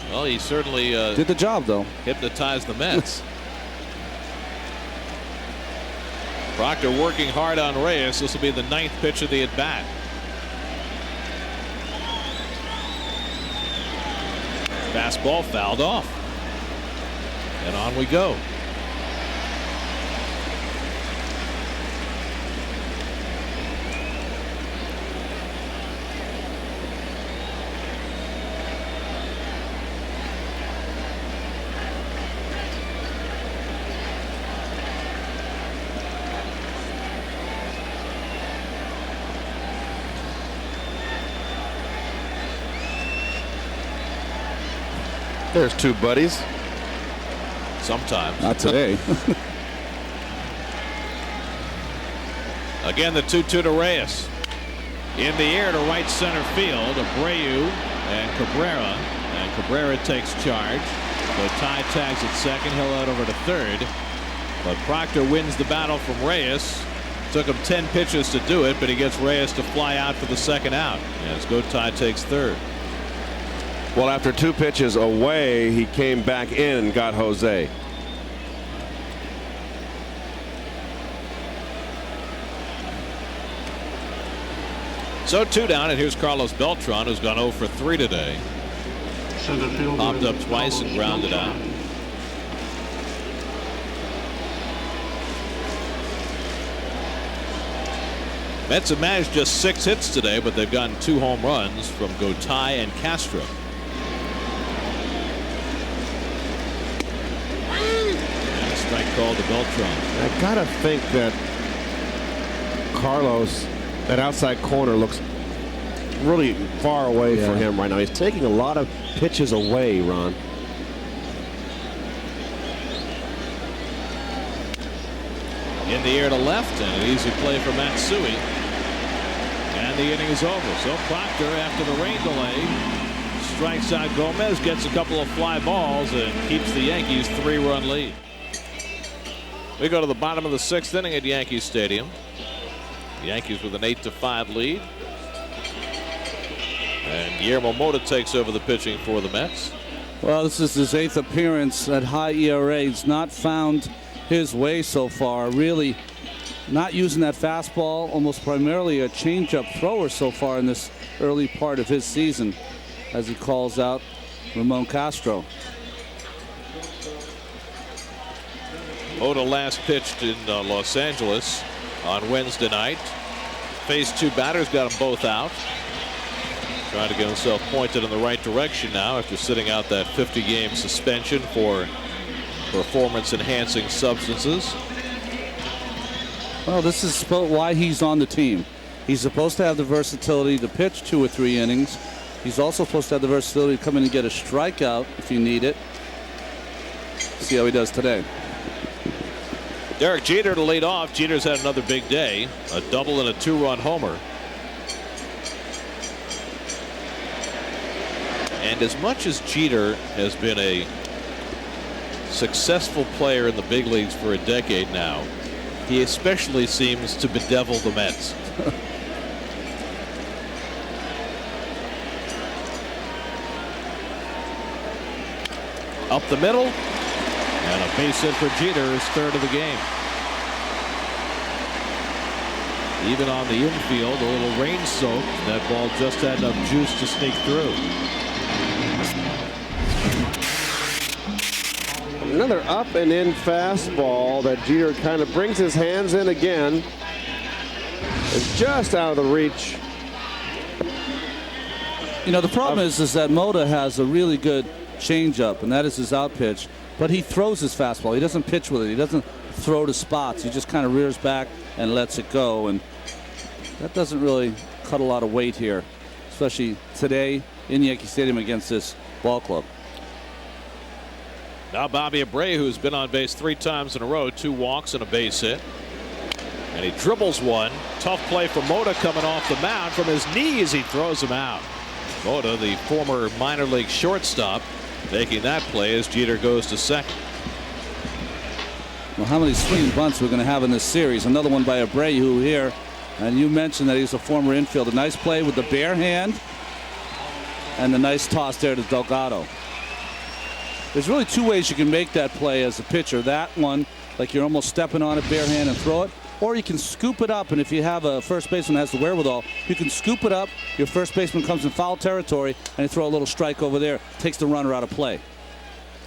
Well, he certainly did the job, though. Hypnotized the Mets. Proctor working hard on Reyes. This will be the 9th pitch of the at bat. Fastball fouled off. And on we go. There's 2 buddies. Sometimes. Not today. Again, the 2-2 to Reyes. In the air to right center field. Abreu and Cabrera. And Cabrera takes charge. So Ty tags at second. He'll out over to third. But Proctor wins the battle from Reyes. Took him 10 pitches to do it, but he gets Reyes to fly out for the second out. As Gotay takes third. Well, after 2 pitches away, he came back in and got Jose. So 2 down, and here's Carlos Beltran, who's gone 0 for 3 today. Popped up twice and grounded out. Mets have managed just 6 hits today, but they've gotten 2 home runs from Gotay and Castro. And a strike called to Beltran. I gotta think that Carlos, that outside corner, looks really far away for him right now. He's taking a lot of pitches away, Ron. In the air to left, and an easy play for Matsui. And the inning is over. So Proctor, after the rain delay, strikes out Gomez, gets a couple of fly balls, and keeps the Yankees 3-run lead. We go to the bottom of the 6th inning at Yankee Stadium. The Yankees with an 8-5 lead. And Guillermo Mota takes over the pitching for the Mets. Well, this is his 8th appearance at high ERA. He's not found his way so far. Really not using that fastball, almost primarily a changeup thrower so far in this early part of his season, as he calls out Ramon Castro. Mota last pitched in Los Angeles on Wednesday night. Faced 2 batters, got them both out. Trying to get himself pointed in the right direction now after sitting out that 50-game suspension for performance-enhancing substances. Well, this is why he's on the team. He's supposed to have the versatility to pitch 2 or 3 innings. He's also supposed to have the versatility to come in and get a strikeout if you need it. See how he does today. Derek Jeter to lead off. Jeter's had another big day. A double and a 2-run homer. And as much as Jeter has been a successful player in the big leagues for a decade now, he especially seems to bedevil the Mets. Up the middle, and a base hit for Jeter, his third of the game. Even on the infield, a little rain soak. That ball just had enough juice to sneak through. Another up and in fastball that Jeter kind of brings his hands in again. It's just out of the reach. You know, the problem is that Mota has a really good changeup, and that is his out pitch. But he throws his fastball. He doesn't pitch with it. He doesn't throw to spots. He just kind of rears back and lets it go. And that doesn't really cut a lot of weight here, especially today in Yankee Stadium against this ball club. Now Bobby Abreu, who's been on base 3 times in a row, 2 walks and a base hit. And he dribbles one. Tough play for Mota coming off the mound. From his knees, he throws him out. Mota, the former minor league shortstop, making that play as Jeter goes to second. Well, how many swing bunts we're going to have in this series? Another one by Abreu here. And you mentioned that he's a former infielder. Nice play with the bare hand. And the nice toss there to Delgado. There's really 2 ways you can make that play as a pitcher. That one, like you're almost stepping on it bare hand and throw it. Or you can scoop it up, and if you have a first baseman that has the wherewithal, you can scoop it up. Your first baseman comes in foul territory, and you throw a little strike over there. Takes the runner out of play.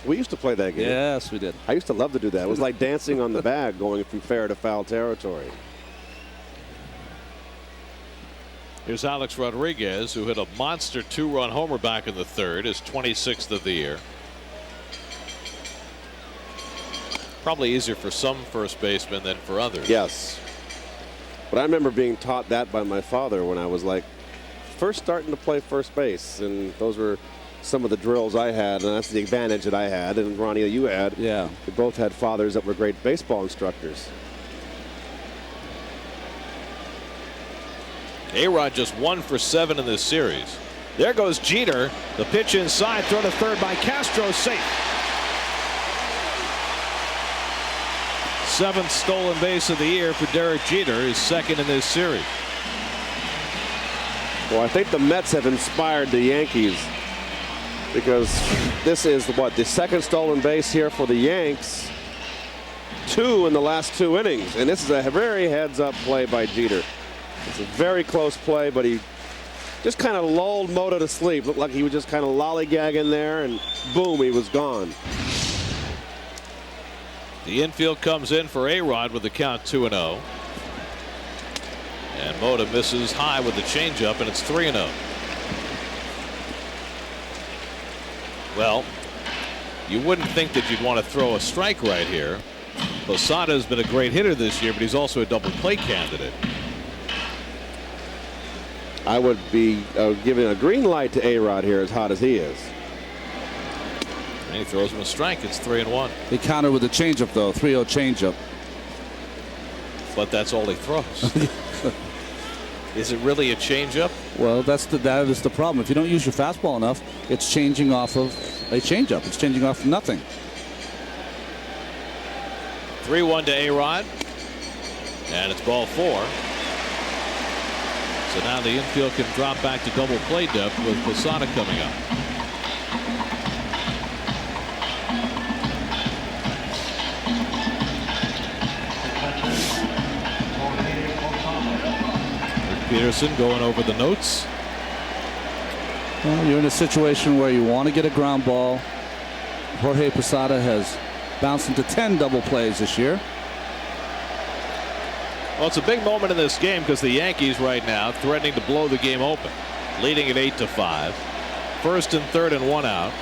We used to play that game. Yes, we did. I used to love to do that. It was like dancing on the bag, going from fair to foul territory. Here's Alex Rodriguez, who hit a monster 2-run homer back in the third, his 26th of the year. Probably easier for some first basemen than for others. Yes. But I remember being taught that by my father when I was like first starting to play first base. And those were some of the drills I had. And that's the advantage that I had. And Ronnie, that you had. Yeah. We both had fathers that were great baseball instructors. A-Rod just 1 for 7 in this series. There goes Jeter. The pitch inside, throw to third by Castro, safe. 7th stolen base of the year for Derek Jeter, his second in this series. Well, I think the Mets have inspired the Yankees, because this is the second stolen base here for the Yanks. 2 in the last 2 innings, and this is a very heads-up play by Jeter. It's a very close play, but he just kind of lulled Mota to sleep. Looked like he was just kind of lollygagging there, and boom, he was gone. The infield comes in for A-Rod with the count 2-0. And Mota misses high with the changeup, and it's 3-0. Well, you wouldn't think that you'd want to throw a strike right here. Posada has been a great hitter this year, but he's also a double play candidate. I would be giving a green light to A-Rod here, as hot as he is. And he throws him a strike. It's 3-1. He countered with the changeup, though. 3-0 changeup. But that's all he throws. Is it really a changeup? Well, that is the problem. If you don't use your fastball enough, it's changing off of a changeup. It's changing off of nothing. 3-1 to A-Rod. And it's ball 4. So now the infield can drop back to double play depth with Posada coming up. Peterson going over the notes. Well, you're in a situation where you want to get a ground ball. Jorge Posada has bounced into 10 double plays this year. Well, it's a big moment in this game because the Yankees right now threatening to blow the game open, leading at 8-5. First and third and 1 out.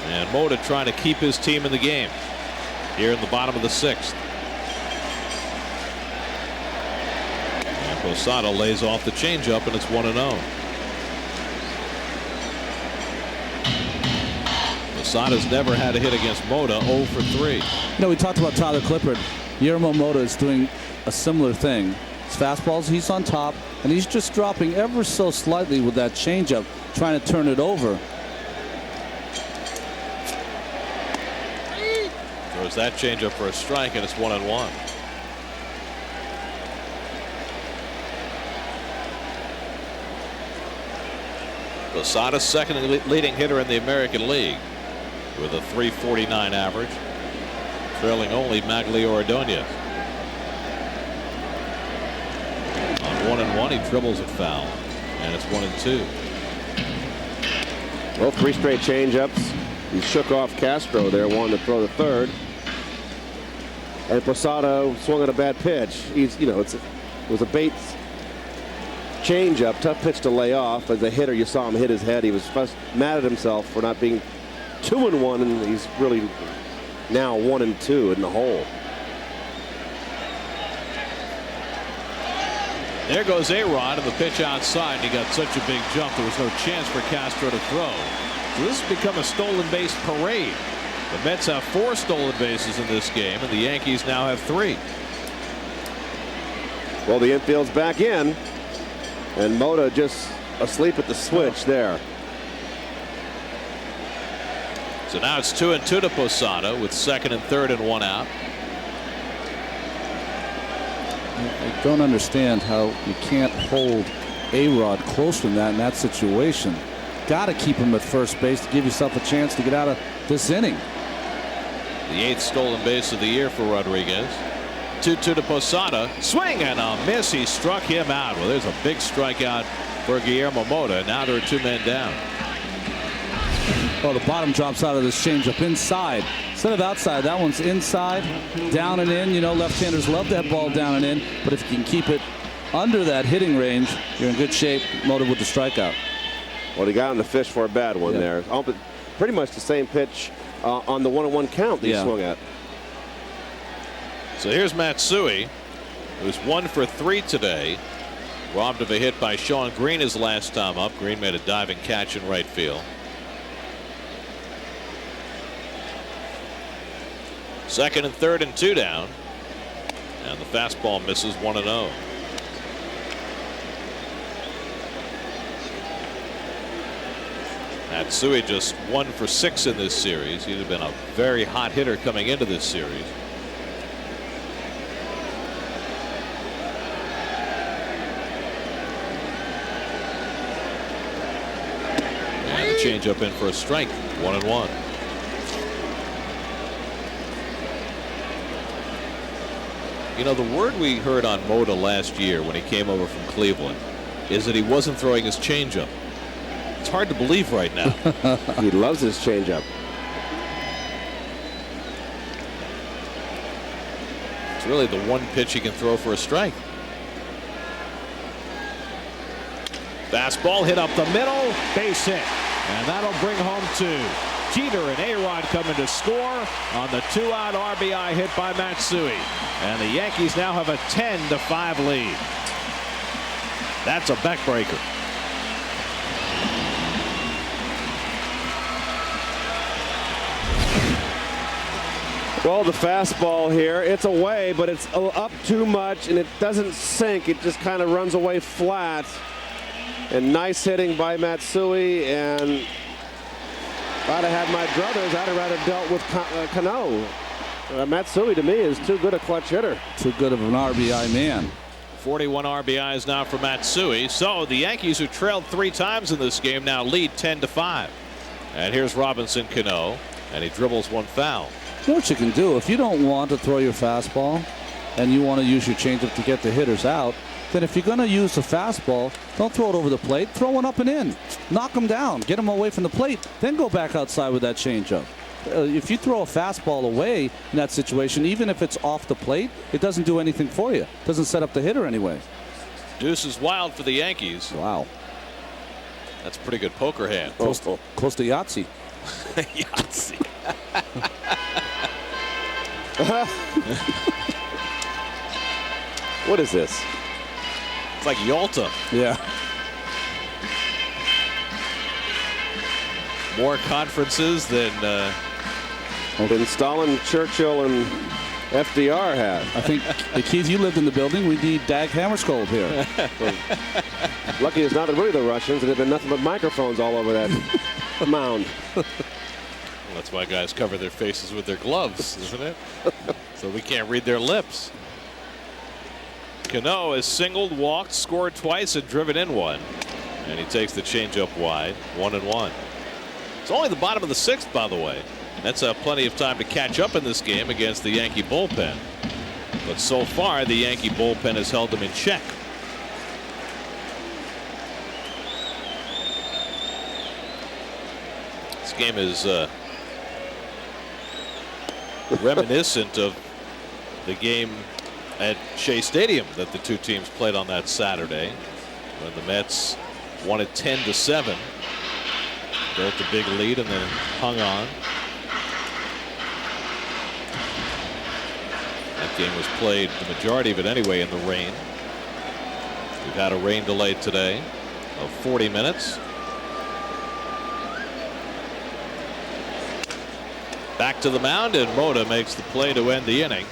And Mota trying to keep his team in the game here in the bottom of the 6th. And Posada lays off the changeup, and it's 1-0. Posada's never had a hit against Mota, 0 for 3. You know, we talked about Tyler Clippard. Guillermo Mota is doing a similar thing. His fastballs, he's on top, and he's just dropping ever so slightly with that changeup. trying to turn it over. Throws that changeup for a strike, and it's 1-1. Posada's second leading hitter in the American League with a .349 average, trailing only Maglio Ordonez. On 1-1, he dribbles it foul, and it's 1-2. Well, 3 straight changeups. He shook off Castro there, wanted to throw the third. And Posada swung at a bad pitch. It was a bait changeup, tough pitch to lay off. As a hitter, you saw him hit his head. He was mad at himself for not being 2-1, and he's really now 1-2 in the hole. There goes A-Rod, and the pitch outside. He got such a big jump, there was no chance for Castro to throw. So this has become a stolen base parade. The Mets have 4 stolen bases in this game, and the Yankees now have 3. Well, the infield's back in, and Mota just asleep at the switch there. So now it's 2-2 to Posada with second and third and 1 out. I don't understand how you can't hold A-Rod close from that in that situation. Got to keep him at first base to give yourself a chance to get out of this inning. The 8th stolen base of the year for Rodriguez. 2-2 to Posada. Swing and a miss. He struck him out. Well, there's a big strikeout for Guillermo Mota. Now there are 2 men down. Oh, the bottom drops out of this changeup inside instead of outside. That one's inside, down and in. You know, left-handers love that ball down and in, but if you can keep it under that hitting range, you're in good shape. Mota with the strikeout. Well, he got on the fish for a bad one there. Pretty much the same pitch on the 1-1 count that he swung at. So here's Matsui, who's 1 for 3 today. Robbed of a hit by Sean Green his last time up. Green made a diving catch in right field. Second and third and 2 down. And the fastball misses 1-0. Matsui just 1 for 6 in this series. He'd have been a very hot hitter coming into this series. And the changeup in for a strike. 1-1. You know, the word we heard on Mota last year when he came over from Cleveland is that he wasn't throwing his changeup. It's hard to believe right now. He loves his changeup. It's really the one pitch he can throw for a strike. Fastball hit up the middle, base hit, and that'll bring home 2. Jeter and A-Rod coming to score on the 2-out RBI hit by Matsui, and the Yankees now have a 10-5 lead. That's a backbreaker. Well, the fastball here, it's away, but it's up too much, and it doesn't sink. It just kind of runs away flat. And nice hitting by Matsui, and if I'd have had my druthers, I'd have rather dealt with Cano. Matsui, to me, is too good a clutch hitter. Too good of an RBI man. 41 RBIs now for Matsui. So the Yankees, who trailed 3 times in this game, now lead 10-5. And here's Robinson Cano, and he dribbles one foul. You know what you can do? If you don't want to throw your fastball and you want to use your changeup to get the hitters out, then if you're going to use the fastball, don't throw it over the plate. Throw one up and in. Knock them down. Get them away from the plate. Then go back outside with that changeup. If you throw a fastball away in that situation, even if it's off the plate, it doesn't do anything for you. It doesn't set up the hitter anyway. Deuce is wild for the Yankees. Wow. That's a pretty good poker hand. Close to Yahtzee. Yahtzee. What is this? It's like Yalta. Yeah. More conferences than Stalin, Churchill, and FDR had. I think, Keith, you lived in the building. We need Dag Hammarskjöld here. Lucky it's not really the Russians. There'd have been nothing but microphones all over that mound. Well, that's why guys cover their faces with their gloves, isn't it? So we can't read their lips. Cano has singled, walked, scored twice, and driven in one. And he takes the changeup wide, 1-1. It's only the bottom of the 6th, by the way. That's plenty of time to catch up in this game against the Yankee bullpen. But so far, the Yankee bullpen has held them in check. This game is reminiscent of the game at Shea Stadium that the two teams played on that Saturday, when the Mets won it 10-7, built a big lead and then hung on. That game was played, the majority of it anyway, in the rain. We've had a rain delay today of 40 minutes. Back to the mound, and Mota makes the play to end the inning.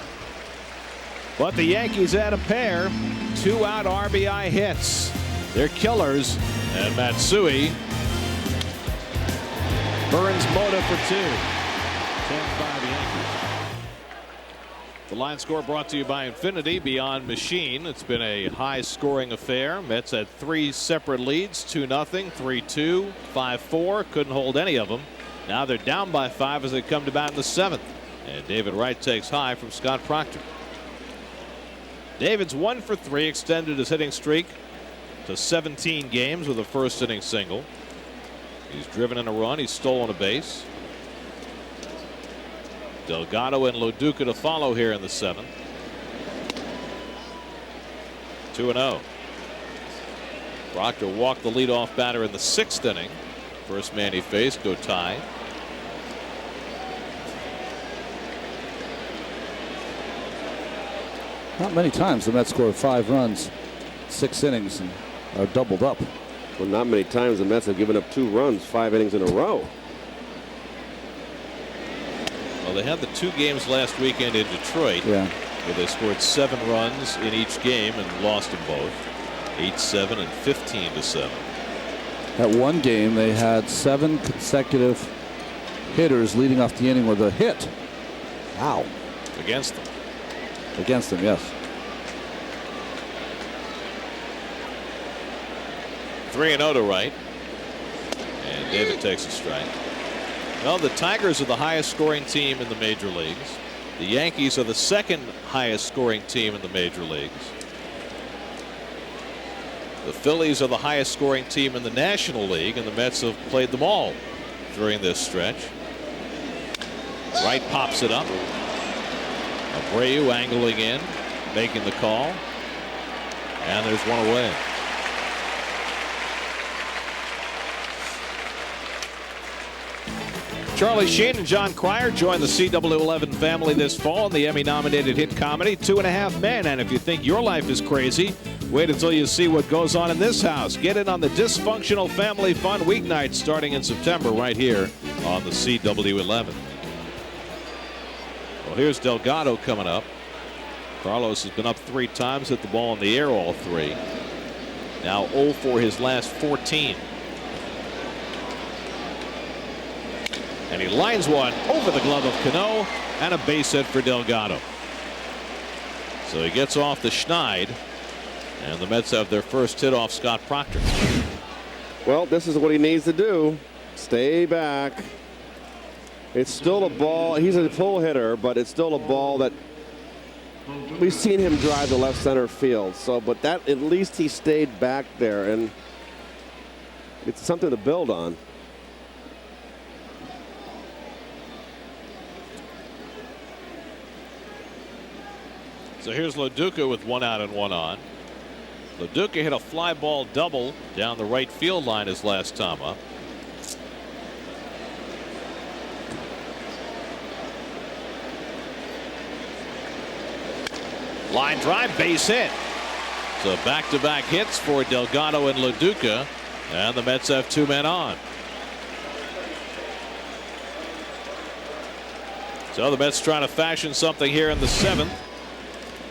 But the Yankees add a pair, 2-out RBI hits. They're killers, and Matsui burns Mota for 2. 10-5 Yankees. The line score brought to you by Infinity Beyond Machine. It's been a high-scoring affair. Mets had 3 separate leads, 2-0, 3-2, 5-4. Couldn't hold any of them. Now they're down by 5 as they come to bat in the 7th. And David Wright takes high from Scott Proctor. David's 1 for 3, extended his hitting streak to 17 games with a first inning single. He's driven in a run. He's stolen a base. Delgado and Loduca to follow here in the 7th. 2-0. Proctor walked the leadoff batter in the 6th inning. First man he faced, Gotay. Not many times the Mets scored 5 runs, 6 innings, and are doubled up. Well, not many times the Mets have given up 2 runs 5 innings in a row. Well, they had the 2 games last weekend in Detroit, where they scored 7 runs in each game and lost them both, 8-7 and 15-7. At one game, they had 7 consecutive hitters leading off the inning with a hit. Wow. Against them. Against them, yes. 3-0 to Wright. And David takes a strike. Well, the Tigers are the highest scoring team in the major leagues. The Yankees are the 2nd highest scoring team in the major leagues. The Phillies are the highest scoring team in the National League, and the Mets have played them all during this stretch. Wright pops it up. Abreu angling in, making the call. And there's one away. Charlie Sheen and John Cryer join the CW11 family this fall in the Emmy-nominated hit comedy 2.5 Men. And if you think your life is crazy, wait until you see what goes on in this house. Get in on the dysfunctional family fun weeknights starting in September right here on the CW11. Well, here's Delgado coming up. Carlos has been up 3 times, hit the ball in the air all 3. Now 0 for his last 14. And he lines one over the glove of Cano, and a base hit for Delgado. So he gets off the schneid, and the Mets have their first hit off Scott Proctor. Well, this is what he needs to do. Stay back. It's still a ball. He's a full hitter, but it's still a ball that we've seen him drive to left center field. So, but that, at least he stayed back there, and it's something to build on. So here's Loduca with 1 out and 1 on. Loduca hit a fly ball double down the right field line his last time up. Line drive, base hit. So back-to-back hits for Delgado and Loduca, and the Mets have 2 men on. So the Mets trying to fashion something here in the 7th.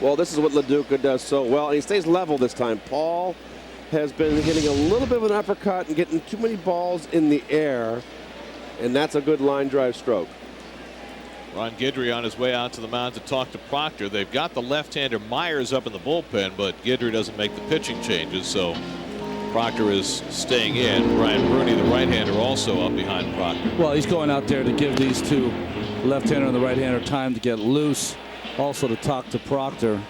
Well, this is what Loduca does so well, and he stays level this time. Paul has been hitting a little bit of an uppercut and getting too many balls in the air, and that's a good line drive stroke. Ron Guidry on his way out to the mound to talk to Proctor. They've got the left-hander Myers up in the bullpen, but Guidry doesn't make the pitching changes, so Proctor is staying in. Brian Rooney, the right-hander, also up behind Proctor. Well, he's going out there to give these two, left-hander and the right-hander, time to get loose, also to talk to Proctor.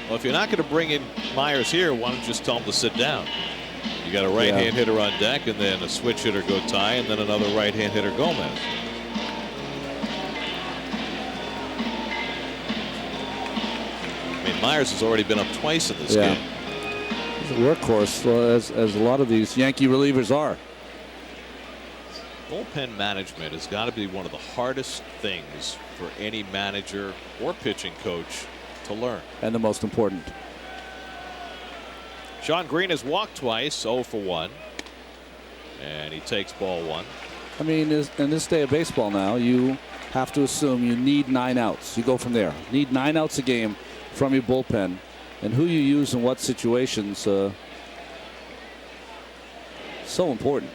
Well, if you're not going to bring in Myers here, why don't you just tell him to sit down? You got a right-hand hitter on deck, and then a switch hitter Gotay, and then another right-hand hitter Gomez. Myers has already been up twice in this game. He's a workhorse, as a lot of these Yankee relievers are. Bullpen management has got to be one of the hardest things for any manager or pitching coach to learn. And the most important. Sean Green has walked twice, 0 for 1. And he takes ball 1. I mean, in this day of baseball now, you have to assume you need 9 outs. You go from there. Need 9 outs a game from your bullpen, and who you use in what situations, so important.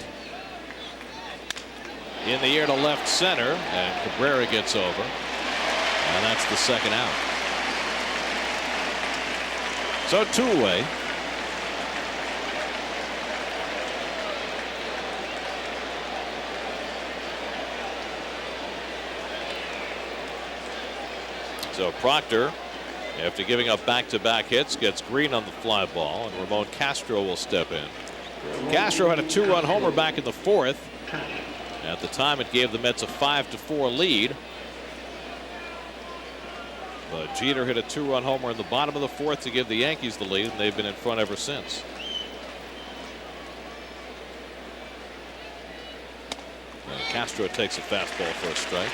In the air to left center, and Cabrera gets over, and that's the second out. So 2 away. So Proctor, after giving up back-to-back hits, gets Green on the fly ball, and Ramon Castro will step in. Castro had a 2-run homer back in the 4th. At the time, it gave the Mets a 5-4 lead. But Jeter hit a 2-run homer in the bottom of the 4th to give the Yankees the lead, and they've been in front ever since. And Castro takes a fastball for a strike.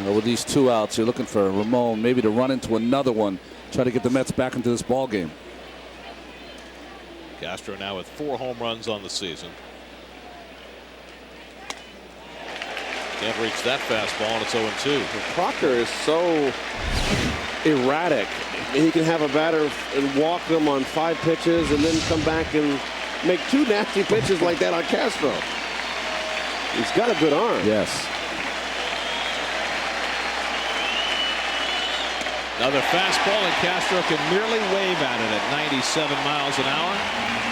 With these 2 outs, you're looking for Ramon maybe to run into another one, try to get the Mets back into this ball game. Castro now with 4 home runs on the season. Can't reach that fastball, and it's 0-2. Proctor is so erratic. He can have a batter and walk them on 5 pitches and then come back and make 2 nasty pitches like that on Castro. He's got a good arm. Yes. Another fastball, and Castro can merely wave at it at 97 miles an hour.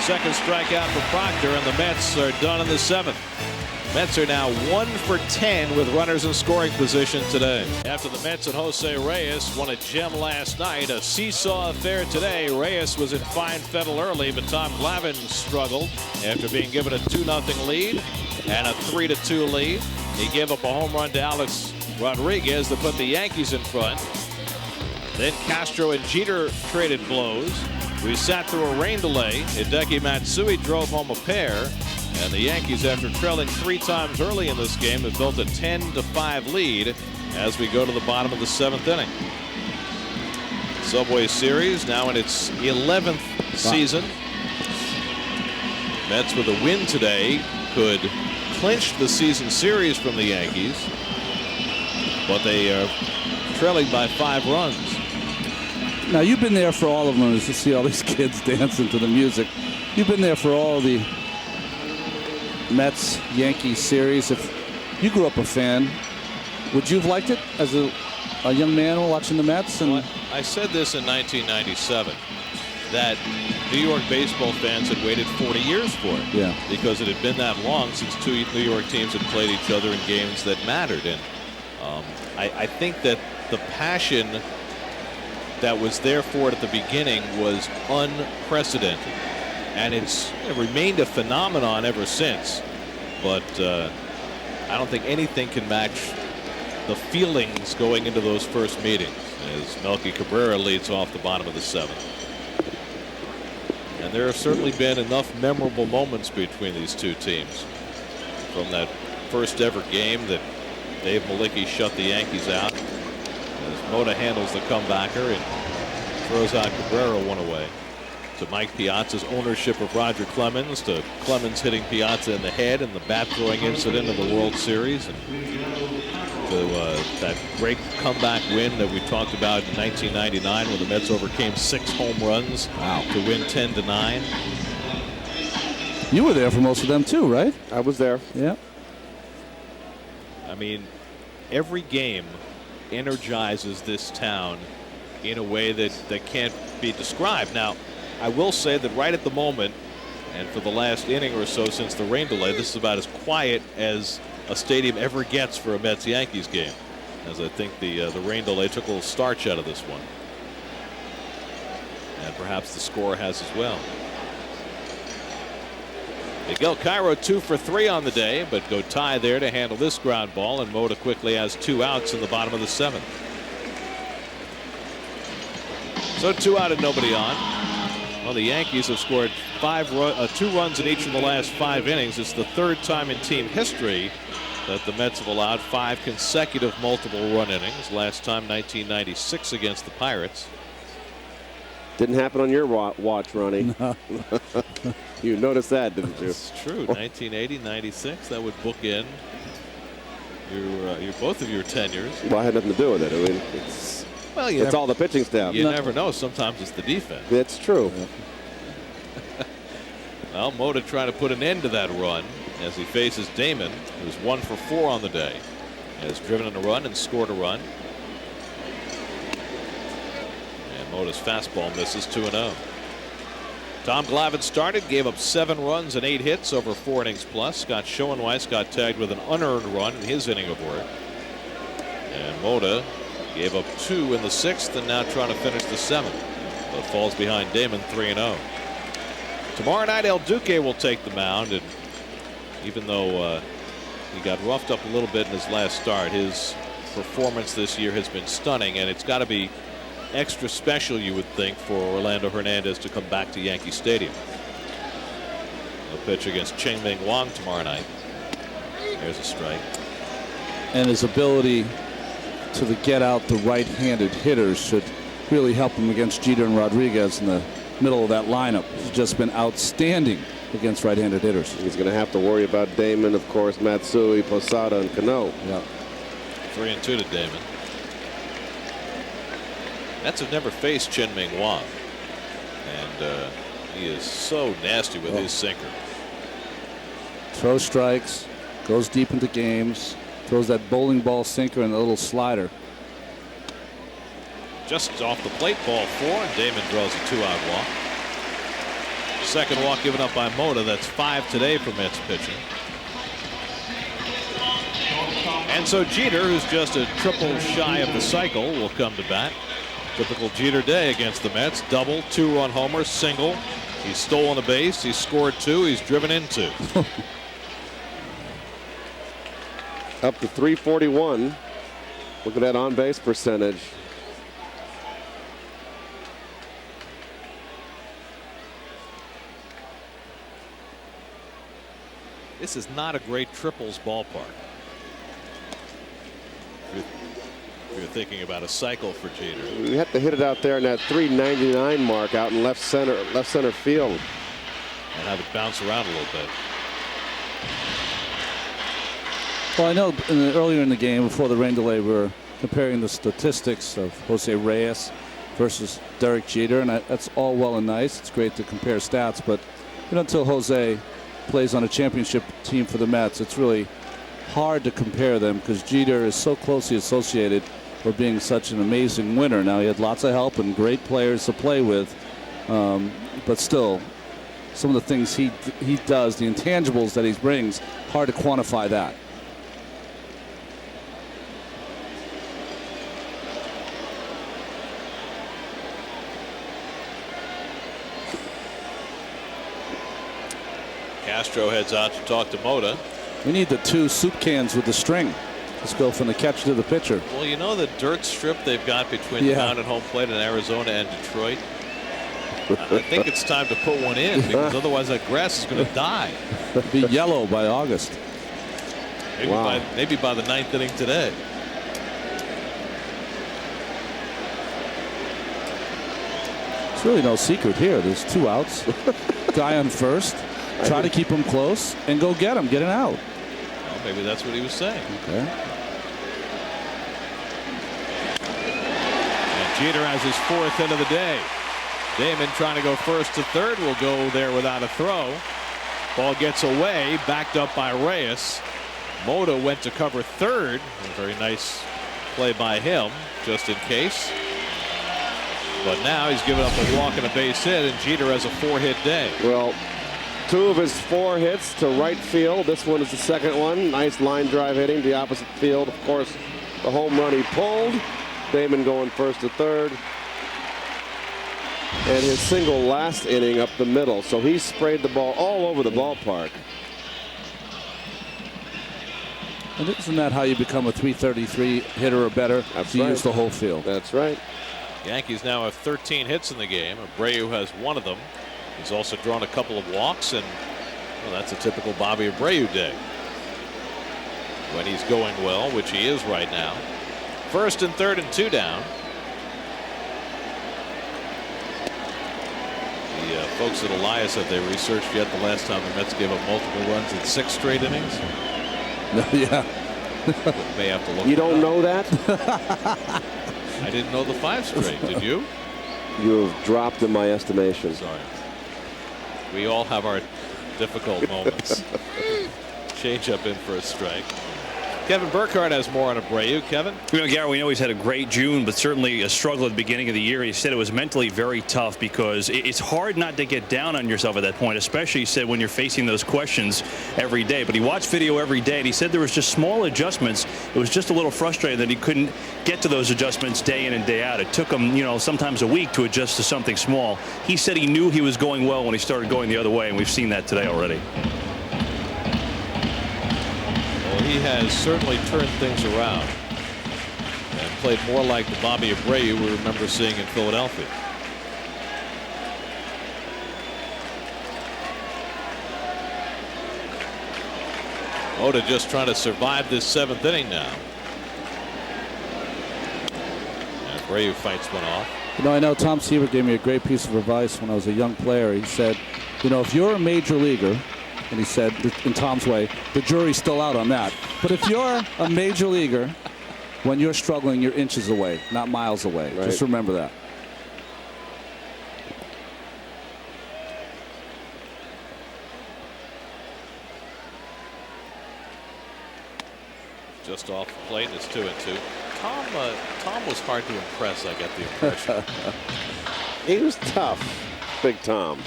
Second strikeout for Proctor, and the Mets are done in the 7th. Mets are now 1 for 10 with runners in scoring position today. After the Mets and Jose Reyes won a gem last night, a seesaw affair today. Reyes was in fine fettle early, but Tom Glavine struggled after being given a 2-0 lead and a 3-2 lead. He gave up a home run to Alex Rodriguez to put the Yankees in front. Then Castro and Jeter traded blows. We sat through a rain delay. Hideki Matsui drove home a pair. And the Yankees, after trailing 3 times early in this game, have built a 10-5 lead as we go to the bottom of the 7th inning. Subway Series now in its 11th season. Mets with a win today could clinch the season series from the Yankees, but they are trailing by 5 runs. Now, you've been there for all of them, as you see all these kids dancing to the music. You've been there for all the Mets Yankee series. If you grew up a fan, would you have liked it as a young man watching the Mets? And well, I said this in 1997, that New York baseball fans had waited 40 years for it. Yeah. Because it had been that long since 2 New York teams had played each other in games that mattered. And I think that the passion that was there for it at the beginning was unprecedented. And it remained a phenomenon ever since. But I don't think anything can match the feelings going into those first meetings as Melky Cabrera leads off the bottom of the 7th. And there have certainly been enough memorable moments between these two teams. From that first ever game that Dave Malicki shut the Yankees out, as Mota handles the comebacker and throws out Cabrera 1 away, to Mike Piazza's ownership of Roger Clemens, to Clemens hitting Piazza in the head and the bat throwing incident of the World Series. And that great comeback win that we talked about in 1999 when the Mets overcame 6 home runs to win 10-9. You were there for most of them too, right? I was there. Yeah. I mean, every game energizes this town in a way that can't be described. Now, I will say that right at the moment, and for the last inning or so since the rain delay, this is about as quiet as a stadium ever gets for a Mets-Yankees game, as I think the rain delay took a little starch out of this one. And perhaps the score has as well. Miguel Cairo 2 for 3 on the day, but Gotay there to handle this ground ball, and Mota quickly has 2 outs in the bottom of the 7th. So 2 out and nobody on. Well, the Yankees have scored 2 runs in each of the last 5 innings. It's the 3rd time in team history that the Mets have allowed 5 consecutive multiple run innings. Last time 1996 against the Pirates. Didn't happen on your watch, Ronnie. No. You noticed that, didn't you? It's true. 1980, 96. That would book in your both of your tenures. Well, I had nothing to do with it. I mean, it's all the pitching staff. You never know. Sometimes it's the defense. That's true. Well, Mota trying to put an end to that run as he faces Damon, who's 1 for 4 on the day, has driven in a run and scored a run. And Mota's fastball misses 2-0. Tom Glavine started, gave up 7 runs and 8 hits over 4 innings plus. Scott Schoenweiss got tagged with an unearned run in his inning of work. And Mota gave up 2 in the 6th and now trying to finish the 7th. But falls behind Damon 3-0. Tomorrow night El Duque will take the mound, and even though he got roughed up a little bit in his last start, his performance this year has been stunning, and it's got to be extra special, you would think, for Orlando Hernandez to come back to Yankee Stadium. He'll pitch against Cheng-Ming Wang tomorrow night. There's a strike. And his ability to get out the right-handed hitters should really help him against Jeter and Rodriguez in the middle of that lineup. He's just been outstanding against right-handed hitters. He's going to have to worry about Damon, of course, Matsui, Posada, and Cano. Yeah. 3-2 to Damon. Mets have never faced Cheng-Ming Wang, and he is so nasty with his sinker. Throws strikes, goes deep into games, throws that bowling ball sinker and a little slider. Just off the plate, ball 4, and Damon draws a 2-out walk. Second walk given up by Mota. That's 5 today for Mets pitching. And so Jeter, who's just a triple shy of the cycle, will come to bat. Typical Jeter day against the Mets. Double, 2-run homer, single. He's stolen a base. He's scored 2. He's driven in 2. Up to 341. Look at that on-base percentage. This is not a great triples ballpark. If you're thinking about a cycle for Jeter. We have to hit it out there in that 399 mark out in left center field. And have it bounce around a little bit. Well, I know earlier in the game, before the rain delay, we were comparing the statistics of Jose Reyes versus Derek Jeter, and that's all well and nice. It's great to compare stats, but until Jose plays on a championship team for the Mets, it's really hard to compare them because Jeter is so closely associated with being such an amazing winner. Now, he had lots of help and great players to play with, but still, some of the things he does, the intangibles that he brings, hard to quantify that. Castro heads out to talk to Mota. We need the 2 soup cans with the string. Let's go from the catcher to the pitcher. Well, you know the dirt strip they've got between the mound and home plate in Arizona and Detroit? I think it's time to put one in because otherwise that grass is going to die. Be yellow by August. Maybe by the 9th inning today. There's really no secret here. There's 2 outs. Guy on first. Try to keep him close and go get him. Get him out. Well, maybe that's what he was saying. Okay. Jeter has his 4th hit of the day. Damon trying to go first to third will go there without a throw. Ball gets away, backed up by Reyes. Mota went to cover third. A very nice play by him, just in case. But now he's given up a walk and a base hit, and Jeter has a 4-hit day. Well, 2 of his 4 hits to right field. This one is the second one. Nice line drive hitting the opposite field. Of course, the home run he pulled. Damon going first to third. And his single last inning up the middle. So he sprayed the ball all over the ballpark. And isn't that how you become a 333 hitter or better? That's you right. use the whole field. That's right. Yankees now have 13 hits in the game. Abreu has one of them. He's also drawn a couple of walks, and well, that's a typical Bobby Abreu day when he's going well, which he is right now. First and third and 2 down. The folks at Elias, have they researched yet the last time the Mets gave up multiple runs in 6 straight innings? Yeah. May have to look. You don't know that? I didn't know the 5 straight. Did you? You have dropped in my estimation. Sorry. We all have our difficult moments. Change up in for a strike. Kevin Burkhardt has more on Abreu. Kevin? Gary, we know he's had a great June, but certainly a struggle at the beginning of the year. He said it was mentally very tough because it's hard not to get down on yourself at that point, especially, he said, when you're facing those questions every day. But he watched video every day, and he said there was just small adjustments. It was just a little frustrating that he couldn't get to those adjustments day in and day out. It took him, sometimes a week to adjust to something small. He said he knew he was going well when he started going the other way, and we've seen that today already. He has certainly turned things around and played more like the Bobby Abreu we remember seeing in Philadelphia. Mota just trying to survive this 7th inning now. And Abreu fights one off. I know Tom Seaver gave me a great piece of advice when I was a young player. He said, if you're a major leaguer, and he said, in Tom's way, the jury's still out on that. But if you're a major leaguer, when you're struggling, you're inches away, not miles away. Right. Just remember that. Just off the plate, and it's 2-2. Tom was hard to impress, I get the impression. He was tough, Big Tom.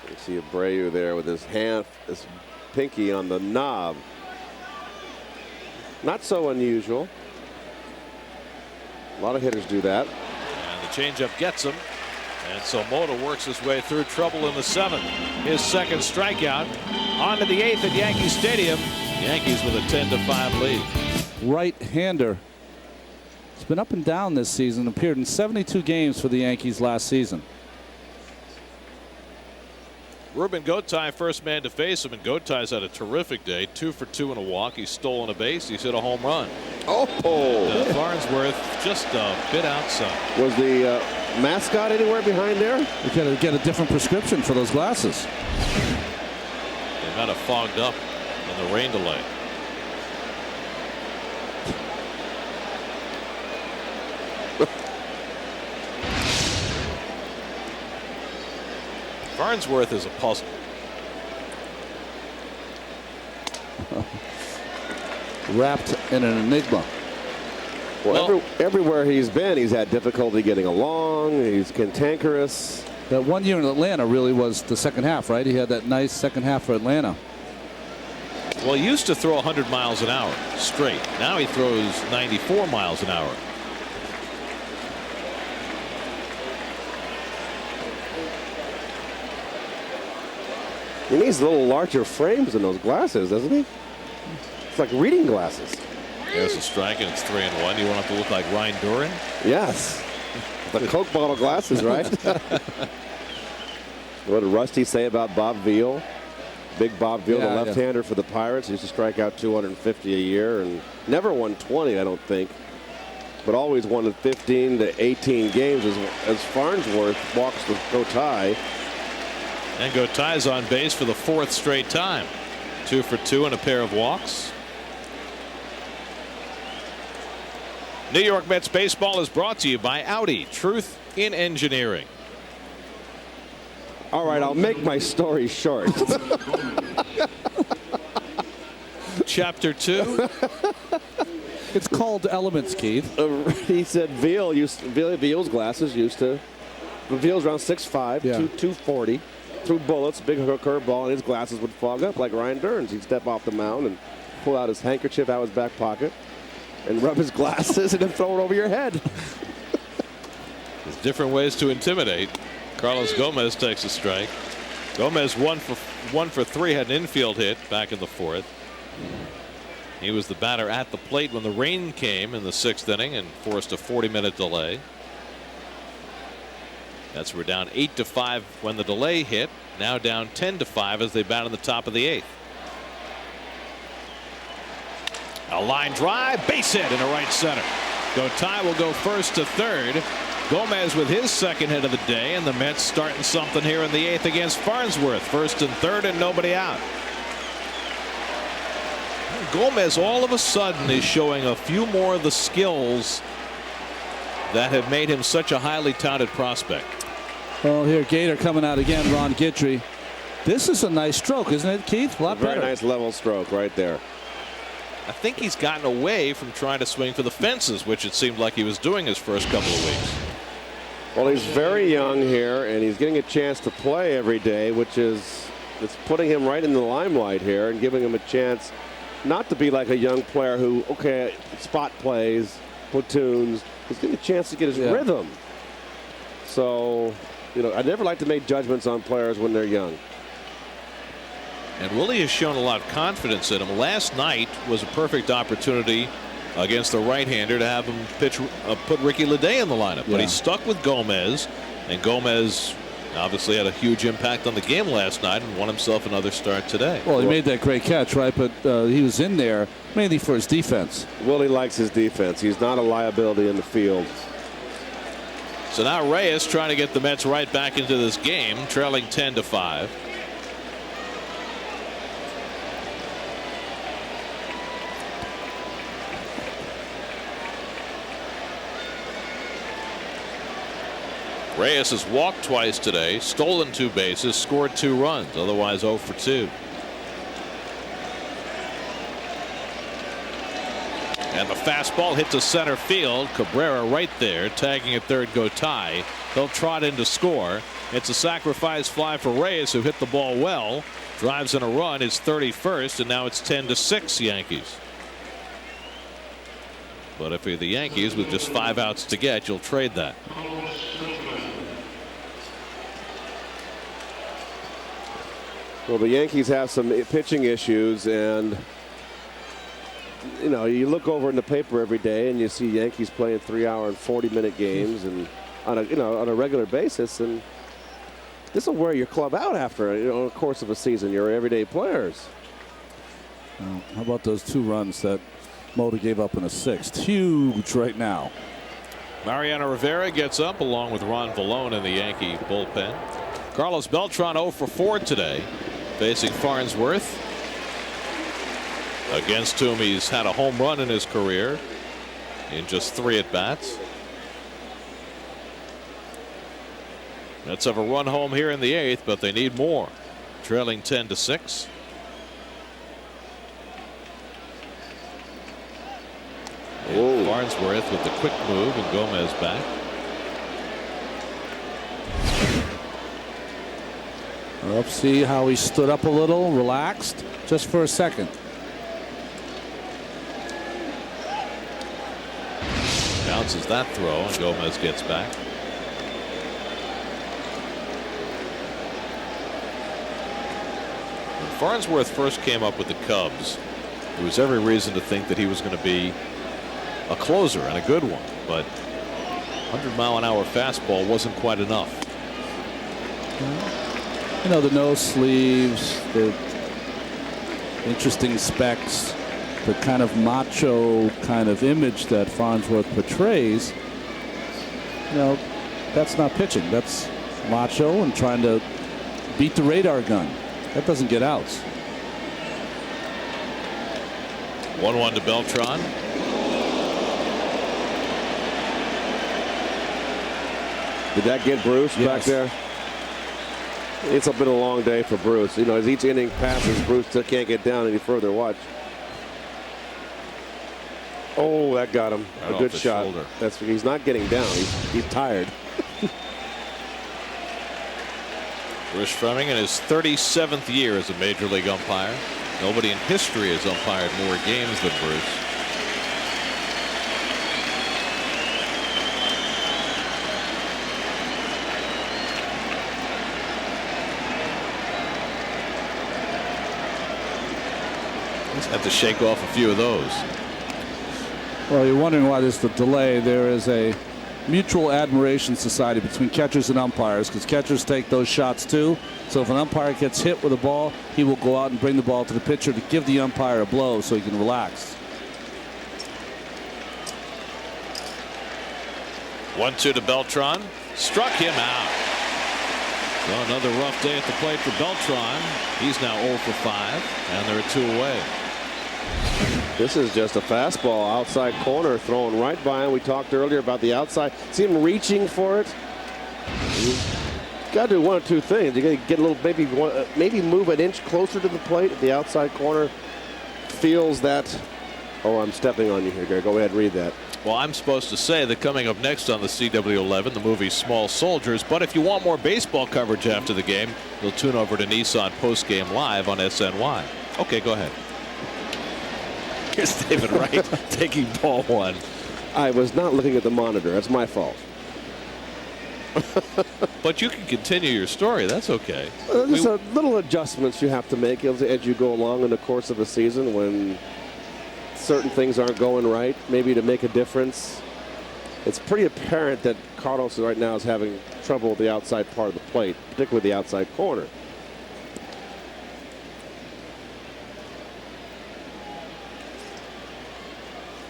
You see Abreu there with his hand, his pinky on the knob. Not so unusual. A lot of hitters do that. And the changeup gets him. And so Mota works his way through trouble in the 7th. His second strikeout. On to the 8th at Yankee Stadium. Yankees with a 10-5 lead. Right-hander. It's been up and down this season. Appeared in 72 games for the Yankees last season. Ruben Gotay first man to face him, and Gotay's had a terrific day. 2 for 2 and a walk. He's stolen a base. He's hit a home run. Oh! Farnsworth just a bit outside. Was the mascot anywhere behind there? You gotta get a different prescription for those glasses. They might have fogged up in the rain delay. Farnsworth is a puzzle. Wrapped in an enigma. Well, everywhere he's been, he's had difficulty getting along. He's cantankerous. That one year in Atlanta really was the second half, right? He had that nice second half for Atlanta. Well, he used to throw 100 miles an hour straight. Now he throws 94 miles an hour. He needs a little larger frames in those glasses, doesn't he? It's like reading glasses. There's a strike, and it's 3-1. You want him to look like Ryan Duran? Yes. The Coke bottle glasses, right? What did Rusty say about Bob Veal? Big Bob Veal, the left-hander for the Pirates. He used to strike out 250 a year and never won 20, I don't think. But always won 15 to 18 games as Farnsworth walks the Gotay. And Gotai's on base for the 4th straight time. 2 for 2 and a pair of walks. New York Mets baseball is brought to you by Audi, truth in engineering. All right, I'll make my story short. Chapter 2. It's called Elements, Keith. He said Veal's glasses used to. Veal's around 6'5", 240. Threw bullets, big curveball, and his glasses would fog up like Ryan Dern's. He'd step off the mound and pull out his handkerchief out of his back pocket and rub his glasses and then throw it over your head. There's different ways to intimidate. Carlos Gomez takes a strike. Gomez 1 for 3, had an infield hit back in the 4th. He was the batter at the plate when the rain came in the 6th inning and forced a 40-minute delay. Mets were down 8-5 when the delay hit. Now down 10-5 as they bat in the top of the 8th. A line drive, base hit into right center. Gotai will go first to third. Gomez with his 2nd hit of the day, and the Mets starting something here in the 8th against Farnsworth. 1st and 3rd and nobody out. Gomez all of a sudden is showing a few more of the skills that have made him such a highly touted prospect. Well, here Gator coming out again, Ron Guidry. This is a nice stroke, isn't it, Keith? A lot better. Very nice level stroke right there. I think he's gotten away from trying to swing for the fences, which it seemed like he was doing his first couple of weeks. Well, he's very young here, and he's getting a chance to play every day, which is it's putting him right in the limelight here and giving him a chance not to be like a young player who, okay, spot plays, platoons. He's getting a chance to get his rhythm. So, you know, I never like to make judgments on players when they're young. And Willie has shown a lot of confidence in him. Last night was a perfect opportunity against the right-hander to have him pitch, put Ricky Leday in the lineup. But he stuck with Gomez, and Gomez obviously had a huge impact on the game last night and won himself another start today. Well, he made that great catch, right? But he was in there mainly for his defense. Willie likes his defense. He's not a liability in the field. So now Reyes trying to get the Mets right back into this game, trailing 10-5. Reyes has walked twice today, stolen 2 bases, scored 2 runs, otherwise 0 for 2. And the fastball hit to center field. Cabrera right there, tagging at third Gotai. He'll trot in to score. It's a sacrifice fly for Reyes, who hit the ball well, drives in a run, his 31st, and now it's 10-6 Yankees. But if you're the Yankees with just 5 outs to get, you'll trade that. Well, the Yankees have some pitching issues, and you know, you look over in the paper every day and you see Yankees playing 3-hour and 40-minute games and on a regular basis, and this will wear your club out after the course of a season. Your everyday players. Well, how about those 2 runs that Mota gave up in a 6th? Huge right now. Mariano Rivera gets up along with Ron Vallone in the Yankee bullpen. Carlos Beltran 0 for 4 today, facing Farnsworth, against whom he's had a home run in his career in just 3 at-bats. Mets have a run home here in the 8th, but they need more, trailing 10-6. Farnsworth with the quick move and Gomez back. Let's see how he stood up a little, relaxed, just for a second. Bounces that throw, and Gomez gets back. When Farnsworth first came up with the Cubs, there was every reason to think that he was going to be a closer and a good one, but 100-mile-an-hour fastball wasn't quite enough. You know, the no sleeves, the interesting specs, the kind of macho kind of image that Farnsworth portrays. You know, that's not pitching. That's macho and trying to beat the radar gun. That doesn't get outs. 1-1 to Beltran. Did that get Bruce back there? It's been a long day for Bruce. You know, as each inning passes, Bruce still can't get down any further. Watch. Oh, that got him. Right a good shot. Shoulder. He's not getting down. He's tired. Bruce Fleming in his 37th year as a major league umpire. Nobody in history has umpired more games than Bruce. He's had to shake off a few of those. Well, you're wondering why there's the delay. There is a mutual admiration society between catchers and umpires, because catchers take those shots too. So if an umpire gets hit with a ball, he will go out and bring the ball to the pitcher to give the umpire a blow so he can relax. 1-2 to Beltran. Struck him out. So another rough day at the plate for Beltran. He's now 0 for 5, and they're 2 away. This is just a fastball outside corner thrown right by him. We talked earlier about the outside. See him reaching for it. You got to do one or two things. You got to get a little, maybe move an inch closer to the plate if the outside corner feels that. Oh, I'm stepping on you here, Gary. Go ahead and read that. Well, I'm supposed to say that coming up next on the CW11, the movie Small Soldiers. But if you want more baseball coverage after the game, you'll tune over to Nissan Postgame Live on SNY. Okay, go ahead. Here's David Wright taking ball 1. I was not looking at the monitor. That's my fault. But you can continue your story. That's okay. There's a little adjustments you have to make as you go along in the course of a season when certain things aren't going right, maybe to make a difference. It's pretty apparent that Carlos right now is having trouble with the outside part of the plate, particularly the outside corner.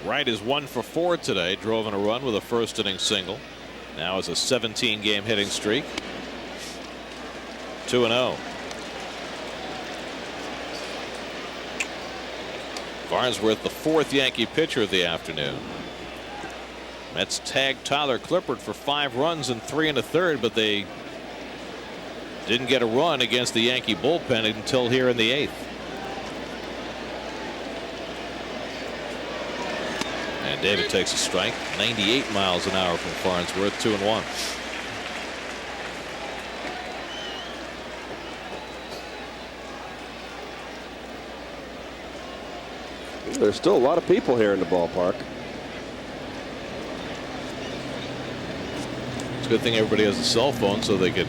Wright is 1 for 4 today. Drove in a run with a first inning single. Now is a 17-game hitting streak. 2-0. Farnsworth, the 4th Yankee pitcher of the afternoon. Mets tagged Tyler Clippard for 5 runs and 3 1/3, but they didn't get a run against the Yankee bullpen until here in the 8th. And David takes a strike. 98 miles an hour from Farnsworth. 2-1. There's still a lot of people here in the ballpark. It's a good thing everybody has a cell phone so they can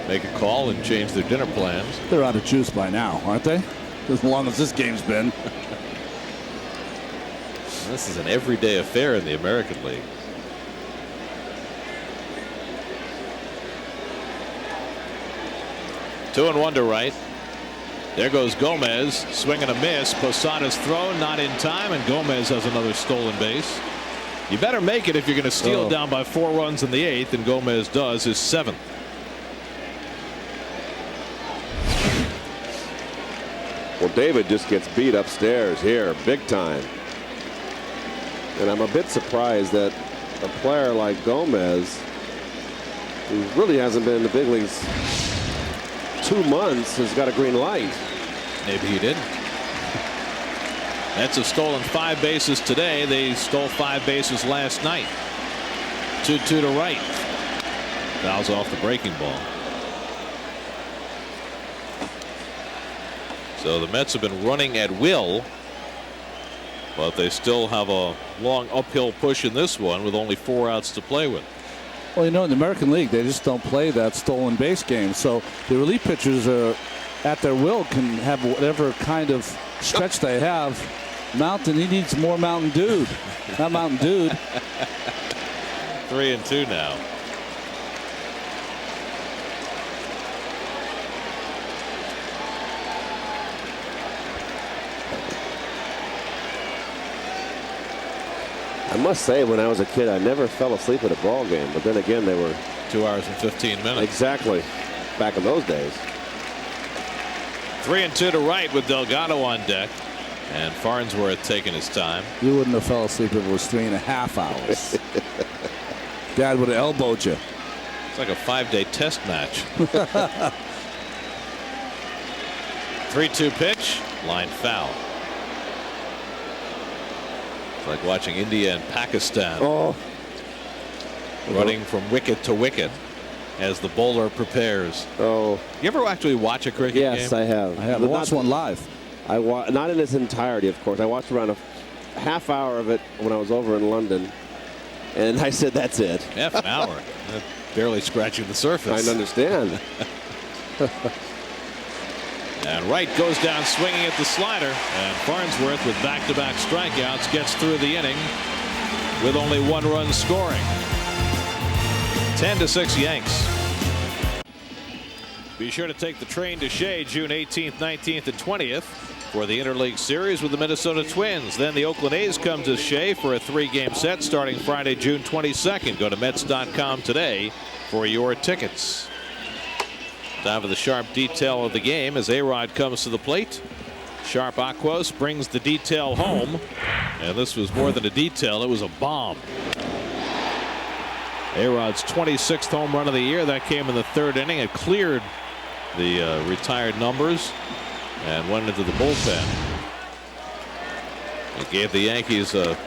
make a call and change their dinner plans. They're out of juice by now, aren't they? As long as this game's been. This is an everyday affair in the American League. Two and 1 to Wright. There goes Gomez, swing and a miss. Posada's throw not in time, and Gomez has another stolen base. You better make it if you're going to steal down by 4 runs in the 8th, and Gomez does his 7th. Well, David just gets beat upstairs here big time. And I'm a bit surprised that a player like Gomez, who really hasn't been in the big leagues 2 months, has got a green light. Maybe he didn't. Mets have stolen 5 bases today. They stole 5 bases last night. 2-2 to Wright. Fouls off the breaking ball. So the Mets have been running at will, but they still have a long uphill push in this one with only 4 outs to play with. Well, you know, in the American League, they just don't play that stolen base game. So the relief pitchers are at their will, can have whatever kind of stretch they have. Mountain, he needs more Mountain Dude. Not Mountain Dude. 3-2 now. I must say, when I was a kid, I never fell asleep at a ball game. But then again, they were 2 hours and 15 minutes. Exactly. Back in those days. 3-2 to right with Delgado on deck. And Farnsworth taking his time. You wouldn't have fell asleep if it was 3.5 hours. Dad would have elbowed you. It's like a 5-day test match. 3-2 pitch. Line foul. It's like watching India and Pakistan. Running from wicket to wicket as the bowler prepares. You ever actually watch a cricket game? Yes, I have. I have watched one live. Not in its entirety, of course. I watched around a half hour of it when I was over in London, and I said, that's it. Half an hour. Barely scratching the surface. I understand. And Wright goes down swinging at the slider, and Farnsworth with back-to-back strikeouts gets through the inning with only 1 run scoring. 10-6 Yanks. Be sure to take the train to Shea June 18th, 19th, and 20th for the Interleague Series with the Minnesota Twins. Then the Oakland A's come to Shea for a 3-game set starting Friday, June 22nd. Go to Mets.com today for your tickets. Time for the sharp detail of the game as A-Rod comes to the plate. Sharp Aquos brings the detail home. And this was more than a detail, it was a bomb. A-Rod's 26th home run of the year. That came in the 3rd inning. It cleared the retired numbers and went into the bullpen. It gave the Yankees a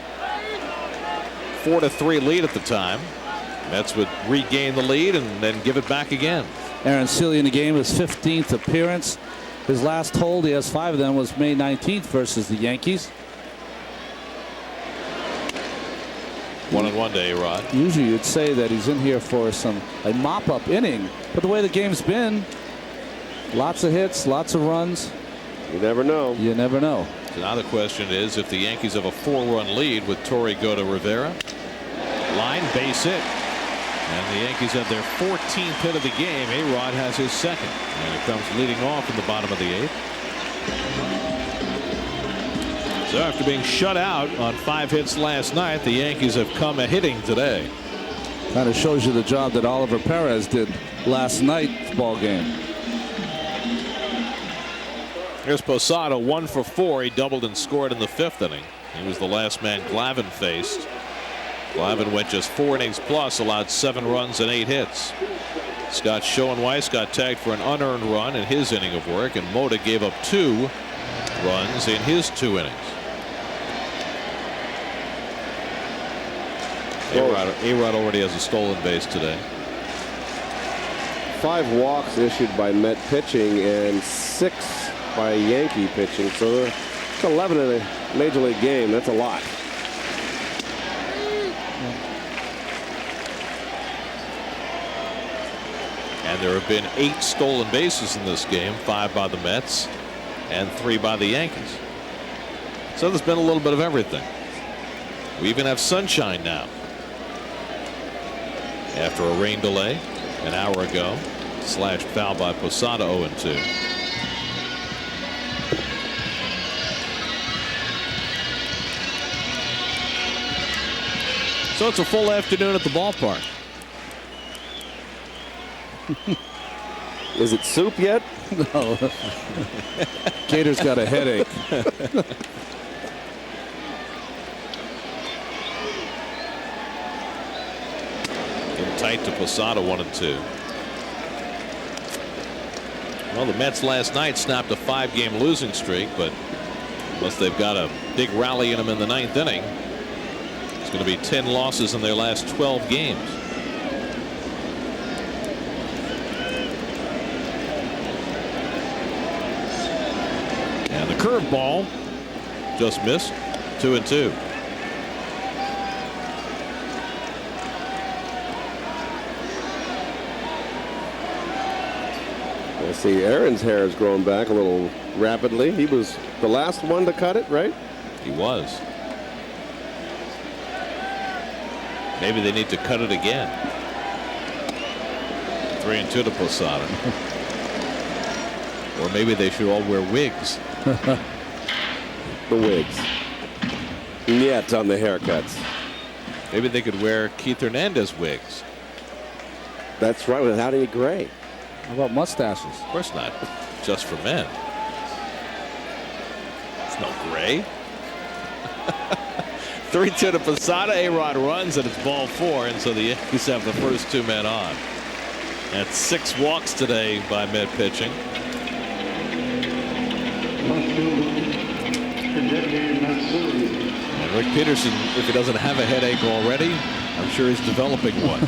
4-3 lead at the time. Mets would regain the lead and then give it back again. Aaron Seeley in the game, his 15th appearance. His last hold, he has 5 of them, was May 19th versus the Yankees. 1-1 to A-Rod. Usually you'd say that he's in here for a mop-up inning, but the way the game's been, lots of hits, lots of runs. You never know. You never know. So now the question is, if the Yankees have a 4-run lead, would Torrey go to Rivera? Line, base hit. And the Yankees have their 14th hit of the game. A-Rod has his 2nd. And it comes leading off in the bottom of the 8th. So after being shut out on 5 hits last night, the Yankees have come a hitting today. Kind of shows you the job that Oliver Perez did last night's ball game. Here's Posada, 1 for 4. He doubled and scored in the 5th inning. He was the last man Glavine faced. Glavine went just 4 innings plus, allowed 7 runs and 8 hits. Scott Schoenweiss got tagged for an unearned run in his inning of work, and Mota gave up 2 runs in his 2 innings. A-Rod already has a stolen base today. 5 walks issued by Met pitching and 6 by Yankee pitching. So it's 11 in a major league game. That's a lot. And there have been 8 stolen bases in this game, 5 by the Mets and 3 by the Yankees. So there's been a little bit of everything. We even have sunshine now. After a rain delay an hour ago, slashed foul by Posada, 0-2. So it's a full afternoon at the ballpark. Is it soup yet? No. Gator's got a headache. In tight to Posada, 1-2. Well, the Mets last night snapped a 5-game losing streak, but unless they've got a big rally in them in the 9th inning, it's going to be 10 losses in their last 12 games. And the curveball just missed. 2-2. I see Aaron's hair is growing back a little rapidly. He was the last one to cut it, right? He was. Maybe they need to cut it again. 3-2 to Posada. Or maybe they should all wear wigs. The wigs. Yet on the haircuts. Maybe they could wear Keith Hernandez wigs. That's right, without any gray. How about mustaches? Of course not. Just for men. no gray. 3-2 to Posada. A-Rod runs, and it's ball 4, and so the Yankees have the first 2 men on. That's 6 walks today by Met pitching. And Rick Peterson, if he doesn't have a headache already, I'm sure he's developing one.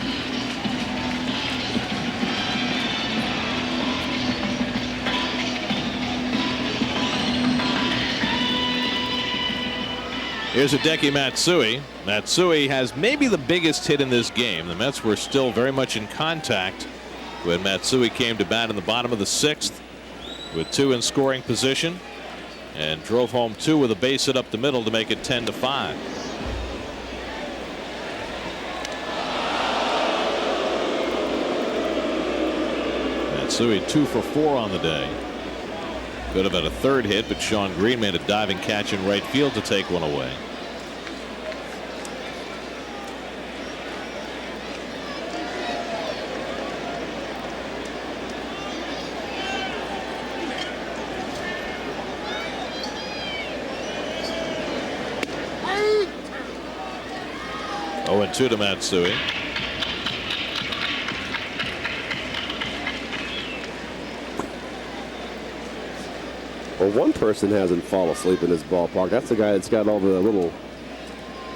Here's Hideki Matsui. Matsui has maybe the biggest hit in this game. The Mets were still very much in contact when Matsui came to bat in the bottom of the 6th with 2 in scoring position and drove home 2 with a base hit up the middle to make it 10-5. Matsui 2 for 4 on the day. Could have had a 3rd hit, but Sean Green made a diving catch in right field to take one away. Oh, and 2 to Matsui. Well, one person hasn't fallen asleep in this ballpark. That's the guy that's got all the little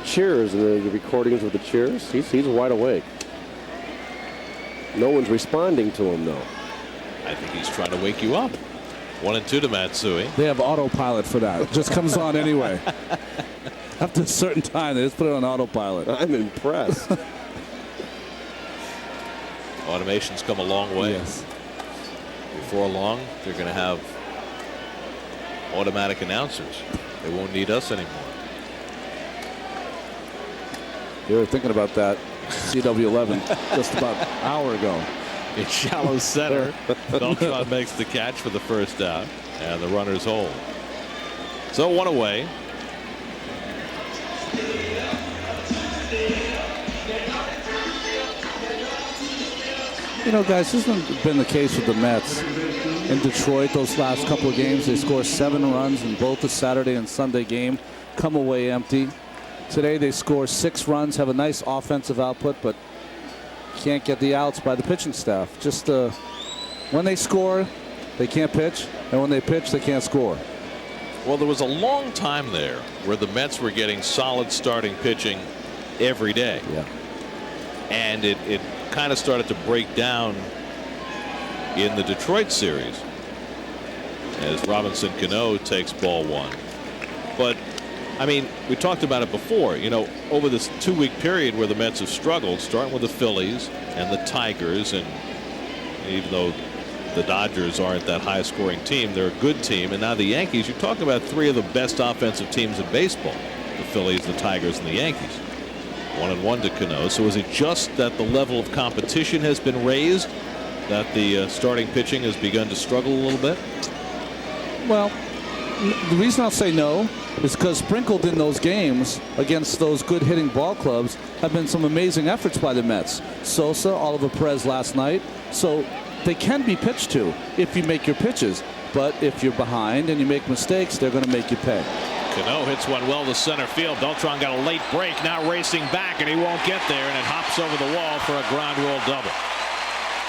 cheers and the recordings with the cheers. He's wide awake. No one's responding to him, though. I think he's trying to wake you up. 1 and 2 to Matsui. They have autopilot for that. It just comes on anyway. After a certain time, they just put it on autopilot. I'm impressed. Automation's come a long way. Yes. Before long, they're going to have automatic announcers. They won't need us anymore. You were thinking about that CW11 just about an hour ago. In shallow center, Beltran makes the catch for the first out, and the runners hold. So 1 away. You know, guys, this hasn't been the case with the Mets. In Detroit, those last couple of games, they score 7 runs in both the Saturday and Sunday game, come away empty. Today they score 6 runs, have a nice offensive output, but can't get the outs by the pitching staff. Just when they score, they can't pitch, and when they pitch, they can't score. Well, there was a long time there where the Mets were getting solid starting pitching every day. Yeah. And it kind of started to break down in the Detroit series as Robinson Cano takes ball 1. But I mean, we talked about it before, you know, over this 2-week period where the Mets have struggled, starting with the Phillies and the Tigers, and even though the Dodgers aren't that high scoring team, they're a good team, and now the Yankees, you're talking about 3 of the best offensive teams in baseball, the Phillies, the Tigers, and the Yankees. 1-1 to Cano. So is it just that the level of competition has been raised, that the starting pitching has begun to struggle a little bit? Well, the reason I'll say no is because sprinkled in those games against those good hitting ball clubs have been some amazing efforts by the Mets. Sosa, Oliver Perez last night. So they can be pitched to if you make your pitches. But if you're behind and you make mistakes, they're going to make you pay. Cano hits one well to center field. Beltran got a late break, now racing back, and he won't get there, and it hops over the wall for a ground rule double.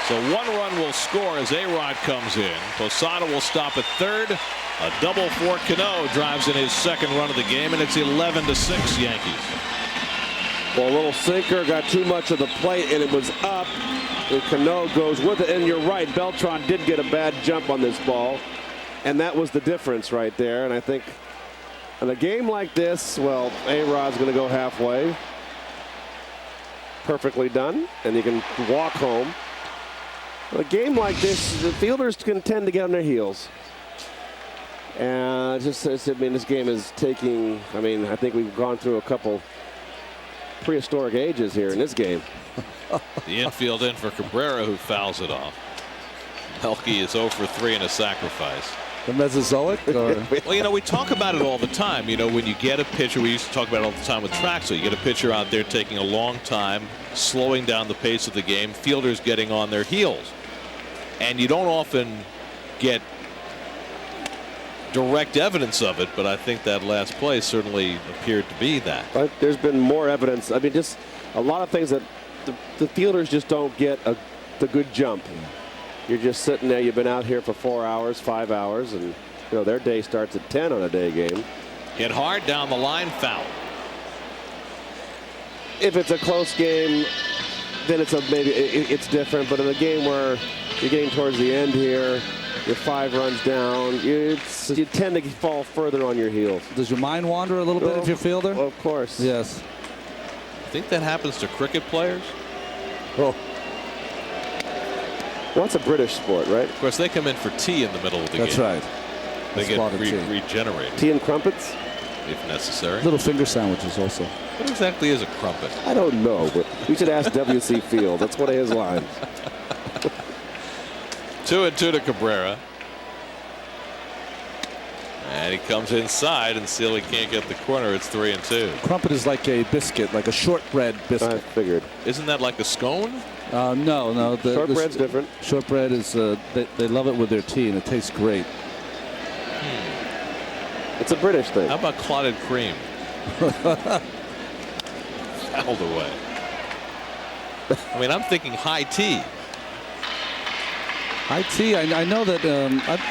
So 1 run will score as A-Rod comes in. Posada will stop at 3rd. A double for Cano drives in his 2nd run of the game, and it's 11-6 Yankees. Well, a little sinker got too much of the plate, and it was up. And Cano goes with it, and you're right, Beltran did get a bad jump on this ball, and that was the difference right there. And I think in a game like this, well, A-Rod's going to go halfway. Perfectly done, and you can walk home. A game like this, the fielders can tend to get on their heels. And I mean, this game is taking, I mean, I think we've gone through a couple prehistoric ages here in this game. The infield in for Cabrera, who fouls it off. Pelkey is 0 for 3 in a sacrifice. The Mesozoic? Or? Well, you know, we talk about it all the time. You know, when you get a pitcher, we used to talk about it all the time with Traxel. You get a pitcher out there taking a long time, slowing down the pace of the game, fielders getting on their heels. And you don't often get direct evidence of it, but I think that last play certainly appeared to be that. But there's been more evidence. I mean, just a lot of things that the fielders just don't get the good jump. You're just sitting there. You've been out here for 4 hours, 5 hours, and their day starts at 10 on a day game. Hit hard down the line, foul. If it's a close game, then maybe it's different. But in a game where you're getting towards the end here, you're 5 runs down, you tend to fall further on your heels. Does your mind wander a little bit if you're a fielder? Well, of course. Yes. I think that happens to cricket players. Well, it's a British sport, right? Of course, they come in for tea in the middle of the That's game. right. They get regenerated. Tea and crumpets? If necessary. Little finger sandwiches also. What exactly is a crumpet? I don't know, but we should ask W.C. Field. That's one of his lines. 2-2 to Cabrera. And he comes inside and still he can't get the corner. It's 3-2. Crumpet is like a biscuit, like a shortbread biscuit. I figured. Isn't that like a scone? No. Shortbread's different. Shortbread is, they love it with their tea and it tastes great. It's a British thing. How about clotted cream? Fouled away. I mean, I'm thinking high tea. High tea. I know that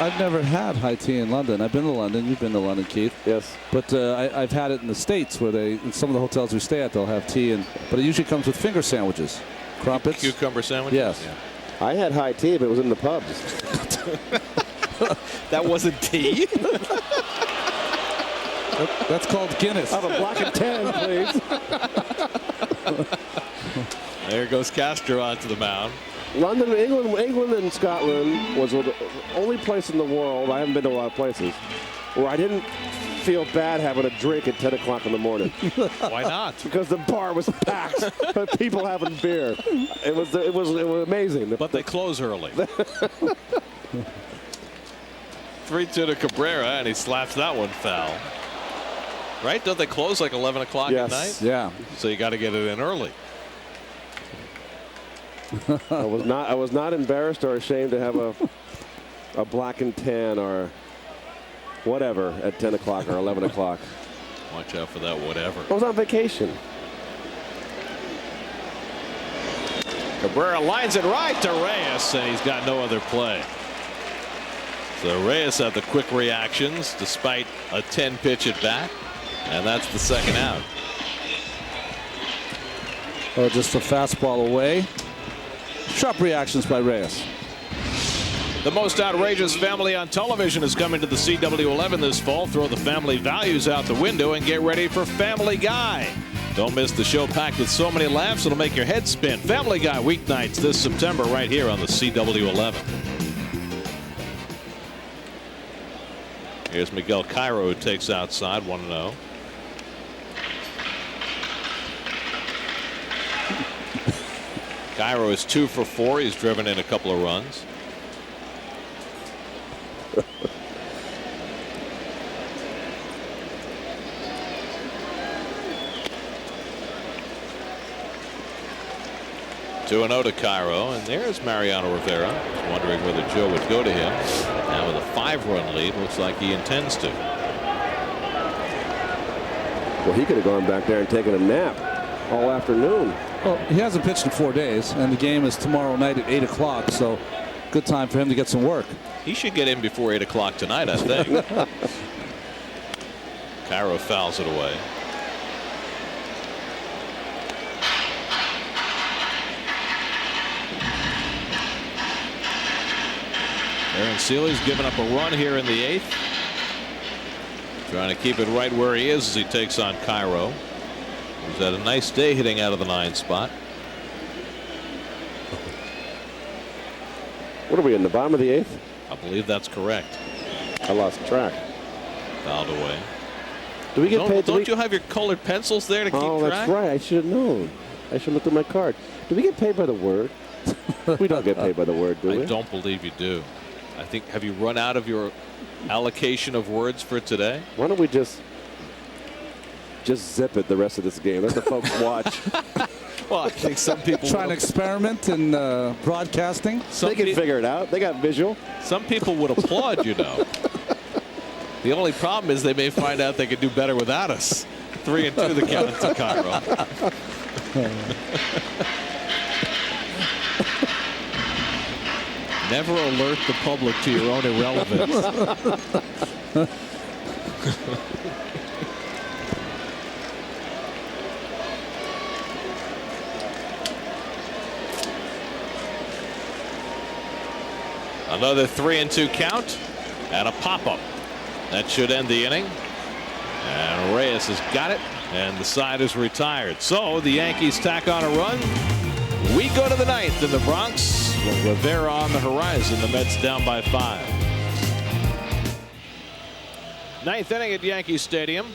I've never had high tea in London. I've been to London. You've been to London, Keith. Yes. But I've had it in the States where in some of the hotels we stay at, they'll have tea. But it usually comes with finger sandwiches. Crumpets. Cucumber sandwiches? Yes. Yeah. I had high tea, but it was in the pubs. That wasn't tea? That's called Guinness. Have a black and tan, please. There goes Castro onto the mound. London, England and Scotland was the only place in the world, I haven't been to a lot of places, where I didn't feel bad having a drink at 10 o'clock in the morning. Why not? Because the bar was packed with people having beer. It was amazing. But they close early. 3-2 to Cabrera, and he slaps that one foul. Right? Don't they close like 11 o'clock at night? Yeah. So you got to get it in early. I was not embarrassed or ashamed to have a black and tan or whatever at 10 o'clock or 11 o'clock. Watch out for that whatever. I was on vacation. Cabrera lines it right to Reyes, and he's got no other play. So Reyes had the quick reactions despite a 10-pitch at bat, and that's the second out. Oh, just a fastball away. Sharp reactions by Reyes. The most outrageous family on television is coming to the CW11 this fall. Throw the family values out the window and get ready for Family Guy. Don't miss the show packed with so many laughs it'll make your head spin. Family Guy weeknights this September right here on the CW11. Here's Miguel Cairo, who takes outside 1-0. Cairo is 2 for 4. He's driven in a couple of runs. Two and 0 to Cairo, and there's Mariano Rivera. Just wondering whether Joe would go to him. Now with a 5-run lead, looks like he intends to. Well, he could have gone back there and taken a nap all afternoon. Well, he hasn't pitched in 4 days, and the game is tomorrow night at 8 o'clock, so good time for him to get some work. He should get in before 8 o'clock tonight, I think. Cairo fouls it away. Aaron Seeley's given up a run here in the 8th. Trying to keep it right where he is as he takes on Cairo. He's had a nice day hitting out of the 9 spot. What are we in the bottom of the 8th? I believe that's correct. I lost track. Fouled away. Do we get paid? Don't you have your colored pencils there to keep track? Oh, that's right. I should have known. I should have looked at my card. Do we get paid by the word? We don't get paid by the word, do we? I don't believe you do. I think, have you run out of your allocation of words for today? Why don't we just zip it the rest of this game? Let the folks watch. Well, I think some people trying to experiment in broadcasting. They can figure it out. They got visual. Some people would applaud, you know. The only problem is they may find out they could do better without us. 3-2 the count to Cairo. Never alert the public to your own irrelevance. Another 3-2 count and a pop-up. That should end the inning. And Reyes has got it, and the side is retired. So the Yankees tack on a run. We go to the ninth in the Bronx. With Rivera on the horizon, the Mets down by 5. Ninth inning at Yankee Stadium.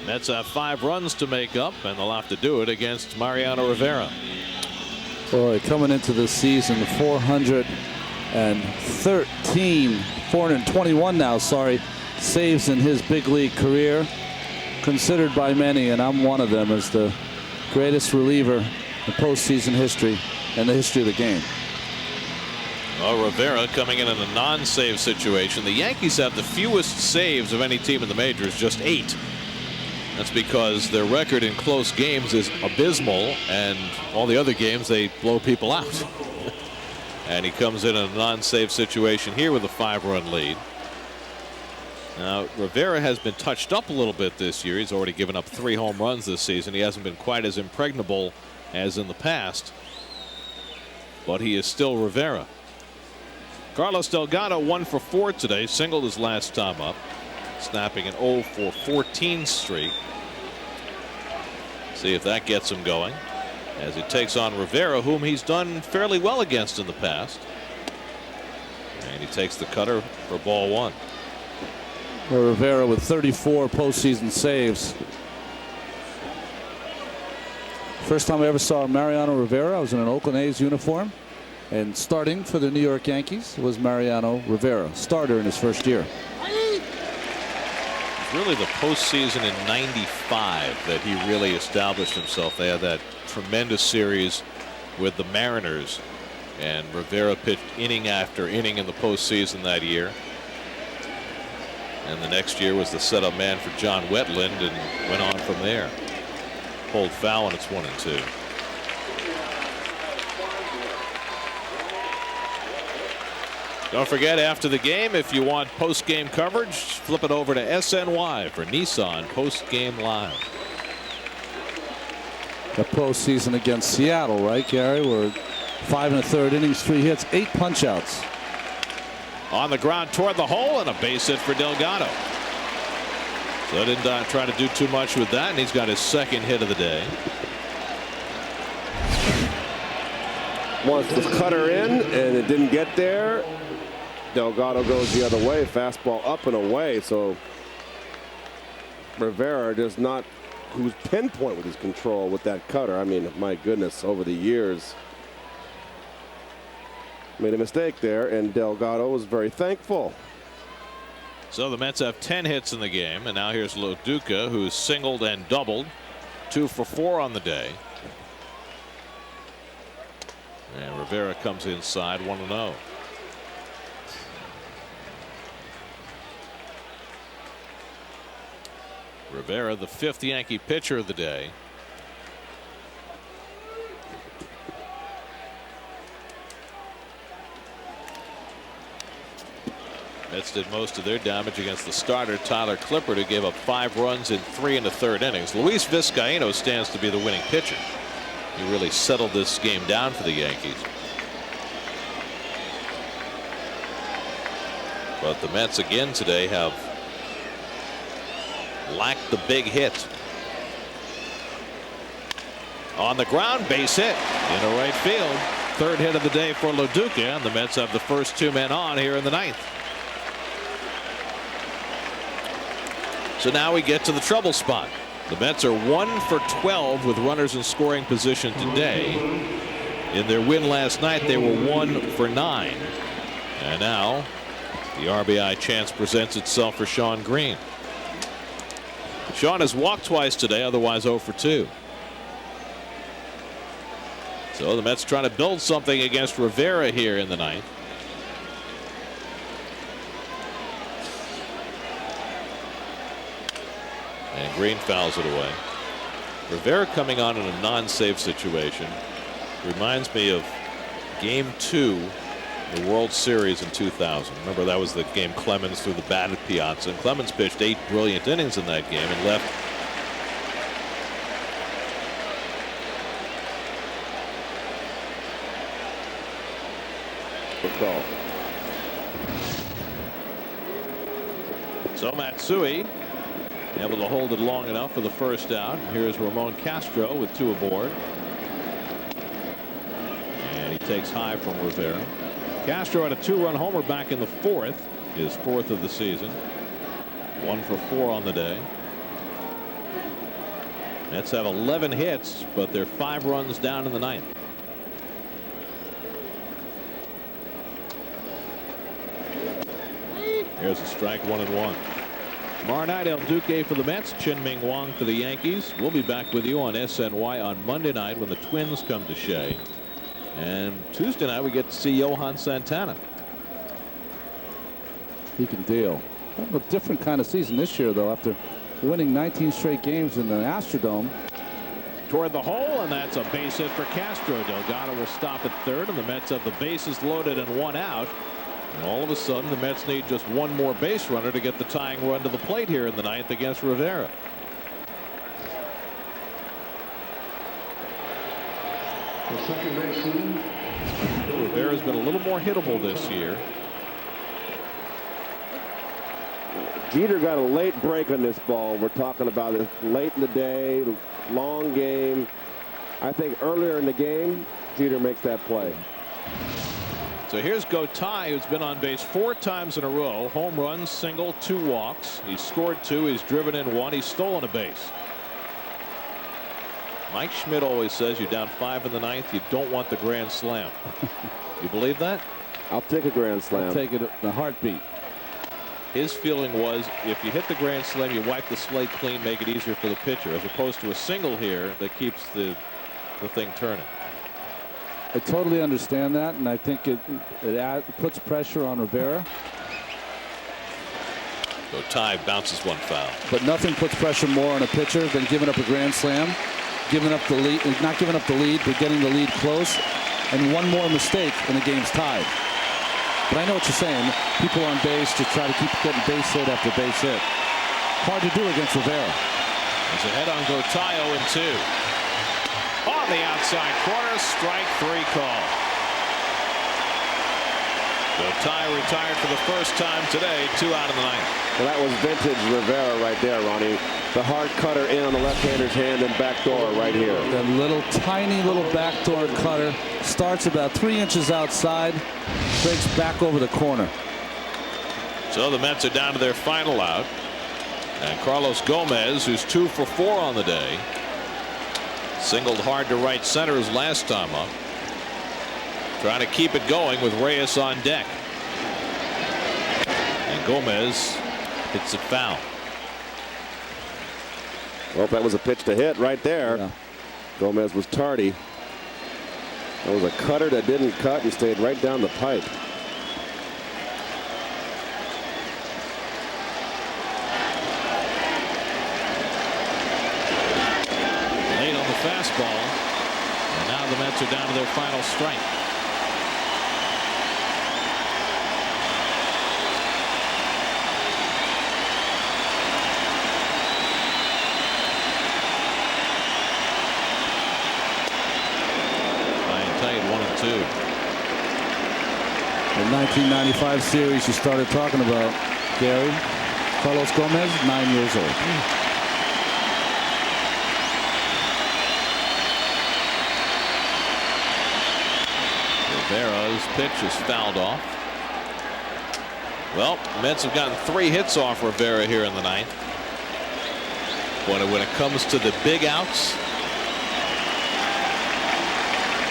Mets have 5 runs to make up, and they'll have to do it against Mariano Rivera. Boy, coming into this season, 421 now, saves in his big league career. Considered by many, and I'm one of them, as the greatest reliever in postseason history and the history of the game. Well, Rivera coming in a non-save situation. The Yankees have the fewest saves of any team in the majors, just 8. That's because their record in close games is abysmal, and all the other games they blow people out. And he comes in a non-save situation here with a 5-run lead. Now, Rivera has been touched up a little bit this year. He's already given up 3 home runs this season. He hasn't been quite as impregnable as in the past, but he is still Rivera. Carlos Delgado 1 for 4 today, singled his last time up, snapping an 0 for 14 streak. See if that gets him going as he takes on Rivera, whom he's done fairly well against in the past. And he takes the cutter for ball 1. Rivera with 34 postseason saves. First time I ever saw Mariano Rivera, I was in an Oakland A's uniform, and starting for the New York Yankees was Mariano Rivera, starter in his first year. It's really the postseason in '95 that he really established himself. They had that tremendous series with the Mariners, and Rivera pitched inning after inning in the postseason that year. And the next year was the setup man for John Wetland, and went on from there. Pulled foul, and it's 1-2. Don't forget, after the game, if you want post-game coverage, flip it over to SNY for Nissan Post-Game Live. The postseason against Seattle, right, Gary? We're 5 1/3 innings, 3 hits, 8 punch-outs. On the ground toward the hole, and a base hit for Delgado. So didn't try to do too much with that, and he's got his second hit of the day. Wants the cutter in, and it didn't get there. Delgado goes the other way, fastball up and away. So Rivera does not, who's pinpoint with his control with that cutter. I mean, my goodness, over the years. Made a mistake there, and Delgado was very thankful. So the Mets have 10 hits in the game, and now here's Loduca, who's singled and doubled, 2 for 4 on the day. And Rivera comes inside, 1-0. Rivera, the 5th Yankee pitcher of the day. Mets did most of their damage against the starter Tyler Clippard, who gave up 5 runs in 3 1/3 innings. Luis Vizcaino stands to be the winning pitcher. He really settled this game down for the Yankees. But the Mets again today have lacked the big hit. On the ground, base hit into right field. 3rd hit of the day for Loduca, and the Mets have the first 2 men on here in the 9th. So now we get to the trouble spot. The Mets are 1 for 12 with runners in scoring position today. In their win last night, they were 1 for 9. And now the RBI chance presents itself for Shawn Green. Shawn has walked twice today, otherwise 0 for 2. So the Mets trying to build something against Rivera here in the 9th. And Green fouls it away. Rivera coming on in a non-save situation reminds me of Game 2, the World Series in 2000. Remember, that was the game Clemens threw the bat at Piazza, and Clemens pitched 8 brilliant innings in that game and left. Good call. So Matsui able to hold it long enough for the first out. Here's Roman Castro with 2 aboard. And he takes high from Rivera. Castro had a 2-run homer back in the 4th, his 4th of the season. 1 for 4 on the day. Mets have 11 hits, but they're 5 runs down in the 9th. Here's a strike, 1-1. Tomorrow night, El Duque for the Mets, Chin-Ming Wong for the Yankees. We'll be back with you on SNY on Monday night when the Twins come to Shea. And Tuesday night, we get to see Johan Santana. He can deal. A different kind of season this year, though, after winning 19 straight games in the Astrodome. Toward the hole, and that's a base hit for Castro. Delgado will stop at third, and the Mets have the bases loaded and 1 out. And all of a sudden, the Mets need just 1 more base runner to get the tying run to the plate here in the 9th against Rivera. Rivera's been a little more hittable this year. Jeter got a late break on this ball. We're talking about it late in the day, long game. I think earlier in the game, Jeter makes that play. So here's Gotay, who's been on base 4 times in a row. Home run, single, 2 walks. He's scored 2. He's driven in 1. He's stolen a base. Mike Schmidt always says you're down 5 in the 9th. You don't want the grand slam. You believe that? I'll take a grand slam. I'll take it in a heartbeat. His feeling was if you hit the grand slam, you wipe the slate clean, make it easier for the pitcher, as opposed to a single here that keeps the thing turning. I totally understand that, and I think it puts pressure on Rivera. Gotay bounces 1 foul. But nothing puts pressure more on a pitcher than giving up a grand slam, giving up the lead, not giving up the lead, but getting the lead close, and 1 more mistake and the game's tied. But I know what you're saying. People on base to try to keep getting base hit after base hit. Hard to do against Rivera. There's a head on Gotay, 0-2. On the outside corner, strike 3 call. Gotay retired for the first time today, 2 out in the 9th. Well, that was vintage Rivera right there, Ronnie. The hard cutter in on the left-hander's hand and backdoor right here. That little tiny little backdoor cutter starts about 3 inches outside, breaks back over the corner. So the Mets are down to their final out. And Carlos Gomez, who's 2 for 4 on the day, singled hard to right center his last time up. Trying to keep it going with Reyes on deck. And Gomez hits it foul. Well, that was a pitch to hit right there. Yeah. Gomez was tardy. That was a cutter that didn't cut and stayed right down the pipe. Late on the fastball. And now the Mets are down to their final strike. The 1995 series you started talking about, Gary. Carlos Gomez, 9 years old. Rivera's pitch is fouled off. Well, Mets have gotten 3 hits off Rivera here in the 9th. But when it comes to the big outs,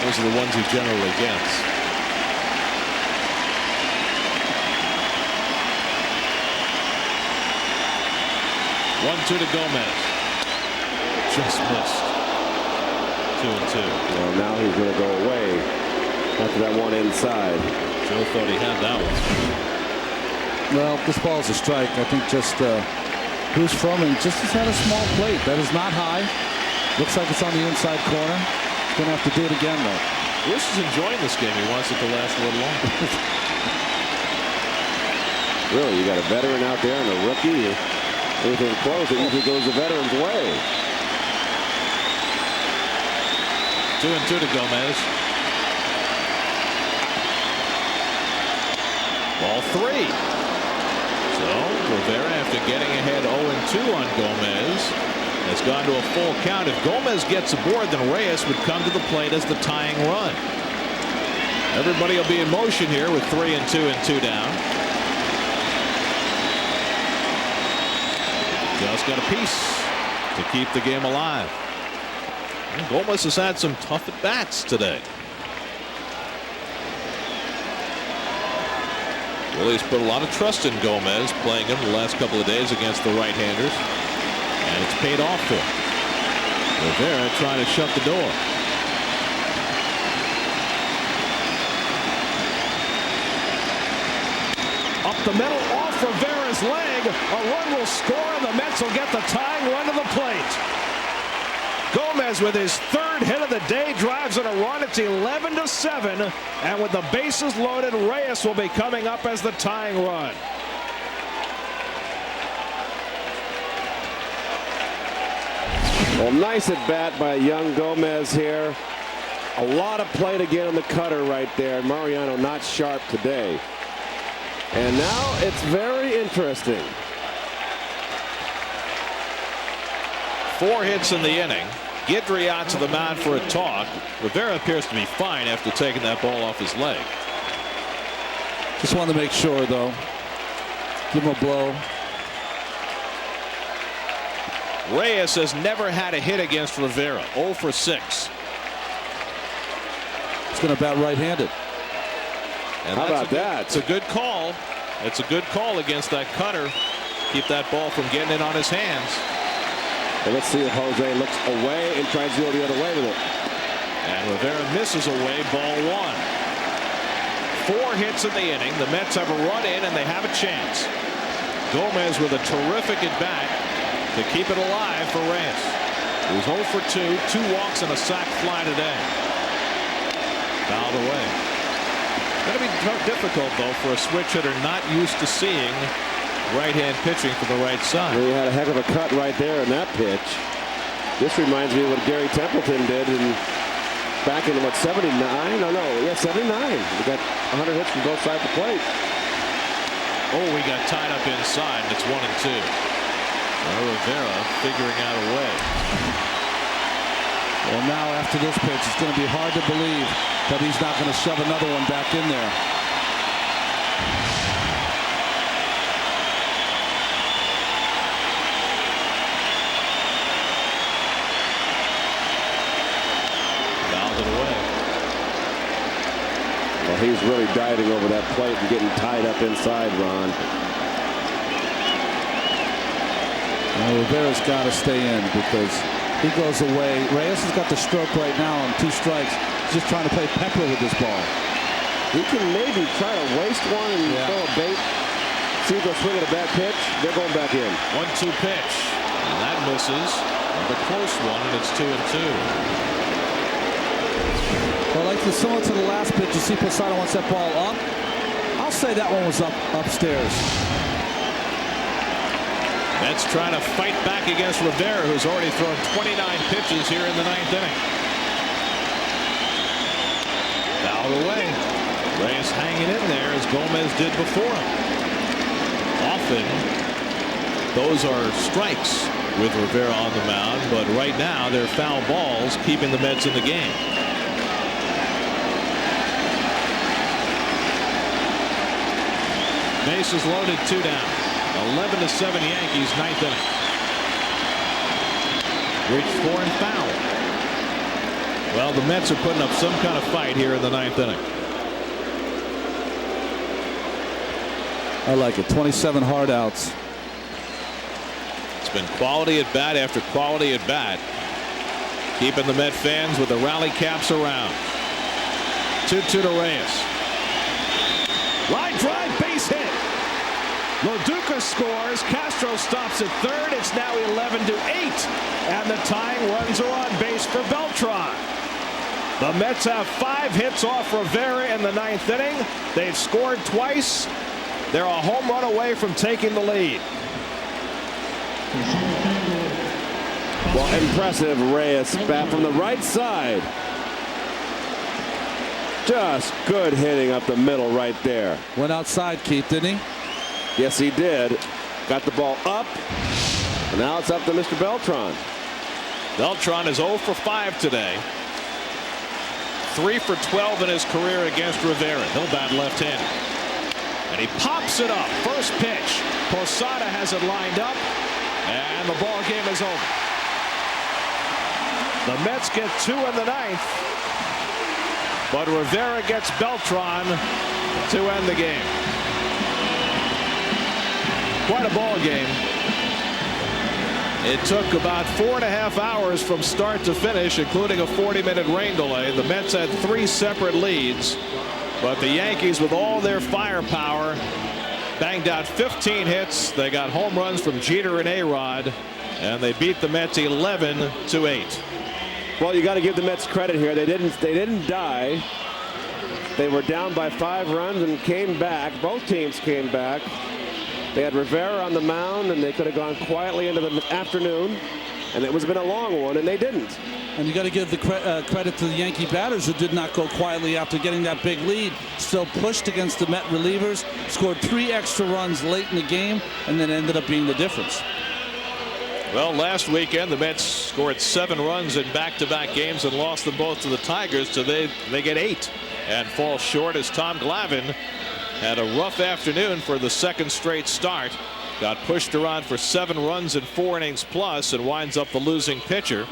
those are the ones he generally gets. One-two to Gomez. Just missed. 2-2. Well, now he's going to go away after that one inside. Joe thought he had that one. Well, this ball is a strike. I think just who's from and just has had a small plate. That is not high. Looks like it's on the inside corner. He's going to have to do it again, though. Luis is enjoying this game. He wants it to last a little longer. Really, you got a veteran out there and a rookie. Anything close, it usually goes the veteran's way. 2-2 to Gomez. Ball 3. So Rivera, after getting ahead 0-2 on Gomez, has gone to a full count. If Gomez gets aboard, then Reyes would come to the plate as the tying run. Everybody will be in motion here with 3-2 and 2 down. Just got a piece to keep the game alive. And Gomez has had some tough at-bats today. Willie's put a lot of trust in Gomez, playing him the last couple of days against the right-handers. And it's paid off for him. Rivera trying to shut the door. Up the middle, off Rivera's leg. A run will score, and the Mets will get the tying run to the plate. Gomez, with his third hit of the day, drives in a run. It's 11-7, and with the bases loaded, Reyes will be coming up as the tying run. Well, nice at bat by young Gomez here. A lot of play to get on the cutter right there. Mariano not sharp today. And now it's very interesting. 4 hits in the inning. Guidry out to the mound for a talk. Rivera appears to be fine after taking that ball off his leg. Just wanted to make sure, though. Give him a blow. Reyes has never had a hit against Rivera. 0 for 6. He's going to bat right-handed. And how about that? It's a good call. It's a good call against that cutter. Keep that ball from getting in on his hands. And let's see if Jose looks away and tries to go the other way with it. And Rivera misses away, ball 1. 4 hits in the inning. The Mets have a run in and they have a chance. Gomez with a terrific at bat to keep it alive for Reyes. He was 0 for 2, 2 walks and a sac fly today. Fouled away. Going to be difficult, though, for a switch hitter not used to seeing right-hand pitching from the right side. Well, he had a heck of a cut right there in that pitch. This reminds me of what Gary Templeton did back in, what, 79? No, yeah, 79. We got 100 hits from both sides of the plate. Oh, we got tied up inside, and it's 1-2. Rivera figuring out a way. Well, now after this pitch, it's going to be hard to believe that he's not going to shove another one back in there. Fouled it away. Well, he's really diving over that plate and getting tied up inside, Ron. Rivera's got to stay in because he goes away. Reyes has got the stroke right now on 2 strikes. He's just trying to play pepper with this ball. He can maybe try to waste one and throw a bait. See if they'll swing at a bad pitch. They're going back in. 1-2 pitch. And that misses. The close one, and it's 2-2. Well, like similar to the last pitch, you see Posada wants that ball up. I'll say that one was upstairs. Mets trying to fight back against Rivera, who's already thrown 29 pitches here in the 9th inning. Fouled away. Reyes hanging in there as Gomez did before him. Often those are strikes with Rivera on the mound, but right now they're foul balls keeping the Mets in the game. Bases loaded, 2 down. 11-7 Yankees, 9th inning. Reached 4 and foul. Well, the Mets are putting up some kind of fight here in the 9th inning. I like it. 27 hard outs. It's been quality at bat after quality at bat. Keeping the Met fans with the rally caps around. 2-2 to Reyes. Line drive, base hit. Loduca scores. Castro stops at third. It's now 11-8. And the tying runs are on base for Beltran. The Mets have 5 hits off Rivera in the 9th inning. They've scored twice. They're a home run away from taking the lead. Well, impressive Reyes bat from the right side. Just good hitting up the middle right there. Went outside, Keith, didn't he? Yes, he did. Got the ball up. And now it's up to Mr. Beltran. Beltran is 0 for 5 today. 3 for 12 in his career against Rivera. He'll bat left-handed. And he pops it up. First pitch. Posada has it lined up. And the ball game is over. The Mets get 2 in the 9th. But Rivera gets Beltran to end the game. Quite a ball game. It took about 4.5 hours from start to finish, including a 40-minute rain delay. The Mets had 3 separate leads, but the Yankees, with all their firepower, banged out 15 hits. They got home runs from Jeter and A-Rod, and they beat the Mets 11-8. Well, you got to give the Mets credit here. They didn't die. They were down by 5 runs and came back. Both teams came back. They had Rivera on the mound, and they could have gone quietly into the afternoon, and it was been a long one, and they didn't. And you got to give the credit to the Yankee batters who did not go quietly after getting that big lead. Still pushed against the Met relievers, scored 3 extra runs late in the game, and then ended up being the difference. Well, last weekend the Mets scored 7 runs in back-to-back games and lost them both to the Tigers. So they get 8 and fall short as Tom Glavine had a rough afternoon for the 2nd straight start. Got pushed around for 7 runs in 4 innings plus and winds up the losing pitcher.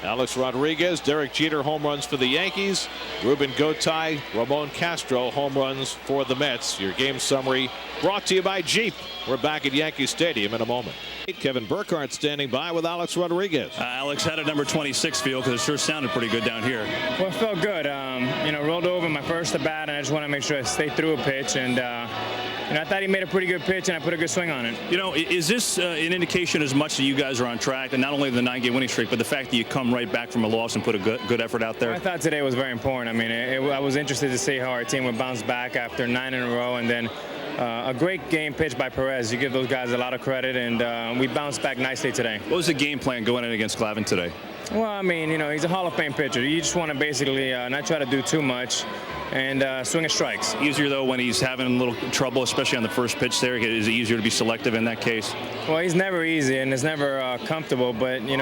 Alex Rodriguez, Derek Jeter home runs for the Yankees. Ruben Gotay, Ramon Castro home runs for the Mets. Your game summary brought to you by Jeep. We're back at Yankee Stadium in a moment. Kevin Burkhardt standing by with Alex Rodriguez. Alex, how did number 26 feel? Because it sure sounded pretty good down here. Well, it felt good. Rolled over my first at bat, and I just want to make sure I stay through a pitch. And I thought he made a pretty good pitch, and I put a good swing on it. Is this an indication as much that you guys are on track, and not only the 9-game winning streak, but the fact that you come right back from a loss and put a good effort out there? Well, I thought today was very important. I mean, I was interested to see how our team would bounce back after 9 in a row, and then a great game pitch by Perez. You give those guys a lot of credit, and we bounced back nicely today. What was the game plan going in against Glavine today? Well, I mean, he's a Hall of Fame pitcher. You just want to basically not try to do too much and swing at strikes. Easier, though, when he's having a little trouble, especially on the first pitch there? Is it easier to be selective in that case? Well, he's never easy, and it's never comfortable, but, you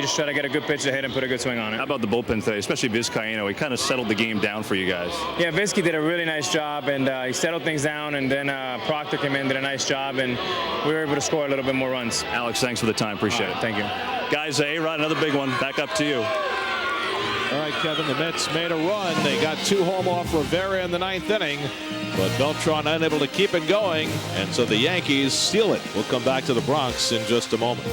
just try to get a good pitch to hit and put a good swing on it. How about the bullpen today, especially Vizcaino? He kind of settled the game down for you guys. Yeah, Vizky did a really nice job, and he settled things down, and then Proctor came in, did a nice job, and we were able to score a little bit more runs. Alex, thanks for the time. Appreciate it. Thank you. Guys, A-Rod, another big one. Back up to you. All right, Kevin, the Mets made a run. They got 2 home off Rivera in the 9th inning, but Beltran unable to keep it going, and so the Yankees steal it. We'll come back to the Bronx in just a moment.